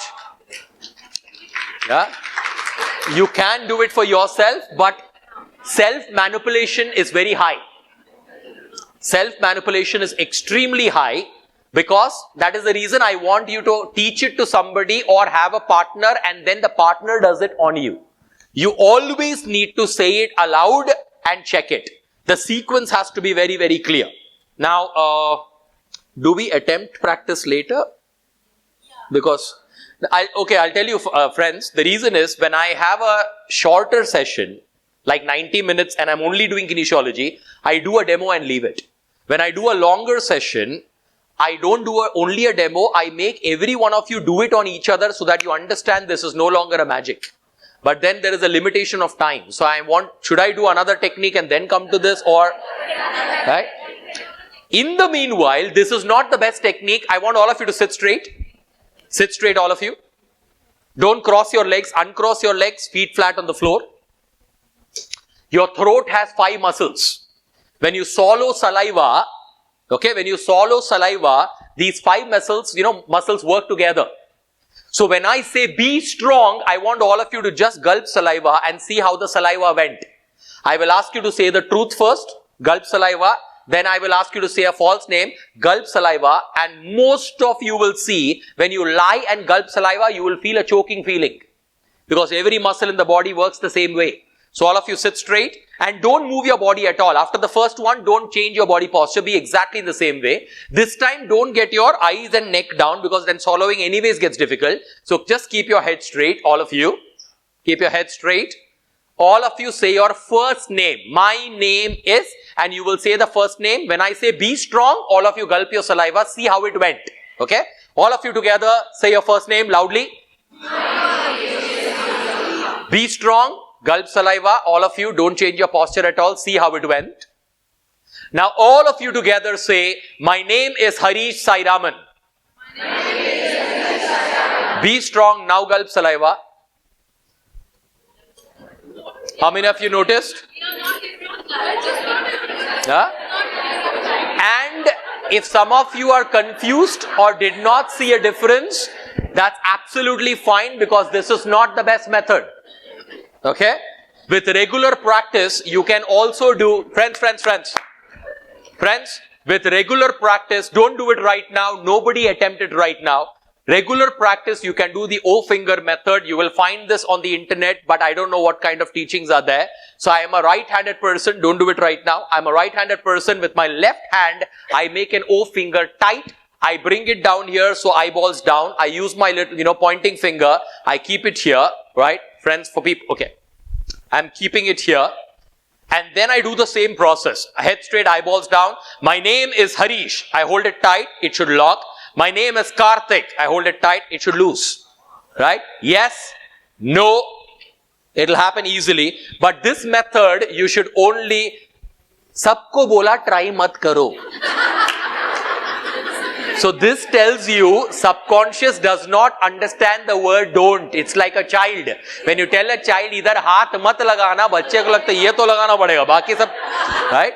Yeah? You can do it for yourself, but self-manipulation is very high. Self-manipulation is extremely high. Because that is the reason I want you to teach it to somebody or have a partner and then the partner does it on you. You always need to say it aloud and check it. The sequence has to be very, very clear. Now, do we attempt practice later? Because, I'll tell you friends, the reason is when I have a shorter session, like 90 minutes and I'm only doing kinesiology, I do a demo and leave it. When I do a longer session, I don't do only a demo, I make every one of you do it on each other so that you understand this is no longer a magic. But then there is a limitation of time. So should I do another technique and then come to this or, right? In the meanwhile, this is not the best technique. I want all of you to sit straight. Sit straight, all of you. Don't cross your legs, uncross your legs, feet flat on the floor. Your throat has 5 muscles. When you swallow saliva, these 5 muscles, muscles work together. So when I say be strong, I want all of you to just gulp saliva and see how the saliva went. I will ask you to say the truth first, gulp saliva. Then I will ask you to say a false name, gulp saliva. And most of you will see, when you lie and gulp saliva, you will feel a choking feeling. Because every muscle in the body works the same way. So all of you sit straight and don't move your body at all. After the first one, don't change your body posture. Be exactly in the same way. This time, don't get your eyes and neck down because then swallowing anyways gets difficult. So just keep your head straight, all of you. Keep your head straight. All of you say your first name. My name is, and you will say the first name. When I say be strong, all of you gulp your saliva, see how it went. Okay? All of you together say your first name loudly. Be strong, gulp saliva. All of you don't change your posture at all, see how it went. Now all of you together say, my name is Harrish Sai Raman. Be strong, now gulp saliva. How many of you noticed? Huh? And if some of you are confused or did not see a difference, that's absolutely fine, because this is not the best method. Okay? With regular practice, you can also do, friends, with regular practice, don't do it right now. Nobody attempt it right now. Regular practice, you can do the O-finger method. You will find this on the internet, but I don't know what kind of teachings are there. So I am a right-handed person. Don't do it right now. I'm a right-handed person. With my left hand, I make an O-finger tight. I bring it down here, so eyeballs down. I use my little, pointing finger. I keep it here, right? Friends, for people, okay. I'm keeping it here. And then I do the same process. Head straight, eyeballs down. My name is Harish. I hold it tight. It should lock. My name is Karthik. I hold it tight. It should loose. Right? Yes. No. It'll happen easily. But this method, you should only... Sabko bola try mat karo. So this tells you, subconscious does not understand the word don't. It's like a child. When you tell a child, idhar haath mat lagana, bacche ko lagta hai ye to lagana padega. Baki sab, right?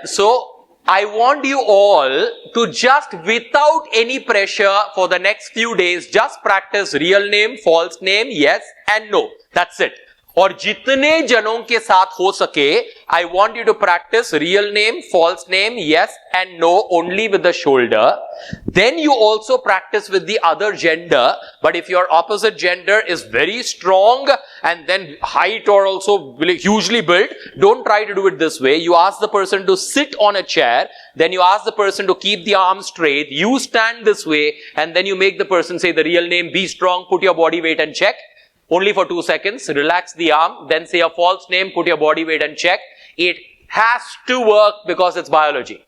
So, I want you all to just, without any pressure for the next few days, just practice real name, false name, yes and no. That's it. और जितने जनों के साथ हो सके, I want you to practice real name, false name, yes and no only with the shoulder. Then you also practice with the other gender. But if your opposite gender is very strong and then height or also hugely built, don't try to do it this way. You ask the person to sit on a chair. Then you ask the person to keep the arms straight. You stand this way and then you make the person say the real name, be strong, put your body weight and check. Only for 2 seconds, relax the arm, then say a false name, put your body weight and check. It has to work because it's biology.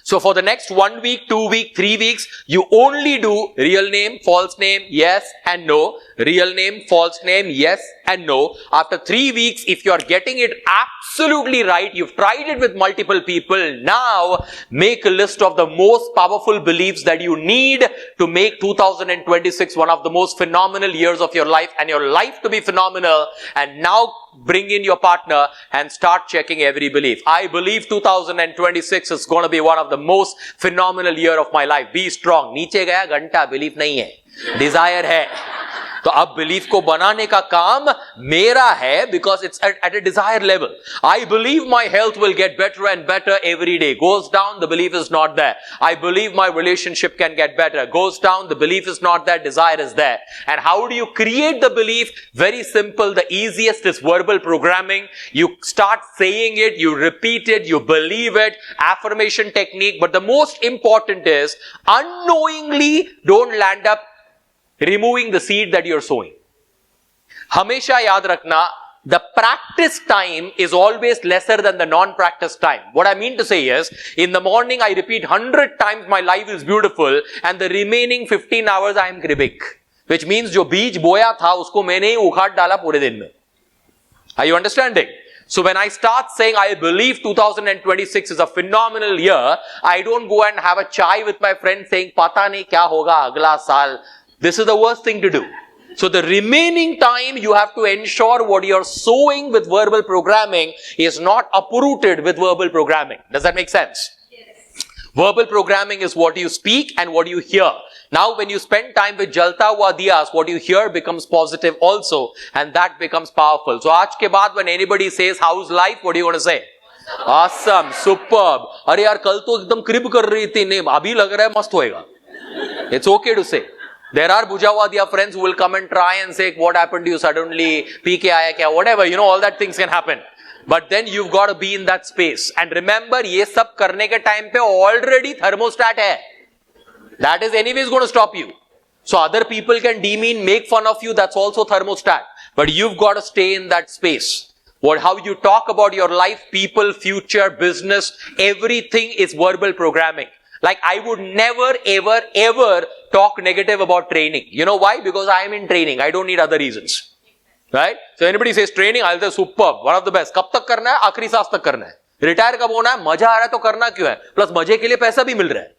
So for the next 1 week, 2 weeks, 3 weeks, you only do real name, false name, yes and no. Real name, false name, yes and no. After 3 weeks, if you are getting it absolutely right, you've tried it with multiple people, now make a list of the most powerful beliefs that you need to make 2026 one of the most phenomenal years of your life and your life to be phenomenal. And now bring in your partner and start checking every belief. I believe 2026 is going to be one of the most phenomenal year of my life. Be strong. नीचे गया घंटा, belief नहीं है, desire है. तो अब belief को बनाने का काम मेरा है, because it's at a desire level. I believe my health will get better and better every day. Goes down, the belief is not there. I believe my relationship can get better. Goes down, the belief is not there, desire is there. And how do you create the belief? Very simple. The easiest is verbal programming. You start saying it, you repeat it, you believe it. Affirmation technique. But the most important is, unknowingly don't land up removing the seed that you're sowing. हमेशा याद रखना, the practice time is always lesser than the non-practice time. What I mean to say is, in the morning I repeat 100 times my life is beautiful, and the remaining 15 hours I am cribbing. Which means जो बीज बोया था उसको मैंने ही उखाड़ डाला पूरे दिन में. Are you understanding? So when I start saying I believe 2026 is a phenomenal year, I don't go and have a chai with my friend saying पता नहीं क्या होगा अगला साल. This is the worst thing to do. So the remaining time you have to ensure what you're sowing with verbal programming is not uprooted with verbal programming. Does that make sense? Yes. Verbal programming is what you speak and what you hear. Now when you spend time with jalta hua diyas, what you hear becomes positive also, and that becomes powerful. So aaj ke baad when anybody says how's life, what are you going to say? Awesome, superb. अरे यार कल तो एकदम crib कर रही थी, नहीं अभी लग रहा है मस्त होएगा. It's okay to say. There are Bhujawadia friends who will come and try and say, what happened to you suddenly, PK aaya kya, whatever, all that things can happen. But then you've got to be in that space. And remember, ye sab karne ke time pe already thermostat hai. That is anyways going to stop you. So other people can demean, make fun of you, that's also thermostat. But you've got to stay in that space. How you talk about your life, people, future, business, everything is verbal programming. Like I would never, ever, ever talk negative about training. You know why? Because I am in training. I don't need other reasons. Right? So anybody says training, I'll say superb, one of the best. कब तक करना है? आखिरी सांस तक करना है. Retire कब होना है? मजा आ रहा है तो करना क्यों है? Plus मजे के लिए पैसा भी मिल रहा है.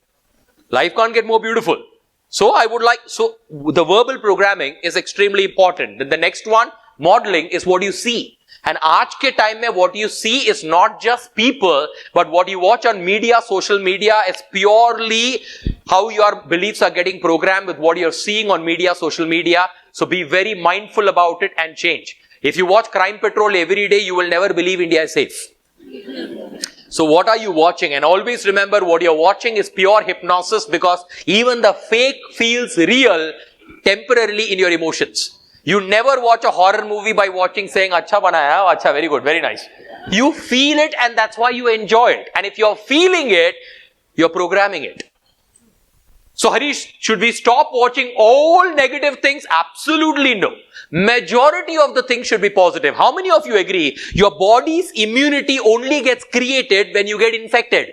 Life can't get more beautiful. So the verbal programming is extremely important. Then the next one, modeling, is what you see. And आज के time में what you see is not just people, but what you watch on media, social media is purely how your beliefs are getting programmed with what you're seeing on media, social media. So be very mindful about it and change. If you watch Crime Patrol every day, you will never believe India is safe. So what are you watching? And always remember, what you're watching is pure hypnosis, because even the fake feels real temporarily in your emotions. You never watch a horror movie by watching saying, Acha banaya, acha, very good, very nice. You feel it and that's why you enjoy it. And if you're feeling it, you're programming it. So Harish, should we stop watching all negative things? Absolutely no. Majority of the things should be positive. How many of you agree your body's immunity only gets created when you get infected?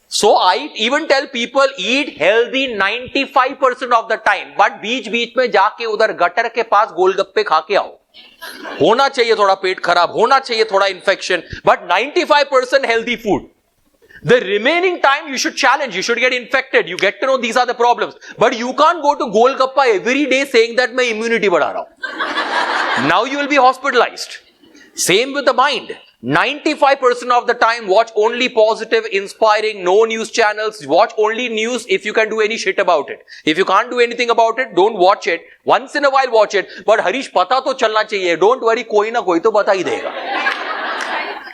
So I even tell people, eat healthy 95% of the time, but बीच में जाके उधर gutter के पास गोलगप्पे खा के आओ. होना चाहिए थोड़ा पेट खराब, होना चाहिए थोड़ा infection, but 95% healthy food. The remaining time you should challenge, you should get infected, you get to know these are the problems. But you can't go to Golgappa every day saying that my immunity बढ़ा रहा हूं. Now you will be hospitalized. Same with the mind. 95% of the time watch only positive, inspiring, no news channels. Watch only news if you can do any shit about it. If you can't do anything about it, don't watch it. Once in a while watch it. But Harish, पता तो चलना चाहिए. Don't worry, कोई ना कोई तो बता ही देगा.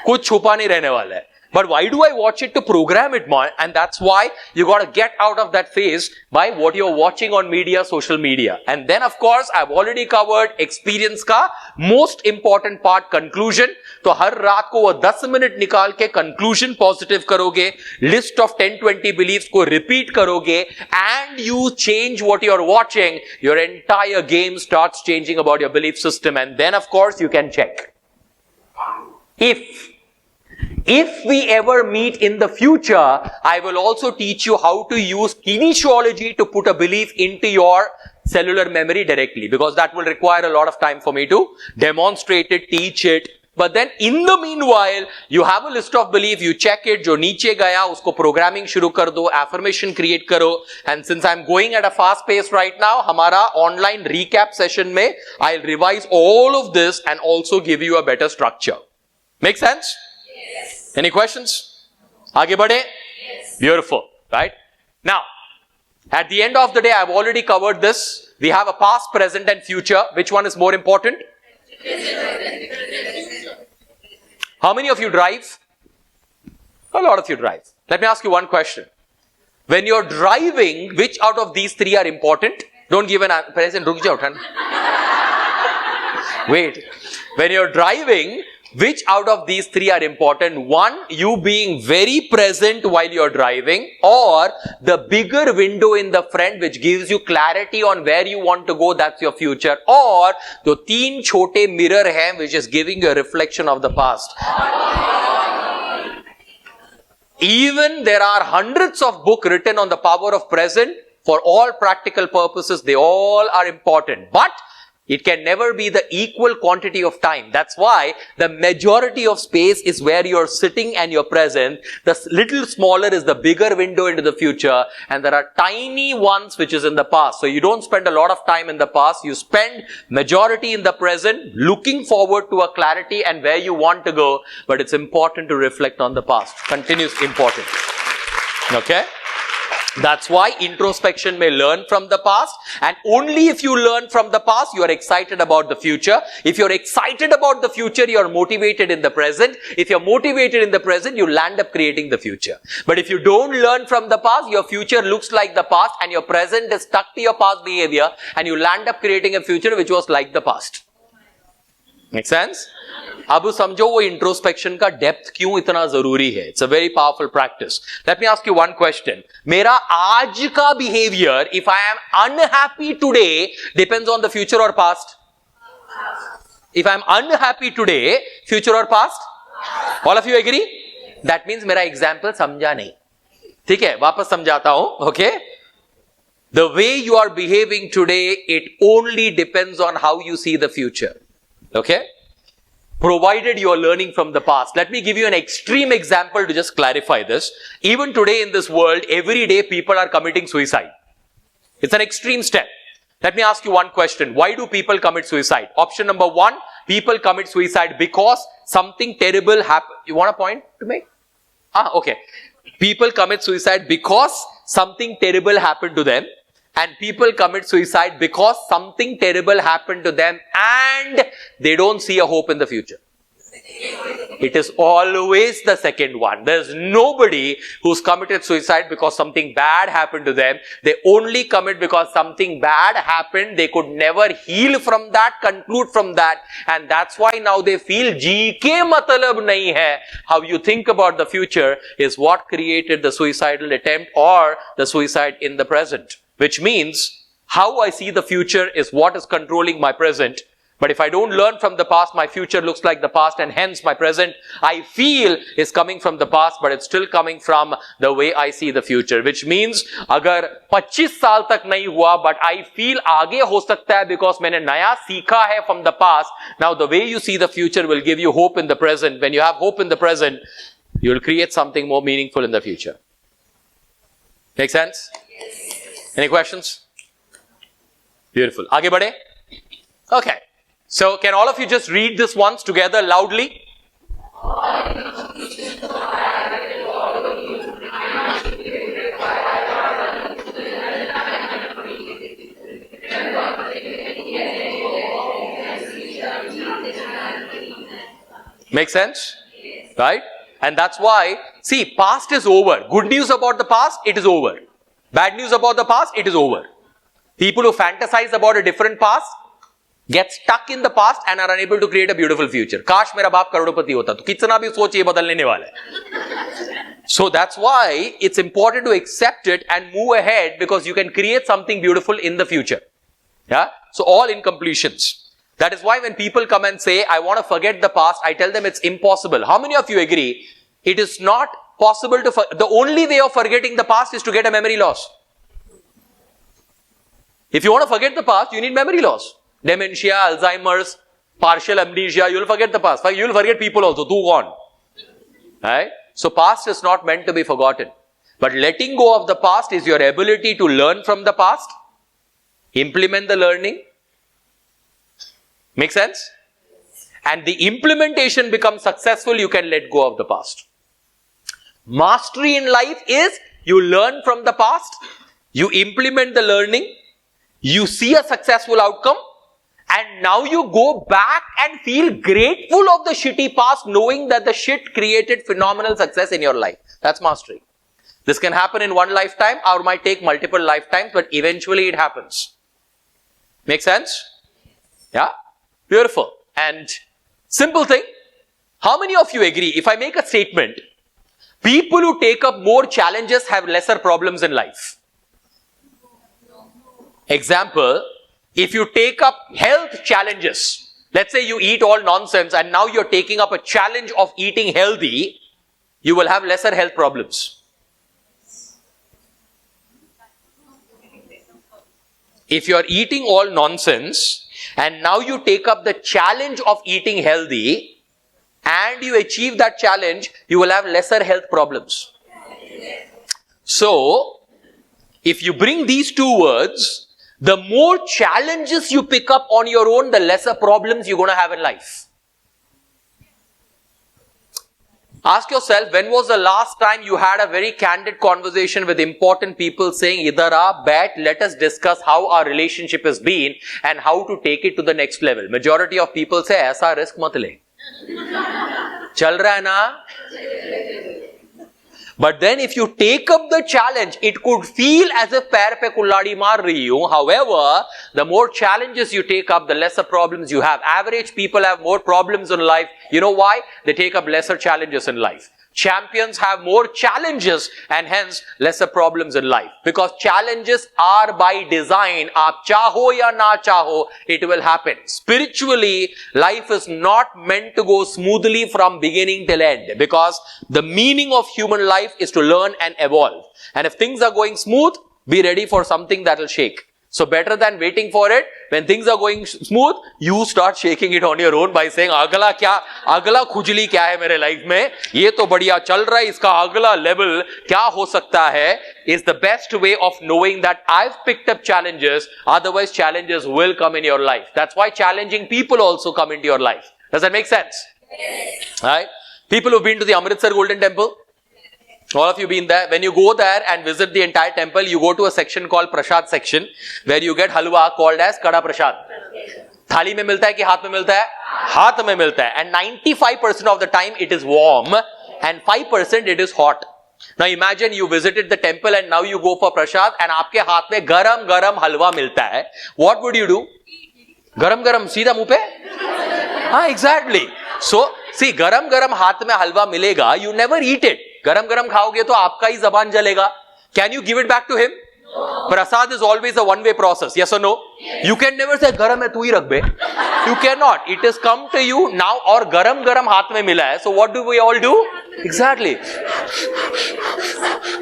कुछ छुपा नहीं रहने वाला है. But why do I watch it? To program it more. And that's why you got to get out of that phase by what you're watching on media, social media. And then of course, I've already covered experience ka most important part, conclusion. तो हर रात को वो 10 minute निकाल के conclusion positive करोगे, list of 10-20 beliefs को repeat करोगे, and you change what you're watching, your entire game starts changing about your belief system. And then of course, you can check. If we ever meet in the future, I will also teach you how to use kinesiology to put a belief into your cellular memory directly, because that will require a lot of time for me to demonstrate it, teach it. But then in the meanwhile, you have a list of belief, you check it, jo niche gaya, usko programming shuru kar do, affirmation create karo. And since I'm going at a fast pace right now, hamara online recap session mein, I'll revise all of this and also give you a better structure. Make sense? Yes. Any questions? Aage badhe? Yes. Beautiful, right? Now, at the end of the day, I've already covered this. We have a past, present and future. Which one is more important? How many of you drive? A lot of you drive. Let me ask you one question. When you're driving, which out of these three are important? Don't give an answer. Present, ruk jao, wait. When you're driving, which out of these three are important? One, you being very present while you're driving, or the bigger window in the front which gives you clarity on where you want to go, that's your future, or the teen chote mirror hai which is giving you a reflection of the past. Even there are hundreds of books written on the power of present. For all practical purposes, they all are important. But it can never be the equal quantity of time. That's why the majority of space is where you're sitting and you're present. The little smaller is the bigger window into the future. And there are tiny ones which is in the past. So you don't spend a lot of time in the past. You spend majority in the present, looking forward to a clarity and where you want to go. But it's important to reflect on the past. Continuous important. Okay? That's why introspection may learn from the past, and only if you learn from the past, you are excited about the future. If you're excited about the future, you're motivated in the present. If you're motivated in the present, you'll end up creating the future. But if you don't learn from the past, your future looks like the past and your present is stuck to your past behavior, and you'll end up creating a future which was like the past. Make sense? अब समझो वो introspection का depth क्यों इतना जरूरी है. It's a very powerful practice. Let me ask you one question. मेरा आज का behavior, if I am unhappy today, depends on the future or past? If I am unhappy today, future or past? All of you agree? That means मेरा example समझा नहीं. ठीक है, वापस समझाता हूं. Okay? The way you are behaving today, it only depends on how you see the future. Okay? Provided you are learning from the past. Let me give you an extreme example to just clarify this. Even today in this world, every day people are committing suicide. It's an extreme step. Let me ask you one question. Why do people commit suicide? Option number one, people commit suicide because something terrible happened. You want a point to make? Okay. People commit suicide because something terrible happened to them. And people commit suicide because something terrible happened to them and they don't see a hope in the future. It is always the second one. There's nobody who's committed suicide because something bad happened to them. They only commit because something bad happened. They could never heal from that, conclude from that. And that's why now they feel GK matlab nahi hai. How you think about the future is what created the suicidal attempt or the suicide in the present. Which means, how I see the future is what is controlling my present. But if I don't learn from the past, my future looks like the past and hence my present, I feel, is coming from the past, but it's still coming from the way I see the future. Which means, agar 25 saal tak nahi hua, but I feel aage ho sakta hai because maine naya seekha hai from the past. Now the way you see the future will give you hope in the present. When you have hope in the present, you will create something more meaningful in the future. Make sense? Any questions? Beautiful. Aage bade? Okay. So, can all of you just read this once together loudly? Make sense? Right? And that's why, see, past is over. Good news about the past, it is over. Bad news about the past, it is over. People who fantasize about a different past get stuck in the past and are unable to create a beautiful future. Kash mera baap karodopati hota to kitna bhi soch ye badalne nahi wala hai. So that's why it's important to accept it and move ahead because you can create something beautiful in the future. Yeah. So all incompletions. That is why when people come and say, I want to forget the past, I tell them it's impossible. How many of you agree? It is not possible to, the only way of forgetting the past is to get a memory loss. If you want to forget the past, you need memory loss. Dementia, Alzheimer's, partial amnesia, you will forget the past. You will forget people also, too gone. Right? So past is not meant to be forgotten. But letting go of the past is your ability to learn from the past, implement the learning. Make sense? And the implementation becomes successful, you can let go of the past. Mastery in life is you learn from the past, you implement the learning, you see a successful outcome, and now you go back and feel grateful of the shitty past, knowing that the shit created phenomenal success in your life. That's mastery. This can happen in one lifetime or might take multiple lifetimes, but eventually it happens. Make sense? Yeah? Beautiful. And simple thing. How many of you agree, if I make a statement, people who take up more challenges have lesser problems in life? Example, if you take up health challenges, let's say you eat all nonsense and now you're taking up a challenge of eating healthy, you will have lesser health problems. If you're eating all nonsense and now you take up the challenge of eating healthy and you achieve that challenge, you will have lesser health problems. So, if you bring these two words, the more challenges you pick up on your own, the lesser problems you're going to have in life. Ask yourself, when was the last time you had a very candid conversation with important people saying, Idhar aa, bet, let us discuss how our relationship has been and how to take it to the next level. Majority of people say, aisa risk mat le. Chal raha hai na? But then if you take up the challenge, it could feel as if पैर पे कुल्हाड़ी मार रही हो. However, the more challenges you take up, the lesser problems you have. Average people have more problems in life. You know why? They take up lesser challenges in life. Champions have more challenges and hence lesser problems in life. Because challenges are by design. Aap chaho ya na chaho, it will happen. Spiritually, life is not meant to go smoothly from beginning till end. Because the meaning of human life is to learn and evolve. And if things are going smooth, be ready for something that will shake. So better than waiting for it, when things are going smooth, you start shaking it on your own by saying, अगला खुजली क्या है मेरे life में, ये तो बढ़िया चल रहा है, इसका अगला लेवल क्या हो सकता है, is the best way of knowing that I've picked up challenges, otherwise challenges will come in your life. That's why challenging people also come into your life. Does that make sense? Yes. Right? People who've been to the Amritsar Golden Temple, all of you been there. When you go there and visit the entire temple, you go to a section called Prasad section, where you get halwa called as Kada Prasad. थाली में मिलता है कि हाथ में मिलता है? हाथ में मिलता है. And 95% of the time it is warm and 5% it is hot. Now imagine you visited the temple and now you go for prasad and आपके हाथ में गरम गरम हलवा मिलता है. What would you do? गरम गरम सीधा मुंह पे? हाँ, exactly. So see, गरम गरम हाथ में हलवा मिलेगा, you never eat it. गरम गरम खाओगे तो आपका ही जबान जलेगा. Can you give it back to him? No. Prasad is always a one-way process. Yes or no? Yes. You can never say गरम है तू ही रख बे. You cannot. It has come to you now और गरम गरम हाथ में मिला है. So what do we all do? Exactly.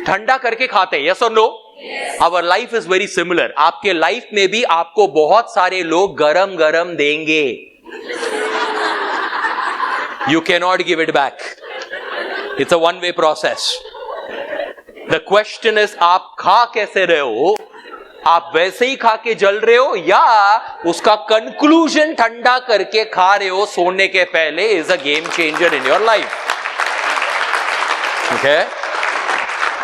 ठंडा करके खाते हैं. Yes or no? Yes. Our life is very similar. आपके लाइफ में भी आपको बहुत सारे लोग गरम गरम देंगे. You cannot give it back. It's a one-way process. The question is, आप खा कैसे रहे हो? आप वैसे ही खा के जल रहे हो या उसका कंक्लूजन ठंडा करके खा रहे हो सोने के पहले? is a game changer in your life. Okay?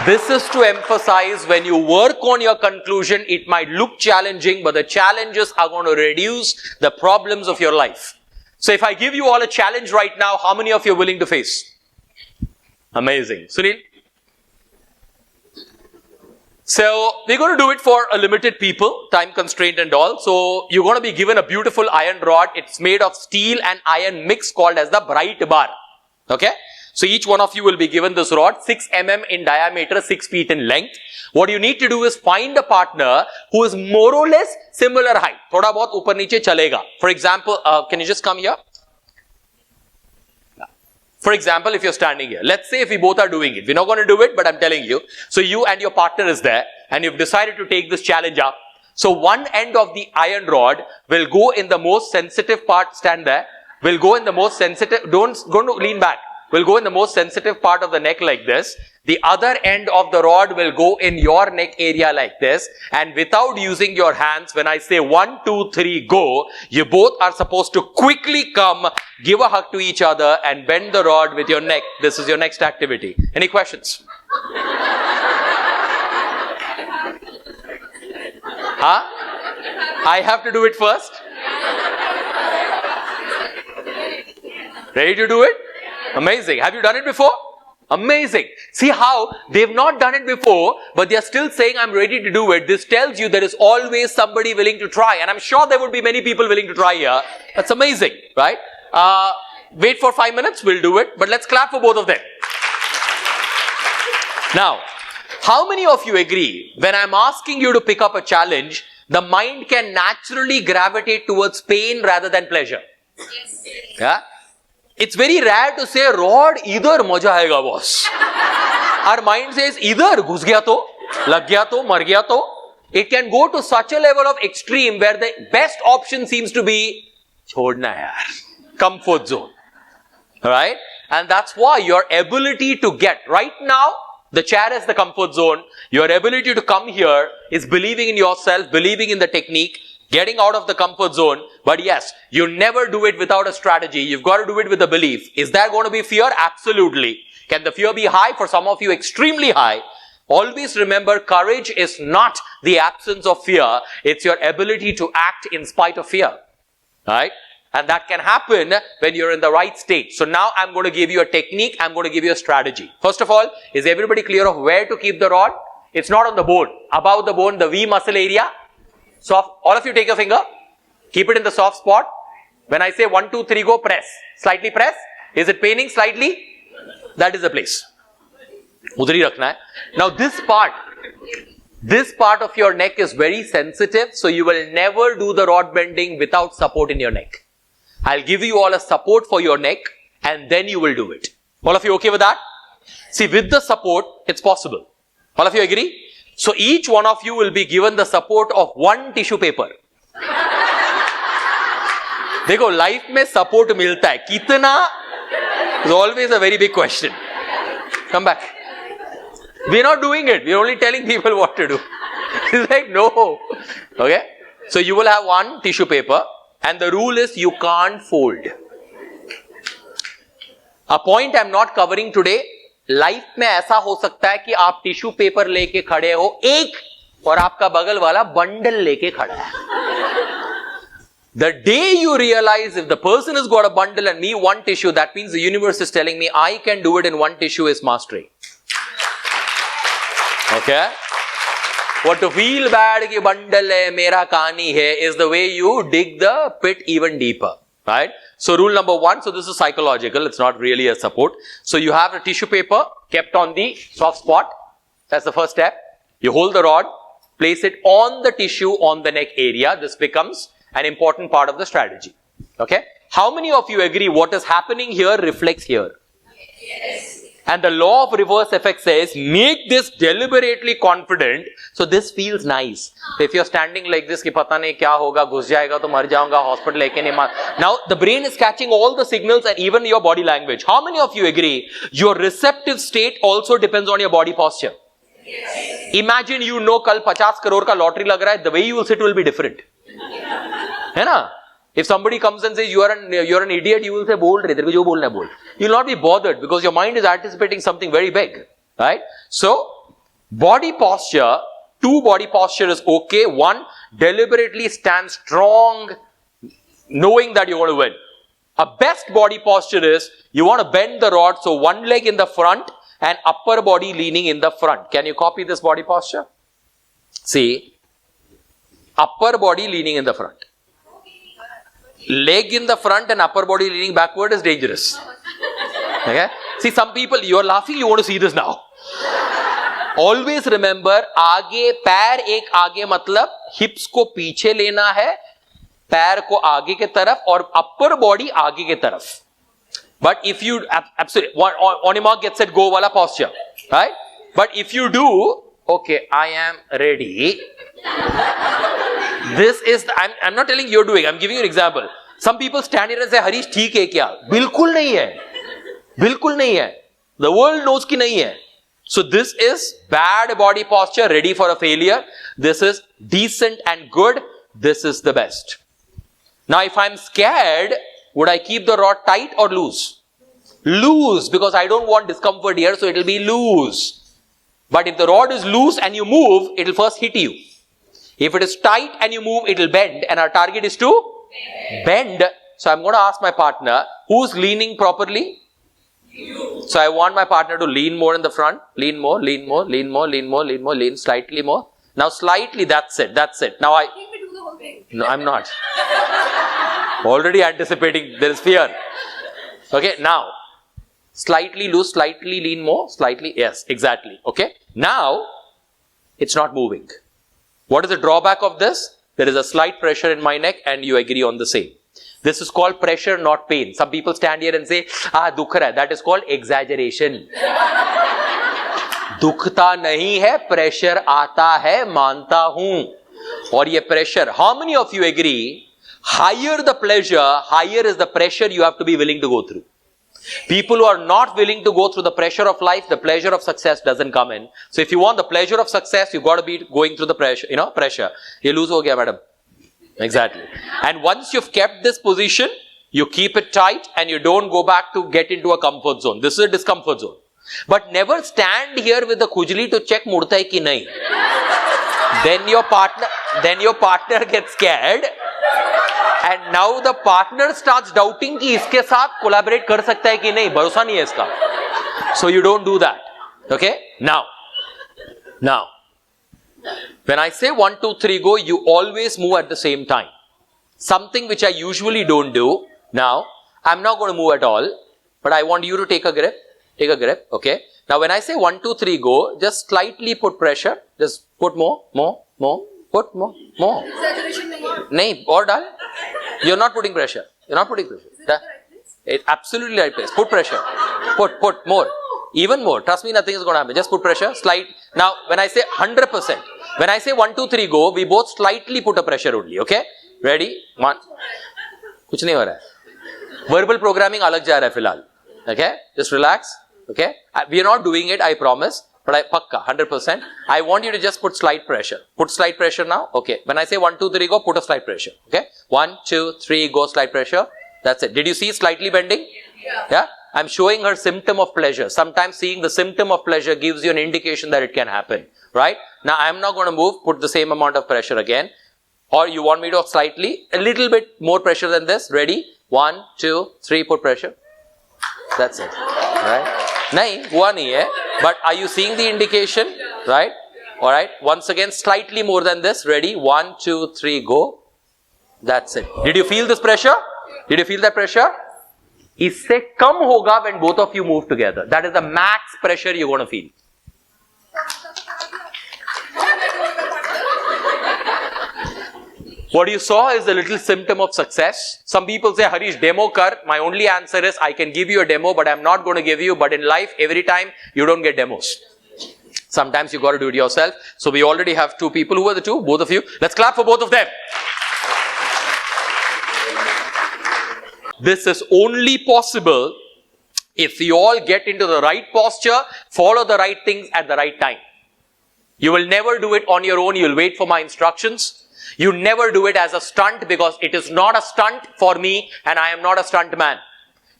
This is to emphasize when you work on your conclusion, it might look challenging, but the challenges are going to reduce the problems of your life. So if I give you all a challenge right now, how many of you are willing to face? Amazing. Sunil? So we're going to do it for a limited people, time constraint and all. So you're going to be given a beautiful iron rod. It's made of steel and iron mix called as the bright bar. Okay? So each one of you will be given this rod, 6 mm in diameter, 6 feet in length. What you need to do is find a partner who is more or less similar height. Thoda bahut upar niche chalega. For example, can you just come here? For example, if you're standing here, let's say if we both are doing it, we're not going to do it, but I'm telling you. So you and your partner is there and you've decided to take this challenge up. So one end of the iron rod will go in the most sensitive part, stand there, will go in the most sensitive, don't lean back, will go in the most sensitive part of the neck like this. The other end of the rod will go in your neck area like this, and without using your hands, when I say 1, 2, 3, go, you both are supposed to quickly come, give a hug to each other and bend the rod with your neck. This is your next activity. Any questions? Huh? I have to do it first? Ready to do it? Amazing. Have you done it before? Amazing. See how they've not done it before, but they're still saying, I'm ready to do it. This tells you there is always somebody willing to try. And I'm sure there would be many people willing to try here. That's amazing, right? Wait for 5 minutes. We'll do it. But let's clap for both of them. Now, how many of you agree when I'm asking you to pick up a challenge, the mind can naturally gravitate towards pain rather than pleasure? Yes. Yeah? It's very rare to say, Rod, idhar maja aayega, boss. Our mind says, idhar ghus gaya to, lag gaya to, mar gaya to. It can go to such a level of extreme where the best option seems to be, chhodna yaar, comfort zone. Alright? And that's why your ability to get, right now, the chair is the comfort zone. Your ability to come here is believing in yourself, believing in the technique, getting out of the comfort zone. But yes, you never do it without a strategy. You've got to do it with a belief. Is there going to be fear? Absolutely. Can the fear be high? For some of you, extremely high. Always remember, courage is not the absence of fear. It's your ability to act in spite of fear. Right? And that can happen when you're in the right state. So now I'm going to give you a technique. I'm going to give you a strategy. First of all, is everybody clear of where to keep the rod? It's not on the bone. Above the bone, the V muscle area. Soft. All of you take your finger. Keep it in the soft spot. When I say 1, 2, 3, go, press. Slightly press. Is it paining slightly? That is the place. Udhar hi rakhna hai. Now this part of your neck is very sensitive, so you will never do the rod bending without support in your neck. I'll give you all a support for your neck and then you will do it. All of you okay with that? See, with the support, it's possible. All of you agree? So each one of you will be given the support of 1 tissue paper. देखो, life में support मिलता है. कितना is always a very big question. Come back. We're not doing it. We're only telling people what to do. It's like, no. Okay? So you will have 1 tissue paper and the rule is you can't fold. A point I'm not covering today. Life में ऐसा हो सकता है कि आप tissue paper लेके खड़े हो एक और आपका बगल वाला बंडल लेके खड़ा है. The day you realize if the person has got a bundle and me 1 tissue, that means the universe is telling me I can do it in 1 tissue is mastery. Okay? What to feel bad कि bundle है, मेरा कहानी है, is the way you dig the pit even deeper. Right? So rule number 1, so this is psychological, it's not really a support. So you have a tissue paper kept on the soft spot. That's the first step. You hold the rod, place it on the tissue on the neck area. This becomes an important part of the strategy. Okay? How many of you agree what is happening here reflects here? Yes. And the law of reverse effect says, make this deliberately confident, so this feels nice. So if you're standing like this, कि पता नहीं क्या होगा, घुस जाएगा तो मर जाऊंगा, hospital लेके नहीं मार. Now the brain is catching all the signals and even your body language. How many of you agree your receptive state also depends on your body posture? Yes. Imagine you know कल 50 crore का lottery लग रहा है, the way you will sit will be different. है ना? If somebody comes and says you're an idiot, you will say बोल रहे, तेरे को जो बोलना है बोल. You will not be bothered because your mind is anticipating something very big, right? So body posture, 2 body posture is okay. 1, deliberately stand strong, knowing that you're going to win. A best body posture is you want to bend the rod, so 1 leg in the front and upper body leaning in the front. Can you copy this body posture? See, upper body leaning in the front. Leg in the front and upper body leaning backward is dangerous. Okay? See, some people, you are laughing, you want to see this now. Always remember, आगे पैर एक आगे मतलब hips को पीछे लेना है, पैर को आगे के तरफ और upper body आगे के तरफ. But if you, absolutely, on your mark, get set, go वाला posture. Right? But if you do, okay, I am ready. This is, I'm not telling you're doing, I'm giving you an example. Some people stand here and say, Harish, ठीक है क्या? बिल्कुल नहीं है. बिल्कुल नहीं है. The world knows कि नहीं है. So this is bad body posture, ready for a failure. This is decent and good. This is the best. Now if I'm scared, would I keep the rod tight or loose? Loose, because I don't want discomfort here, so it will be loose. But if the rod is loose and you move, it will first hit you. If it is tight and you move, it will bend, and our target is to bend. So I'm going to ask my partner, who's leaning properly? You. So I want my partner to lean more in the front, lean more, lean more, lean more, lean more, lean more, lean slightly more. Now slightly, that's it, that's it. Now no, I'm not. Already anticipating, there is fear. Okay, now, slightly loose, slightly lean more, slightly, yes, exactly. Okay, now, it's not moving. What is the drawback of this? There is a slight pressure in my neck and you agree on the same. This is called pressure, not pain. Some people stand here and say, dukh raha hai. That is called exaggeration. दुखता नहीं है, pressure आता है, मानता हूं. और ये pressure, how many of you agree? Higher the pleasure, higher is the pressure you have to be willing to go through. People who are not willing to go through the pressure of life, the pleasure of success doesn't come in. So if you want the pleasure of success, you've got to be going through the pressure, pressure. Ye lose ho gaya, madam. Exactly. And once you've kept this position, you keep it tight and you don't go back to get into a comfort zone. This is a discomfort zone. But never stand here with the khujli to check murta hai ki nahi. Then your partner gets scared And now the partner starts doubting कि इसके साथ collaborate कर सकता है कि नहीं, भरोसा नहीं है इसका. So you don't do that. Okay? Now, when I say 1, 2, 3, go, you always move at the same time. Something which I usually don't do. Now, I'm not going to move at all, but I want you to take a grip. Take a grip. Okay? Now, when I say 1, 2, 3, go, just slightly put pressure. Just put more. Put more. Nahin, aur dal. You're not putting pressure. It's absolutely right place. Put pressure. Put more. Even more. Trust me, nothing is going to happen. Just put pressure. Slide. Now, when I say 100%, when I say 1, 2, 3, go, we both slightly put a pressure only. Okay? Ready? 1. Kuch nahi ho raha hai. Verbal programming alag ja raha hai filhal. Okay? Just relax. Okay? We are not doing it, I promise. But I pakka, 100%. I want you to just put slight pressure. Put slight pressure now. Okay. When I say 1, 2, 3, go, put a slight pressure. Okay? 1, 2, 3, go, slight pressure. That's it. Did you see slightly bending? Yeah? I'm showing her symptom of pleasure. Sometimes seeing the symptom of pleasure gives you an indication that it can happen. Right? Now, I'm not going to move. Put the same amount of pressure again. Or you want me to slightly, a little bit more pressure than this. Ready? 1, 2, 3, put pressure. That's it. Right? Nahin, hua nahi hai. But are you seeing the indication? Right? Alright. Once again, slightly more than this. Ready? 1, 2, 3, go. That's it. Did you feel this pressure? Did you feel that pressure? Isse kam hoga when both of you move together. That is the max pressure you're going to feel. What you saw is a little symptom of success. Some people say, Harish, demo kar. My only answer is, I can give you a demo, but I'm not going to give you. But in life, every time, you don't get demos. Sometimes you got to do it yourself. So we already have 2 people. Who are the 2? Both of you. Let's clap for both of them. This is only possible if you all get into the right posture, follow the right things at the right time. You will never do it on your own. You will wait for my instructions. You never do it as a stunt, because it is not a stunt for me and I am not a stunt man.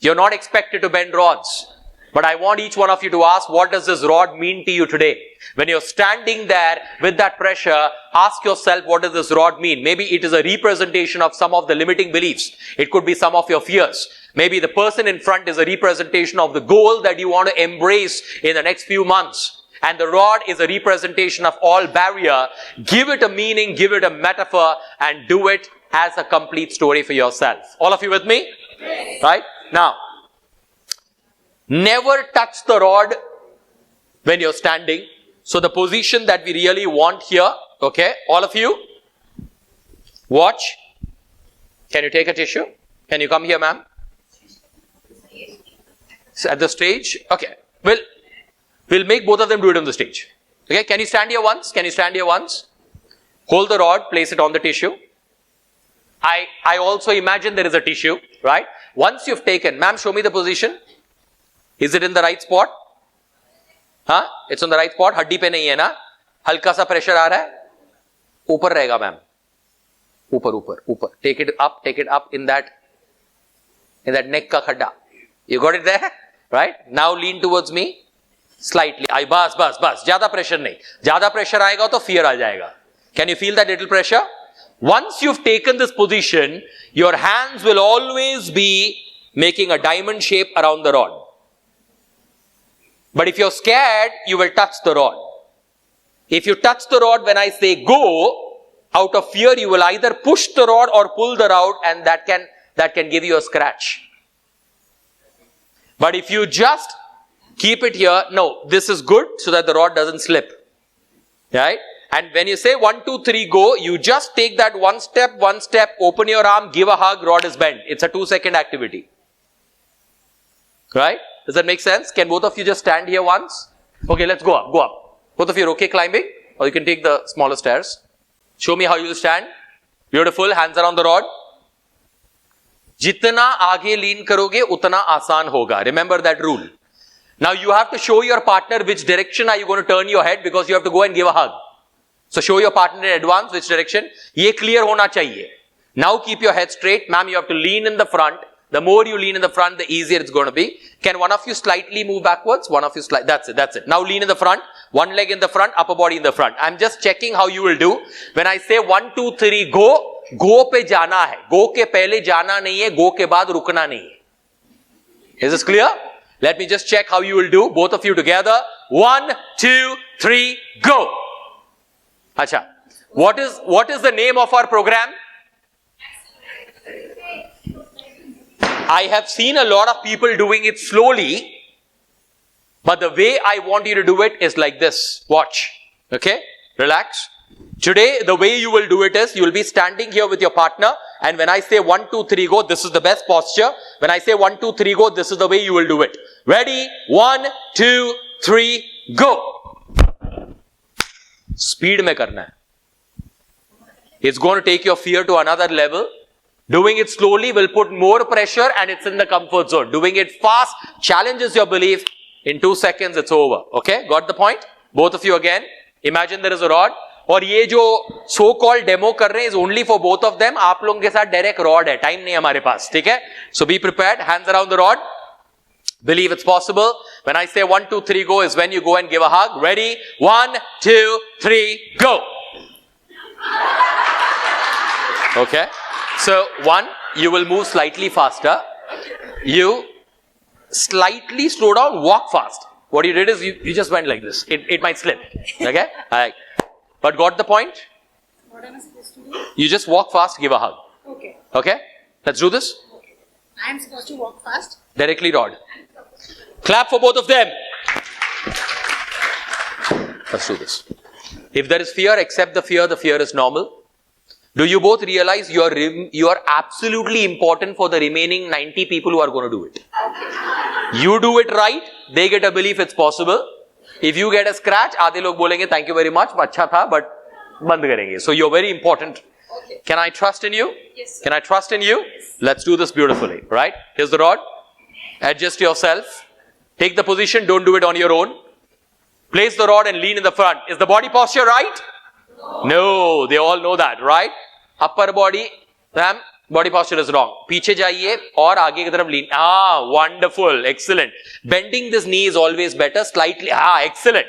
You're not expected to bend rods. But I want each one of you to ask, what does this rod mean to you today? When you're standing there with that pressure, ask yourself, what does this rod mean? Maybe it is a representation of some of the limiting beliefs. It could be some of your fears. Maybe the person in front is a representation of the goal that you want to embrace in the next few months. And the rod is a representation of all barrier. Give it a meaning, give it a metaphor, and do it as a complete story for yourself. All of you with me? Yes. Right? Now, never touch the rod when you're standing. So the position that we really want here, okay, all of you, watch. Can you take a tissue? Can you come here, ma'am? So at the stage, okay. We'll make both of them do it on the stage. Okay, can you stand here once? Can you stand here once? Hold the rod, place it on the tissue. I also imagine there is a tissue, right? Once you've taken, ma'am, show me the position. Is it in the right spot? Huh? It's on the right spot. Haddi pe nahi hai na? Halka sa pressure aa raha hai? Upar rahega, ma'am. Upar. Take it up in that neck ka khadda. You got it there? Right? Now lean towards me. Slightly. Bas. Zyada pressure nahi. Zyada pressure aayega to fear aa jayega. Can you feel that little pressure? Once you've taken this position, your hands will always be making a diamond shape around the rod. But if you're scared, you will touch the rod. If you touch the rod when I say go, out of fear, you will either push the rod or pull the rod, and that can give you a scratch. But if you just keep it here, no, this is good so that the rod doesn't slip. Right? And when you say 1, 2, 3, go, you just take that one step, open your arm, give a hug, rod is bent. It's a 2-second activity. Right? Does that make sense? Can both of you just stand here once? Okay, let's go up. Both of you are okay climbing? Or you can take the smaller stairs. Show me how you stand. Beautiful. Hands around the rod. Jitna aage lean karoge, utna aasan hoga. Remember that rule. Now you have to show your partner which direction are you going to turn your head, because you have to go and give a hug. So show your partner in advance which direction. Ye clear hona chahiye. Now keep your head straight. Ma'am, you have to lean in the front. The more you lean in the front, the easier it's going to be. Can one of you slightly move backwards? One of you that's it. Now lean in the front, one leg in the front, upper body in the front. I'm just checking how you will do. When I say 1, 2, 3, go, go pe jana hai. Go ke pehle jana nahi hai, go ke baad rukna nahi hai. Is this clear? Let me just check how you will do. Both of you together. 1, 2, 3, go. Acha. What is the name of our program? I have seen a lot of people doing it slowly, but the way I want you to do it is like this. Watch. Okay? Relax. Today, the way you will do it is, you will be standing here with your partner, and when I say 1, 2, 3, go, this is the best posture. When I say 1, 2, 3, go, this is the way you will do it. Ready? 1, 2, 3, go. Speed mein karna hai. It's going to take your fear to another level. Doing it slowly will put more pressure and it's in the comfort zone. Doing it fast challenges your belief. In 2 seconds, it's over. Okay? Got the point? Both of you again. Imagine there is a rod. और ये जो so-called demo कर रहे हैं is only for both of them. आप लोगों के साथ direct rod है. Time नहीं हमारे पास. ठीक है? So be prepared. Hands around the rod. Believe it's possible. When I say 1, 2, 3, go is when you go and give a hug. Ready? 1, 2, 3, go. Okay? So, 1, you will move slightly faster. You slightly slow down, walk fast. What you did is you just went like this. It might slip. Okay? But got the point? What am I supposed to do? You just walk fast, give a hug. Okay. Okay? Let's do this. Okay. I am supposed to walk fast. Directly rod. Clap for both of them. Let's do this. If there is fear, accept the fear is normal. Do you both realize you are absolutely important for the remaining 90 people who are going to do it? You do it right, they get a belief it's possible. If you get a scratch, आधे लोग बोलेंगे thank you very much, अच्छा था, but बंद करेंगे. So you're very important. Okay. Can I trust in you? Yes, sir. Can I trust in you? Yes. Let's do this beautifully. Right? Here's the rod. Adjust yourself. Take the position. Don't do it on your own. Place the rod and lean in the front. Is the body posture right? No. They all know that, right? Upper body, ma'am, body posture is wrong. पीछे जाइए और आगे की तरफ lean. Wonderful, excellent. Bending this knee is always better. Slightly, excellent.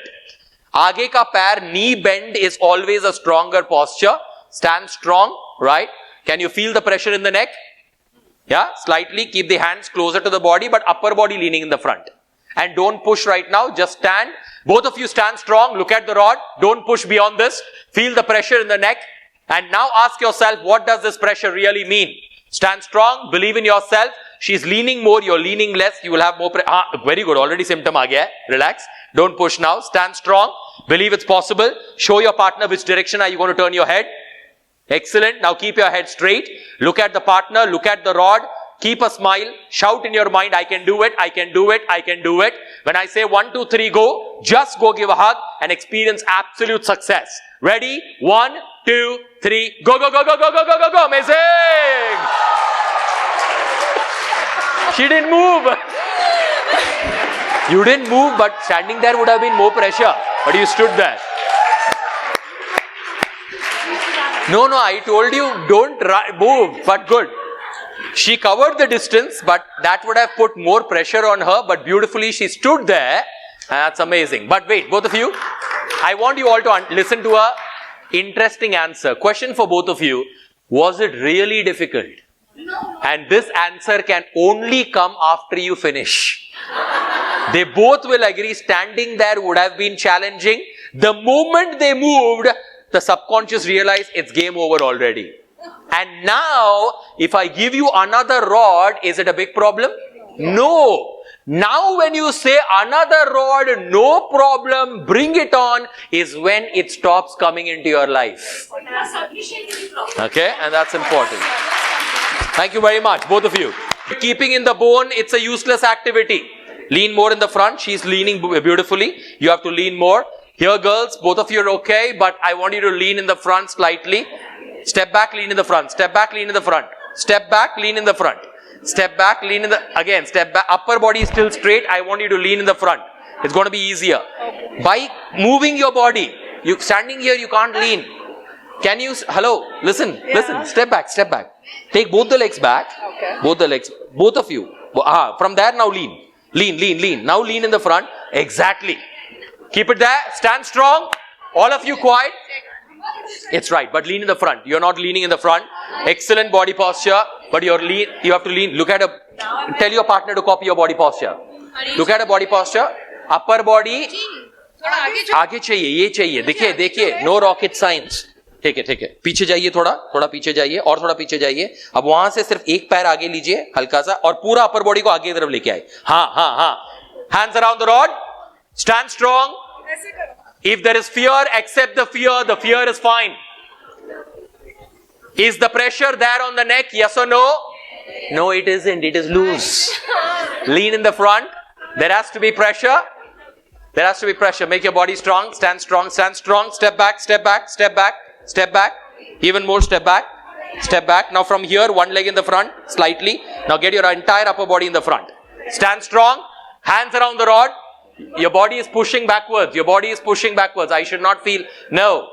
आगे का पैर, knee bend is always a stronger posture. Stand strong, right? Can you feel the pressure in the neck? Yeah, slightly. Keep the hands closer to the body, but upper body leaning in the front. And don't push right now. Just stand. Both of you stand strong. Look at the rod. Don't push beyond this. Feel the pressure in the neck. And now ask yourself, what does this pressure really mean? Stand strong, believe in yourself. She's leaning more, you're leaning less, you will have more pressure. Very good, already symptom aa gaya hai. Relax, don't push now. Stand strong, believe it's possible. Show your partner which direction are you going to turn your head. Excellent, now keep your head straight. Look at the partner, look at the rod. Keep a smile, shout in your mind, I can do it, I can do it, I can do it. When I say 1, 2, 3, go, just go give a hug and experience absolute success. Ready? 1, 2, 3, go, go, go, go, go, go, go, go, go. Amazing! She didn't move. You didn't move, but standing there would have been more pressure. But you stood there. No, I told you don't move, but good. She covered the distance, but that would have put more pressure on her, but beautifully she stood there. That's amazing. But wait, both of you, I want you all to listen to a interesting answer. Question for both of you. Was it really difficult? No. And this answer can only come after you finish. They both will agree standing there would have been challenging. The moment they moved, the subconscious realized it's game over already. And now, if I give you another rod, is it a big problem? No. Now when you say another rod, no problem, bring it on, is when it stops coming into your life. Okay, and that's important. Thank you very much, both of you. Keeping in the bone, it's a useless activity. Lean more in the front. She's leaning beautifully. You have to lean more. Here, girls, both of you are okay, but I want you to lean in the front slightly. Step back, lean in the front. Step back, lean in the front. Step back, lean in the front. Step back, lean in the, again, step back. Upper body is still straight. I want you to lean in the front. It's going to be easier. By moving your body, you standing here, you can't lean. Can you, hello, listen, step back. Take both the legs back. Okay. Both the legs, both of you. From there now lean. Lean. Now lean in the front. Exactly. Keep it there. Stand strong. All of you quiet. It's right, but lean in the front. You're not leaning in the front. Excellent body posture, but you have to lean. Tell your partner to copy your body posture. Look at a body posture. Upper body. आगे चाहिए, ये चाहिए. देखिए. No rocket science. ठीक है. पीछे जाइए थोड़ा पीछे जाइए और थोड़ा पीछे जाइए. अब वहां से सिर्फ एक पैर आगे लीजिए, हल्का सा, और पूरा अपर बॉडी को आगे की तरफ लेके आए. हाँ. Hands around the rod. Stand strong. If there is fear, accept the fear. The fear is fine. Is the pressure there on the neck? Yes or no? No, it isn't. It is loose. Lean in the front. There has to be pressure. Make your body strong. Stand strong. Step back. Even more step back. Now from here, one leg in the front, slightly. Now get your entire upper body in the front. Stand strong. Hands around the rod. Your body is pushing backwards. I should not feel. No.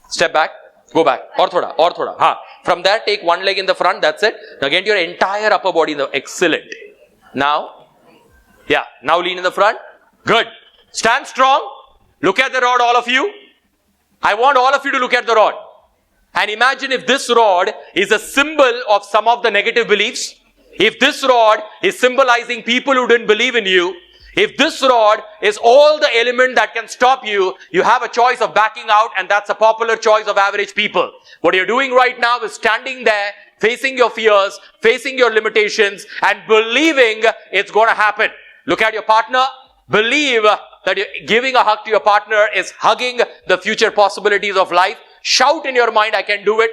Step back. Go back. Or thoda. From there, take one leg in the front. That's it. Now get your entire upper body in the. Excellent. Now lean in the front. Good. Stand strong. Look at the rod, all of you. I want all of you to look at the rod. And imagine if this rod is a symbol of some of the negative beliefs. If this rod is symbolizing people who didn't believe in you. If this rod is all the element that can stop you, you have a choice of backing out, and that's a popular choice of average people. What you're doing right now is standing there, facing your fears, facing your limitations, and believing it's going to happen. Look at your partner. Believe that giving a hug to your partner is hugging the future possibilities of life. Shout in your mind, I can do it.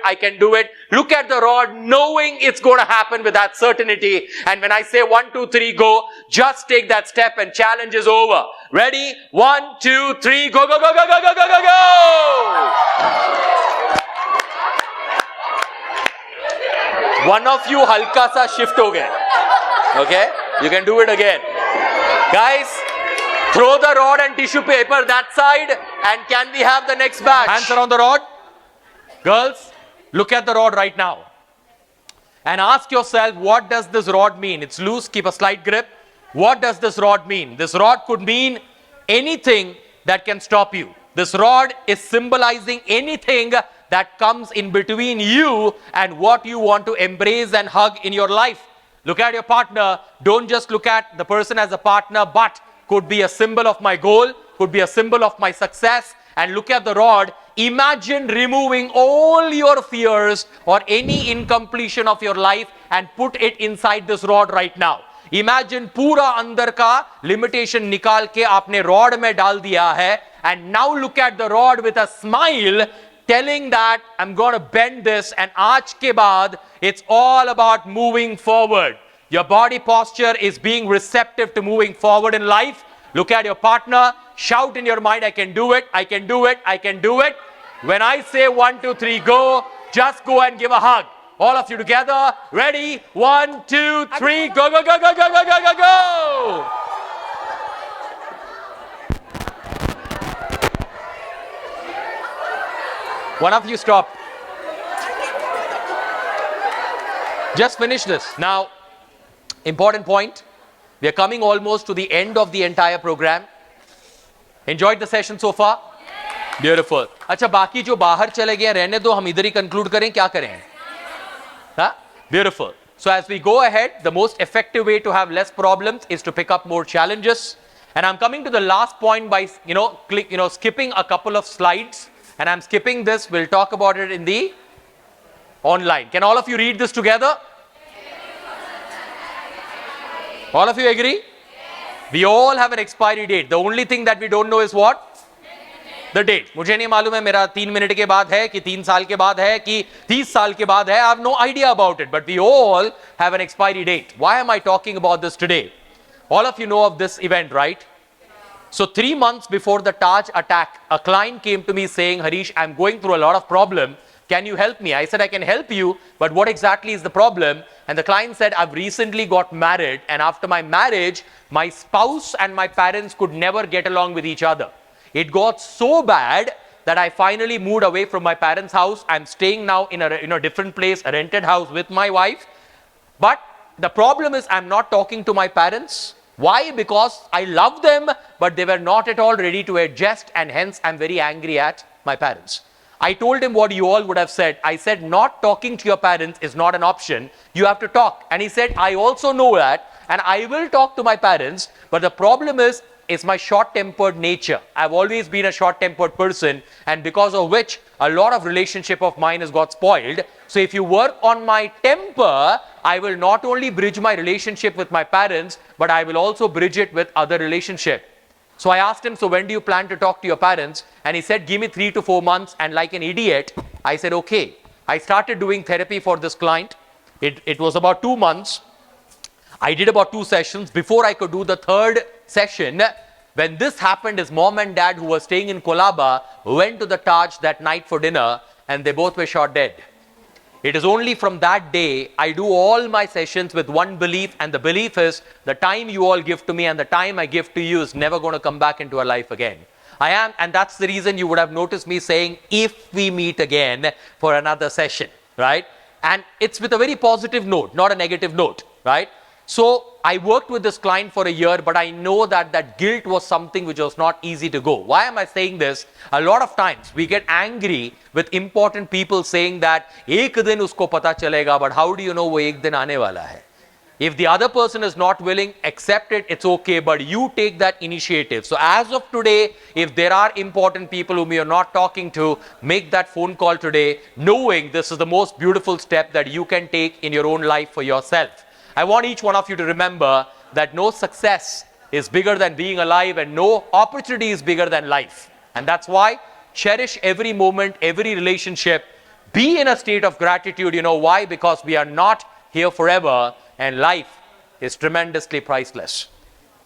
Look at the rod, knowing it's going to happen with that certainty. And when I say 1, 2, 3, go, just take that step and challenge is over. Ready? 1, 2, 3, go. One of you halka sa shift ho gaye. Okay? You can do it again. Guys, throw the rod and tissue paper that side, and can we have the next batch? Hands around the rod. Girls, look at the rod right now. And ask yourself, what does this rod mean? It's loose, keep a slight grip. What does this rod mean? This rod could mean anything that can stop you. This rod is symbolizing anything that comes in between you and what you want to embrace and hug in your life. Look at your partner. Don't just look at the person as a partner, but could be a symbol of my goal, could be a symbol of my success. And look at the rod. Imagine removing all your fears or any incompletion of your life and put it inside this rod right now. Imagine पूरा अंदर का limitation निकाल के आपने rod में डाल दिया है. And now look at the rod with a smile, telling that I'm going to bend this, and आज के बाद it's all about moving forward. Your body posture is being receptive to moving forward in life. Look at your partner, shout in your mind, I can do it. When I say 1, 2, 3, go, just go and give a hug. All of you together, ready? 1, 2, 3, go. One of you stop. Just finish this. Now, important point. We are coming almost to the end of the entire program. Enjoyed the session so far? Beautiful. अच्छा, बाकी जो बाहर चले गए रहने दो, हम इधर ही conclude करें, क्या करें? Beautiful. So as we go ahead, the most effective way to have less problems is to pick up more challenges. And I'm coming to the last point by, skipping a couple of slides. And I'm skipping this. We'll talk about it in the online. Can all of you read this together? All of you agree? We all have an expiry date. The only thing that we don't know is what? The date. मुझे नहीं मालूम है मेरा 3 minute के बाद है कि 3 साल के बाद है कि 30 साल के बाद है. I have no idea about it. But we all have an expiry date. Why am I talking about this today? All of you know of this event, right? So 3 months before the Taj attack, a client came to me saying, Harish, I'm going through a lot of problem. Can you help me? I said, I can help you, but what exactly is the problem? And the client said, I've recently got married, and after my marriage, my spouse and my parents could never get along with each other. It got so bad that I finally moved away from my parents' house. I'm staying now in a different place, a rented house with my wife. But the problem is I'm not talking to my parents. Why? Because I love them, but they were not at all ready to adjust, and hence I'm very angry at my parents. I told him what you all would have said. I said, not talking to your parents is not an option. You have to talk. And he said, I also know that, and I will talk to my parents, but the problem is my short-tempered nature. I've always been a short-tempered person, and because of which a lot of relationship of mine has got spoiled. So if you work on my temper, I will not only bridge my relationship with my parents, but I will also bridge it with other relationship. So I asked him, so when do you plan to talk to your parents? And he said, give me 3 to 4 months. And like an idiot, I said, okay. I started doing therapy for this client. It was about 2 months. I did about 2 sessions. Before I could do the 3rd session, when this happened, his mom and dad, who were staying in Kolaba, went to the Taj that night for dinner, and they both were shot dead. It is only from that day I do all my sessions with one belief, and the belief is the time you all give to me and the time I give to you is never going to come back into our life again. And that's the reason you would have noticed me saying, if we meet again for another session, right? And it's with a very positive note, not a negative note, right? So I worked with this client for a year, but I know that that guilt was something which was not easy to go. Why am I saying this? A lot of times we get angry with important people saying that, ek din usko pata chalega, but how do you know wo ek din aane wala hai? If the other person is not willing, accept it, it's okay, but you take that initiative. So as of today, if there are important people whom you're not talking to, make that phone call today, knowing this is the most beautiful step that you can take in your own life for yourself. I want each one of you to remember that no success is bigger than being alive, and no opportunity is bigger than life. And that's why cherish every moment, every relationship. Be in a state of gratitude. You know why? Because we are not here forever, and life is tremendously priceless.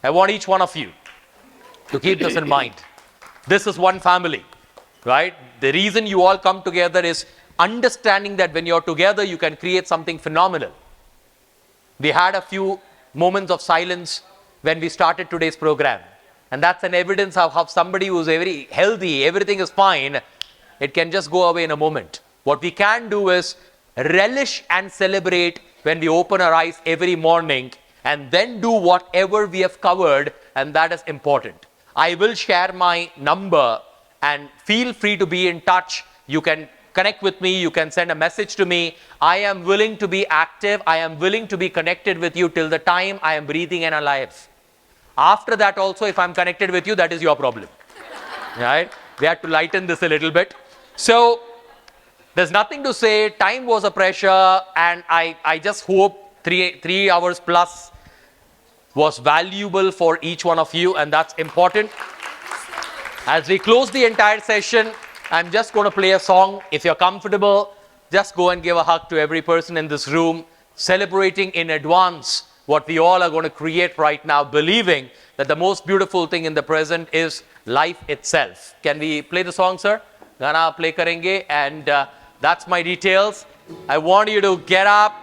I want each one of you to keep this in mind. This is one family, right? The reason you all come together is understanding that when you're together, you can create something phenomenal. We had a few moments of silence when we started today's program. And that's an evidence of how somebody who's very healthy, everything is fine, it can just go away in a moment. What we can do is relish and celebrate when we open our eyes every morning, and then do whatever we have covered, and that is important. I will share my number, and feel free to be in touch. You can connect with me, you can send a message to me. I am willing to be active. I am willing to be connected with you till the time I am breathing and alive. After that also, if I'm connected with you, that is your problem. Right? We have to lighten this a little bit. So, there's nothing to say. Time was a pressure, and I just hope 3 hours plus was valuable for each one of you, and that's important. As we close the entire session, I'm just going to play a song. If you're comfortable, just go and give a hug to every person in this room, celebrating in advance what we all are going to create right now, believing that the most beautiful thing in the present is life itself. Can we play the song, sir? Gana play karenge, and that's my details. I want you to get up,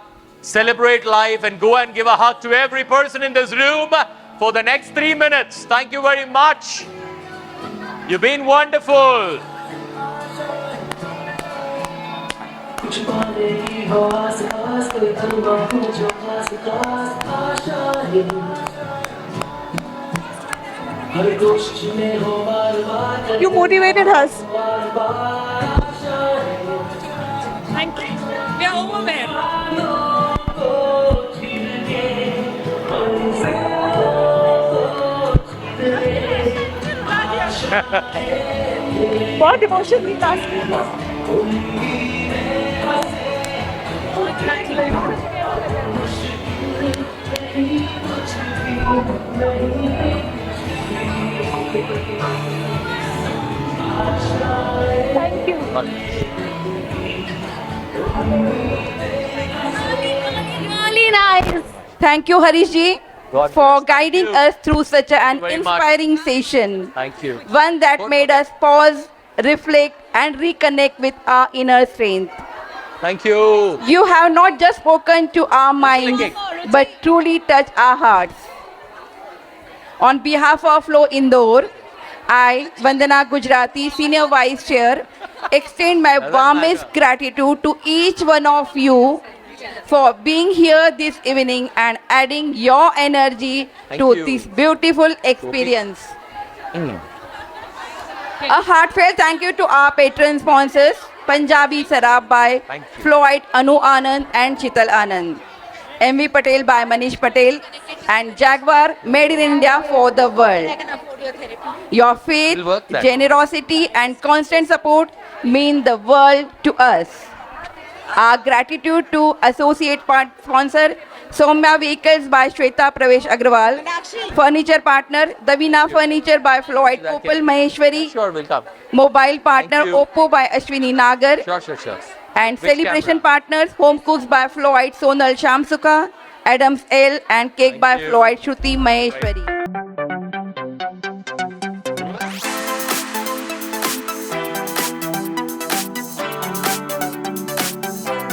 celebrate life, and go and give a hug to every person in this room for the next 3 minutes. Thank you very much. You've been wonderful. कुछ बातें ही हो आस पास कोई तलवा हो जो खास खास आशा है हर कोशिश में हो बार बार You motivated us. Thank you. We are overwhelmed. बहुत emotionally tasking. Thank you. Really nice. Thank you, Harish ji, for guiding us through such an inspiring session. Thank you. One that made us pause, reflect, and reconnect with our inner strength. Thank you. You have not just spoken to our minds, but truly touched our hearts. On behalf of FLO Indore, I, Vandana Gujarati, Senior Vice Chair, extend my warmest gratitude to each one of you for being here this evening and adding your energy to this beautiful experience. A heartfelt thank you to our patron sponsors, Punjabi Sarab by Floyd Anu Anand and Chital Anand, MV Patel by Manish Patel, and Jaguar Made in India for the world. Your faith, generosity and constant support mean the world to us. Our gratitude to associate sponsor Soumya Vehicles by Shweta Agarwal, furniture partner Davina Furniture by Floyd Kopal Maheshwari, Sure, will come. mobile partner Oppo by Ashwini Nagar, Sure. and Which celebration camera? partners Home Cooks by Floyd Sonal Shamsuka, Adams L and Cake by Floyd Shruti Maheshwari.